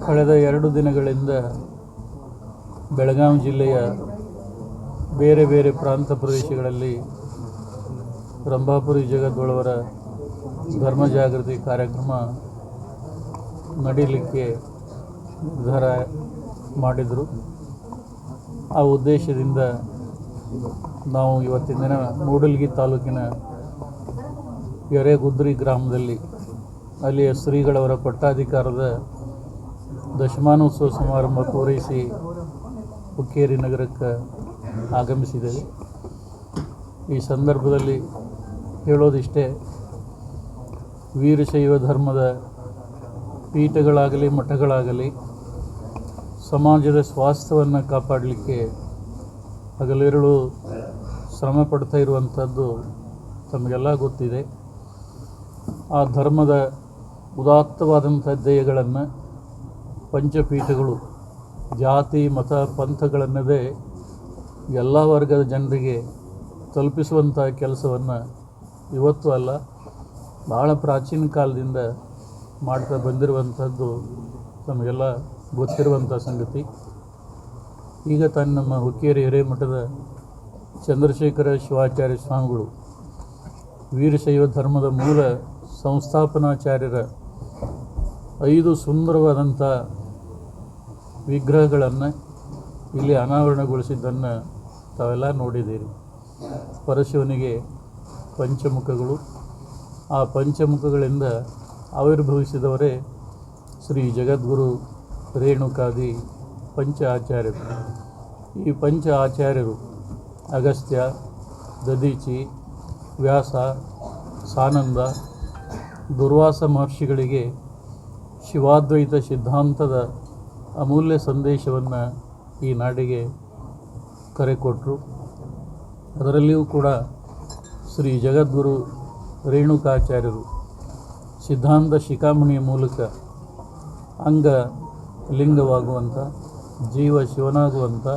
ಕಳೆದ 2 ದಿನಗಳಿಂದ ಬೆಳಗಾವಿ ಜಿಲ್ಲೆಯ ಬೇರೆ ಬೇರೆ ಪ್ರಾಂತ ಪ್ರದೇಶಗಳಲ್ಲಿ ರಂಭಾಪುರಿ ಜಗದ್ಗುರುವರ ಧರ್ಮ ಜಾಗೃತಿ ಕಾರ್ಯಕ್ರಮ ನಡೀಲಿಕ್ಕೆ ನಿರ್ಧಾರ ಮಾಡಿದರು. ಆ ಉದ್ದೇಶದಿಂದ ನಾವು ಇವತ್ತಿನ ದಿನ ಮೂಡಲಗಿ ತಾಲೂಕಿನ ಯರೇಗುದ್ರಿ ಗ್ರಾಮದಲ್ಲಿ ಅಲ್ಲಿಯ ಶ್ರೀಗಳವರ ಪಟ್ಟಾಧಿಕಾರದ ದಶಮಾನೋತ್ಸವ ಸಮಾರಂಭ ಪೂರೈಸಿ ಹುಕ್ಕೇರಿ ನಗರಕ್ಕೆ ಆಗಮಿಸಿದ್ದೇವೆ. ಈ ಸಂದರ್ಭದಲ್ಲಿ ಹೇಳೋದಿಷ್ಟೇ, ವೀರಶೈವ ಧರ್ಮದ ಪೀಠಗಳಾಗಲಿ ಮಠಗಳಾಗಲಿ ಸಮಾಜದ ಸ್ವಾಸ್ಥ್ಯವನ್ನು ಕಾಪಾಡಲಿಕ್ಕೆ ಹಗಲಿರುಳು ಶ್ರಮ ಪಡ್ತಾ ಇರುವಂಥದ್ದು ತಮಗೆಲ್ಲ ಗೊತ್ತಿದೆ. ಆ ಧರ್ಮದ ಉದಾತ್ತವಾದಂಥ ಧ್ಯೇಯಗಳನ್ನು ಪಂಚಪೀಠಗಳು ಜಾತಿ ಮತ ಪಂಥಗಳನ್ನದೇ ಎಲ್ಲ ವರ್ಗದ ಜನರಿಗೆ ತಲುಪಿಸುವಂಥ ಕೆಲಸವನ್ನು ಇವತ್ತು ಅಲ್ಲ, ಭಾಳ ಪ್ರಾಚೀನ ಕಾಲದಿಂದ ಮಾಡ್ತಾ ಬಂದಿರುವಂಥದ್ದು ನಮಗೆಲ್ಲ ಗೊತ್ತಿರುವಂಥ ಸಂಗತಿ. ಈಗ ತಾನು ನಮ್ಮ ಹುಕ್ಕೇರಿ ಹಿರೇಮಠದ ಚಂದ್ರಶೇಖರ ಶಿವಾಚಾರ್ಯ ಸ್ವಾಮಿಗಳು ವೀರಶೈವ ಧರ್ಮದ ಮೂಲ ಸಂಸ್ಥಾಪನಾಚಾರ್ಯರ 5 ಸುಂದರವಾದಂಥ ವಿಗ್ರಹಗಳನ್ನು ಇಲ್ಲಿ ಅನಾವರಣಗೊಳಿಸಿದ್ದನ್ನು ತಾವೆಲ್ಲ ನೋಡಿದ್ದೀರಿ. ಪರಶಿವನಿಗೆ ಪಂಚಮುಖಗಳು, ಆ ಪಂಚಮುಖಗಳಿಂದ ಆವಿರ್ಭವಿಸಿದವರೇ ಶ್ರೀ ಜಗದ್ಗುರು ರೇಣುಕಾದಿ ಪಂಚ ಆಚಾರ್ಯರು. ಈ ಪಂಚ ಆಚಾರ್ಯರು ಅಗಸ್ತ್ಯ, ದದೀಚಿ, ವ್ಯಾಸ, ಸಾನಂದ, ದುರ್ವಾಸ ಮಹರ್ಷಿಗಳಿಗೆ ಶಿವಾದ್ವೈತ ಸಿದ್ಧಾಂತದ ಅಮೂಲ್ಯ ಸಂದೇಶವನ್ನು ಈ ನಾಡಿಗೆ ಕರೆಕೊಟ್ಟರು. ಅದರಲ್ಲಿಯೂ ಕೂಡ ಶ್ರೀ ಜಗದ್ಗುರು ರೇಣುಕಾಚಾರ್ಯರು ಸಿದ್ಧಾಂತ ಶಿಖಾಮಣಿಯ ಮೂಲಕ ಅಂಗ ಲಿಂಗವಾಗುವಂಥ, ಜೀವ ಶಿವನಾಗುವಂಥ,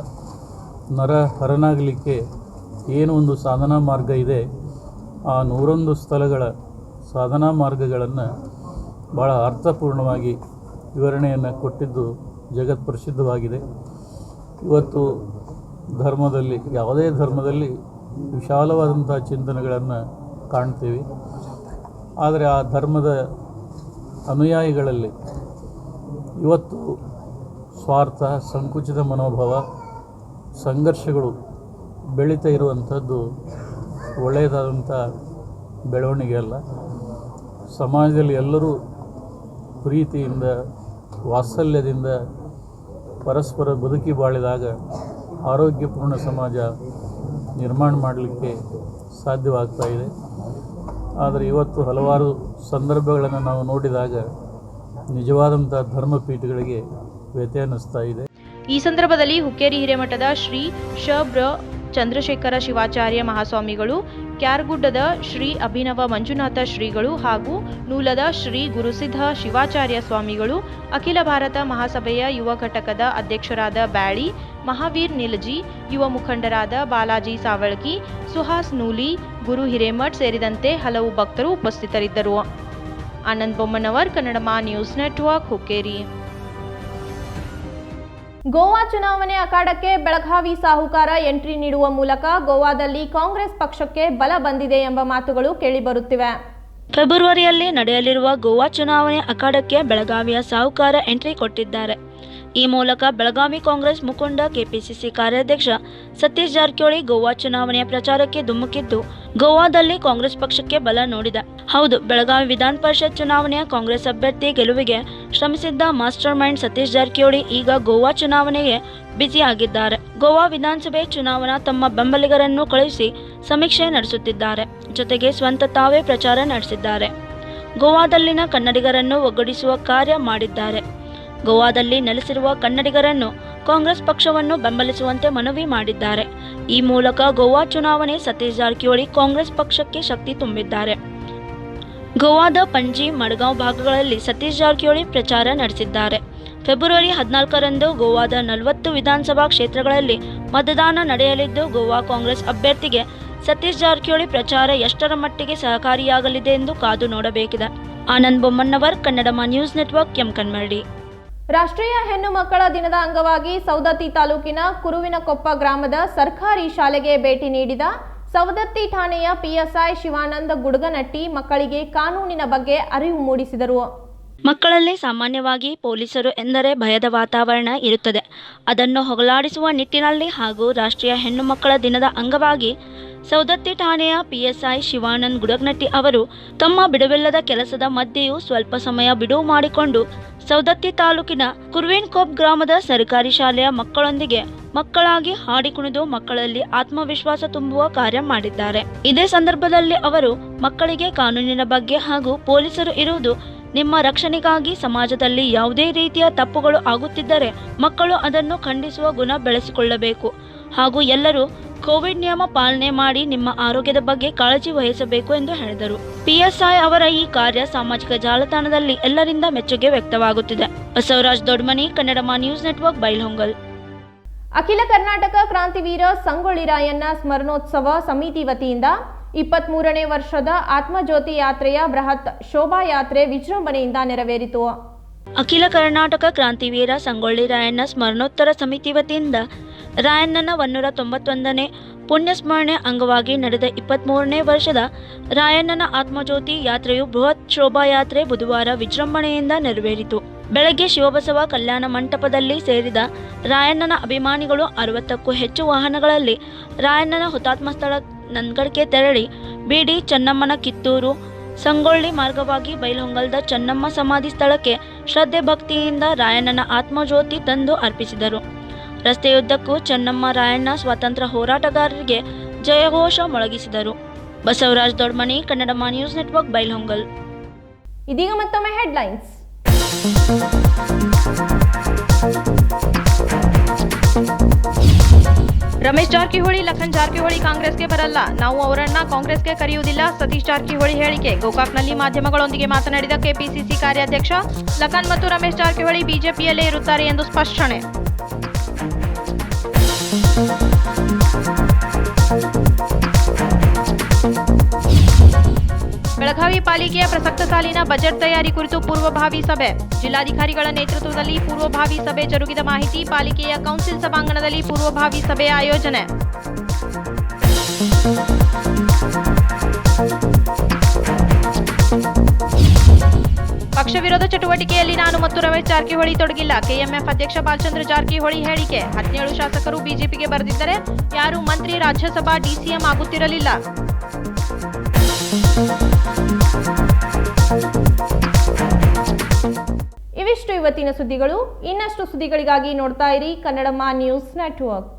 ನರ ಹರನಾಗಲಿಕ್ಕೆ ಏನು ಒಂದು ಸಾಧನಾ ಮಾರ್ಗ ಇದೆ, ಆ 101 ಸ್ಥಳಗಳ ಸಾಧನಾ ಮಾರ್ಗಗಳನ್ನು ಭಾಳ ಅರ್ಥಪೂರ್ಣವಾಗಿ ವಿವರಣೆಯನ್ನು ಕೊಟ್ಟಿದ್ದು ಜಗತ್ ಪ್ರಸಿದ್ಧವಾಗಿದೆ. ಇವತ್ತು ಧರ್ಮದಲ್ಲಿ, ಯಾವುದೇ ಧರ್ಮದಲ್ಲಿ ವಿಶಾಲವಾದಂಥ ಚಿಂತನೆಗಳನ್ನು ಕಾಣ್ತೀವಿ. ಆದರೆ ಆ ಧರ್ಮದ ಅನುಯಾಯಿಗಳಲ್ಲಿ ಇವತ್ತು ಸ್ವಾರ್ಥ, ಸಂಕುಚಿತ ಮನೋಭಾವ, ಸಂಘರ್ಷಗಳು ಬೆಳೀತಾ ಇರುವಂಥದ್ದು ಒಳ್ಳೆಯದಾದಂಥ ಬೆಳವಣಿಗೆ ಅಲ್ಲ. ಸಮಾಜದಲ್ಲಿ ಎಲ್ಲರೂ ಪ್ರೀತಿಯಿಂದ, ವಾತ್ಸಲ್ಯದಿಂದ ಪರಸ್ಪರ ಬದುಕಿ ಬಾಳಿದಾಗ ಆರೋಗ್ಯಪೂರ್ಣ ಸಮಾಜ ನಿರ್ಮಾಣ ಮಾಡಲಿಕ್ಕೆ ಸಾಧ್ಯವಾಗ್ತಾ ಇದೆ. ಆದರೆ ಇವತ್ತು ಹಲವಾರು ಸಂದರ್ಭಗಳನ್ನು ನಾವು ನೋಡಿದಾಗ ನಿಜವಾದಂಥ ಧರ್ಮಪೀಠಗಳಿಗೆ ವ್ಯತ್ಯಯ ಅನ್ನಿಸ್ತಾ ಇದೆ. ಈ ಸಂದರ್ಭದಲ್ಲಿ ಹುಕ್ಕೇರಿ ಹಿರೇಮಠದ ಶ್ರೀ ಶ.ಬ್ರ. ಚಂದ್ರಶೇಖರ ಶಿವಾಚಾರ್ಯ ಮಹಾಸ್ವಾಮಿಗಳು, ಕ್ಯಾರಗುಡ್ಡದ ಶ್ರೀ ಅಭಿನವ ಮಂಜುನಾಥ ಶ್ರೀಗಳು ಹಾಗೂ ನೂಲದ ಶ್ರೀ ಗುರುಸಿದ್ಧ ಶಿವಾಚಾರ್ಯ ಸ್ವಾಮಿಗಳು, ಅಖಿಲ ಭಾರತ ಮಹಾಸಭೆಯ ಯುವ ಘಟಕದ ಅಧ್ಯಕ್ಷರಾದ ಬ್ಯಾಳಿ ಮಹಾವೀರ್ ನಿಲಜಿ, ಯುವ ಮುಖಂಡರಾದ ಬಾಲಾಜಿ ಸಾವಳ್ಗಿ, ಸುಹಾಸ್ ನೂಲಿ, ಗುರು ಹಿರೇಮಠ್ ಸೇರಿದಂತೆ ಹಲವು ಭಕ್ತರು ಉಪಸ್ಥಿತರಿದ್ದರು. Anand Bommanavar, Kannadama news network, Hukkeri. ಗೋವಾ ಚುನಾವಣೆ ಅಖಾಡಕ್ಕೆ ಬೆಳಗಾವಿ ಸಾಹುಕಾರ ಎಂಟ್ರಿ ನೀಡುವ ಮೂಲಕ ಗೋವಾದಲ್ಲಿ ಕಾಂಗ್ರೆಸ್ ಪಕ್ಷಕ್ಕೆ ಬಲ ಬಂದಿದೆ ಎಂಬ ಮಾತುಗಳು ಕೇಳಿಬರುತ್ತಿವೆ. ಫೆಬ್ರವರಿಯಲ್ಲಿ ನಡೆಯಲಿರುವ ಗೋವಾ ಚುನಾವಣೆ ಅಖಾಡಕ್ಕೆ ಬೆಳಗಾವಿಯ ಸಾಹುಕಾರ ಎಂಟ್ರಿ ಕೊಟ್ಟಿದ್ದಾರೆ. ಈ ಮೂಲಕ ಬೆಳಗಾವಿ ಕಾಂಗ್ರೆಸ್ ಮುಖಂಡ ಕೆಪಿಸಿಸಿ ಕಾರ್ಯಾಧ್ಯಕ್ಷ ಸತೀಶ್ ಜಾರಕಿಹೊಳಿ ಗೋವಾ ಚುನಾವಣೆಯ ಪ್ರಚಾರಕ್ಕೆ ಧುಮುಕಿದ್ದು ಗೋವಾದಲ್ಲಿ ಕಾಂಗ್ರೆಸ್ ಪಕ್ಷಕ್ಕೆ ಬಲ ನೋಡಿದೆ. ಹೌದು, ಬೆಳಗಾವಿ ವಿಧಾನ ಪರಿಷತ್ ಚುನಾವಣೆಯ ಕಾಂಗ್ರೆಸ್ ಅಭ್ಯರ್ಥಿ ಗೆಲುವಿಗೆ ಶ್ರಮಿಸಿದ್ದ ಮಾಸ್ಟರ್ ಮೈಂಡ್ ಸತೀಶ್ ಜಾರಕಿಹೊಳಿ ಈಗ ಗೋವಾ ಚುನಾವಣೆಗೆ ಬ್ಯುಸಿ ಆಗಿದ್ದಾರೆ. ಗೋವಾ ವಿಧಾನಸಭೆ ಚುನಾವಣಾ ತಮ್ಮ ಬೆಂಬಲಿಗರನ್ನು ಕಳುಹಿಸಿ ಸಮೀಕ್ಷೆ ನಡೆಸುತ್ತಿದ್ದಾರೆ. ಜೊತೆಗೆ ಸ್ವಂತ ತಾವೇ ಪ್ರಚಾರ ನಡೆಸಿದ್ದಾರೆ. ಗೋವಾದಲ್ಲಿನ ಕನ್ನಡಿಗರನ್ನು ಒಗ್ಗೂಡಿಸುವ ಕಾರ್ಯ ಮಾಡಿದ್ದಾರೆ. ಗೋವಾದಲ್ಲಿ ನೆಲೆಸಿರುವ ಕನ್ನಡಿಗರನ್ನು ಕಾಂಗ್ರೆಸ್ ಪಕ್ಷವನ್ನು ಬೆಂಬಲಿಸುವಂತೆ ಮನವಿ ಮಾಡಿದ್ದಾರೆ. ಈ ಮೂಲಕ ಗೋವಾ ಚುನಾವಣೆ ಸತೀಶ್ ಜಾರಕಿಹೊಳಿ ಕಾಂಗ್ರೆಸ್ ಪಕ್ಷಕ್ಕೆ ಶಕ್ತಿ ತುಂಬಿದ್ದಾರೆ. ಗೋವಾದ ಪಂಜಿ, ಮಡ್ಗಾಂವ್ ಭಾಗಗಳಲ್ಲಿ ಸತೀಶ್ ಜಾರಕಿಹೊಳಿ ಪ್ರಚಾರ ನಡೆಸಿದ್ದಾರೆ. ಫೆಬ್ರವರಿ 14ರಂದು ಗೋವಾದ 40 ವಿಧಾನಸಭಾ ಕ್ಷೇತ್ರಗಳಲ್ಲಿ ಮತದಾನ ನಡೆಯಲಿದ್ದು ಗೋವಾ ಕಾಂಗ್ರೆಸ್ ಅಭ್ಯರ್ಥಿಗೆ ಸತೀಶ್ ಜಾರಕಿಹೊಳಿ ಪ್ರಚಾರ ಎಷ್ಟರ ಮಟ್ಟಿಗೆ ಸಹಕಾರಿಯಾಗಲಿದೆ ಎಂದು ಕಾದು ನೋಡಬೇಕಿದೆ. Anand Bommanavar, Kannadama news network, Kenkanamaradi. ರಾಷ್ಟ್ರೀಯ ಹೆಣ್ಣು ಮಕ್ಕಳ ದಿನದ ಅಂಗವಾಗಿ ಸವದತ್ತಿ ತಾಲೂಕಿನ ಕುರುವಿನಕೊಪ್ಪ ಗ್ರಾಮದ ಸರ್ಕಾರಿ ಶಾಲೆಗೆ ಭೇಟಿ ನೀಡಿದ ಸವದತ್ತಿ ಠಾಣೆಯ ಪಿಎಸ್ಐ ಶಿವಾನಂದ ಗುಡಗನಟ್ಟಿ ಮಕ್ಕಳಿಗೆ ಕಾನೂನಿನ ಬಗ್ಗೆ ಅರಿವು ಮೂಡಿಸಿದರು. ಮಕ್ಕಳಲ್ಲಿ ಸಾಮಾನ್ಯವಾಗಿ ಪೊಲೀಸರು ಎಂದರೆ ಭಯದ ವಾತಾವರಣ ಇರುತ್ತದೆ. ಅದನ್ನು ಹೋಗಲಾಡಿಸುವ ನಿಟ್ಟಿನಲ್ಲಿ ಹಾಗೂ ರಾಷ್ಟ್ರೀಯ ಹೆಣ್ಣು ಮಕ್ಕಳ ದಿನದ ಅಂಗವಾಗಿ ಸವದತ್ತಿ ಠಾಣೆಯ ಪಿಎಸ್ಐ ಶಿವಾನಂದ ಗುಡಗನಟ್ಟಿ ಅವರು ತಮ್ಮ ಬಿಡುವಿಲ್ಲದ ಕೆಲಸದ ಮಧ್ಯೆಯೂ ಸ್ವಲ್ಪ ಸಮಯ ಬಿಡುವು ಮಾಡಿಕೊಂಡು ಸವದತ್ತಿ ತಾಲೂಕಿನ ಕುರುವಿನಕೊಪ್ಪ ಗ್ರಾಮದ ಸರ್ಕಾರಿ ಶಾಲೆಯ ಮಕ್ಕಳೊಂದಿಗೆ ಮಕ್ಕಳಾಗಿ ಹಾಡಿ ಕುಣಿದು ಮಕ್ಕಳಲ್ಲಿ ಆತ್ಮವಿಶ್ವಾಸ ತುಂಬುವ ಕಾರ್ಯ ಮಾಡಿದ್ದಾರೆ. ಇದೇ ಸಂದರ್ಭದಲ್ಲಿ ಅವರು ಮಕ್ಕಳಿಗೆ ಕಾನೂನಿನ ಬಗ್ಗೆ ಹಾಗೂ ಪೊಲೀಸರು ಇರುವುದು ನಿಮ್ಮ ರಕ್ಷಣೆಗಾಗಿ, ಸಮಾಜದಲ್ಲಿ ಯಾವುದೇ ರೀತಿಯ ತಪ್ಪುಗಳು ಆಗುತ್ತಿದ್ದರೆ ಮಕ್ಕಳು ಅದನ್ನು ಖಂಡಿಸುವ ಗುಣ ಬೆಳೆಸಿಕೊಳ್ಳಬೇಕು ಹಾಗೂ ಎಲ್ಲರೂ ಕೋವಿಡ್ ನಿಯಮ ಪಾಲನೆ ಮಾಡಿ ನಿಮ್ಮ ಆರೋಗ್ಯದ ಬಗ್ಗೆ ಕಾಳಜಿ ವಹಿಸಬೇಕು ಎಂದು ಹೇಳಿದರು. PSI ಅವರ ಈ ಕಾರ್ಯ ಸಾಮಾಜಿಕ ಜಾಲತಾಣದಲ್ಲಿ ಎಲ್ಲರಿಂದ ಮೆಚ್ಚುಗೆ ವ್ಯಕ್ತವಾಗುತ್ತಿದೆ. Basavaraj Dodmani, Kannadama news network, Bailhongal. ಅಖಿಲ ಕರ್ನಾಟಕ ಕ್ರಾಂತಿವೀರ ಸಂಗೊಳ್ಳಿ ರಾಯಣ್ಣ ಸ್ಮರಣೋತ್ಸವ ಸಮಿತಿ ವತಿಯಿಂದ 23ನೇ ವರ್ಷದ ಆತ್ಮಜ್ಯೋತಿ ಯಾತ್ರೆಯ ಬೃಹತ್ ಶೋಭಾಯಾತ್ರೆ ವಿಜೃಂಭಣೆಯಿಂದ ನೆರವೇರಿತು. ಅಖಿಲ ಕರ್ನಾಟಕ ಕ್ರಾಂತಿವೀರ ಸಂಗೊಳ್ಳಿ ರಾಯಣ್ಣ ಸ್ಮರಣೋತ್ತರ ಸಮಿತಿ ವತಿಯಿಂದ ರಾಯಣ್ಣನ 191ನೇ ಪುಣ್ಯಸ್ಮರಣೆ ಅಂಗವಾಗಿ ನಡೆದ 23ನೇ ವರ್ಷದ ರಾಯಣ್ಣನ ಆತ್ಮಜ್ಯೋತಿ ಯಾತ್ರೆಯು ಬೃಹತ್ ಶೋಭಾಯಾತ್ರೆ ಬುಧವಾರ ವಿಜೃಂಭಣೆಯಿಂದ ನೆರವೇರಿತು. ಬೆಳಗ್ಗೆ ಶಿವಬಸವ ಕಲ್ಯಾಣ ಮಂಟಪದಲ್ಲಿ ಸೇರಿದ ರಾಯಣ್ಣನ ಅಭಿಮಾನಿಗಳು 60ಕ್ಕೂ ಹೆಚ್ಚು ವಾಹನಗಳಲ್ಲಿ ರಾಯಣ್ಣನ ಹುತಾತ್ಮ ಸ್ಥಳ ನಂದಗಡ್ಗೆ ತೆರಳಿ ಬಿಡಿ ಚೆನ್ನಮ್ಮನ ಕಿತ್ತೂರು ಸಂಗೊಳ್ಳಿ ಮಾರ್ಗವಾಗಿ ಬೈಲಹೊಂಗಲದ ಚೆನ್ನಮ್ಮ ಸಮಾಧಿ ಸ್ಥಳಕ್ಕೆ ಶ್ರದ್ಧೆ ಭಕ್ತಿಯಿಂದ ರಾಯಣ್ಣನ ಆತ್ಮಜ್ಯೋತಿ ತಂದು ಅರ್ಪಿಸಿದರು. ರಸ್ತೆಯುದ್ದಕ್ಕೂ ಚೆನ್ನಮ್ಮ ರಾಯಣ್ಣ ಸ್ವಾತಂತ್ರ್ಯ ಹೋರಾಟಗಾರರಿಗೆ ಜಯಘೋಷ ಮೊಳಗಿಸಿದರು. Basavaraj Dodmani, Kannadama news network, Bailhongal. ಇದೀಗ ಮತ್ತೊಮ್ಮೆ ಹೆಡ್ಲೈನ್ಸ್. ರಮೇಶ್ ಜಾರಕಿಹೊಳಿ, ಲಖನ್ ಜಾರಕಿಹೊಳಿ ಕಾಂಗ್ರೆಸ್ಗೆ ಬರಲ್ಲ, ನಾವು ಅವರನ್ನ ಕಾಂಗ್ರೆಸ್ಗೆ ಕರೆಯುವುದಿಲ್ಲ. ಸತೀಶ್ ಜಾರಕಿಹೊಳಿ ಹೇಳಿಕೆ. ಗೋಕಾಕ್ನಲ್ಲಿ ಮಾಧ್ಯಮಗಳೊಂದಿಗೆ ಮಾತನಾಡಿದ ಕೆಪಿಸಿಸಿ ಕಾರ್ಯಾಧ್ಯಕ್ಷ, ಲಖನ್ ಮತ್ತು ರಮೇಶ್ ಜಾರಕಿಹೊಳಿ ಬಿಜೆಪಿಯಲ್ಲೇ ಇರುತ್ತಾರೆ ಎಂದು ಸ್ಪಷ್ಟನೆ. ಬೆಳಗಾವಿ ಪಾಲಿಕೆಯ ಪ್ರಸಕ್ತ ಸಾಲಿನ ಬಜೆಟ್ ತಯಾರಿ ಕುರಿತು ಪೂರ್ವಭಾವಿ ಸಭೆ. ಜಿಲ್ಲಾಧಿಕಾರಿಗಳ ನೇತೃತ್ವದಲ್ಲಿ ಪೂರ್ವಭಾವಿ ಸಭೆ ಜರುಗಿದ ಮಾಹಿತಿ. ಪಾಲಿಕೆಯ ಕೌನ್ಸಿಲ್ ಸಭಾಂಗಣದಲ್ಲಿ ಪೂರ್ವಭಾವಿ ಸಭೆಯ ಆಯೋಜನೆ. ಪಕ್ಷ ವಿರೋಧ ಚಟುವಟಿಕೆಯಲ್ಲಿ ನಾನು ಮತ್ತು ರಮೇಶ್ ಜಾರಕಿಹೊಳಿ ತೊಡಗಿಲ್ಲ. ಕೆಎಂಎಫ್ ಅಧ್ಯಕ್ಷ ಬಾಲಚಂದ್ರ ಜಾರಕಿಹೊಳಿ ಹೇಳಿಕೆ. 17 ಶಾಸಕರು ಬಿಜೆಪಿಗೆ ಬರೆದಿದ್ದರೆ ಯಾರೂ ಮಂತ್ರಿ, ರಾಜ್ಯಸಭಾ, ಡಿಸಿಎಂ ಆಗುತ್ತಿರಲಿಲ್ಲ. ಇವಿಷ್ಟು ಇವತ್ತಿನ ಸುದ್ದಿಗಳು. ಇನ್ನಷ್ಟು ಸುದ್ದಿಗಳಿಗಾಗಿ ನೋಡ್ತಾ ಇರಿ ಕನ್ನಡಮ ನ್ಯೂಸ್ ನೆಟ್ವರ್ಕ್.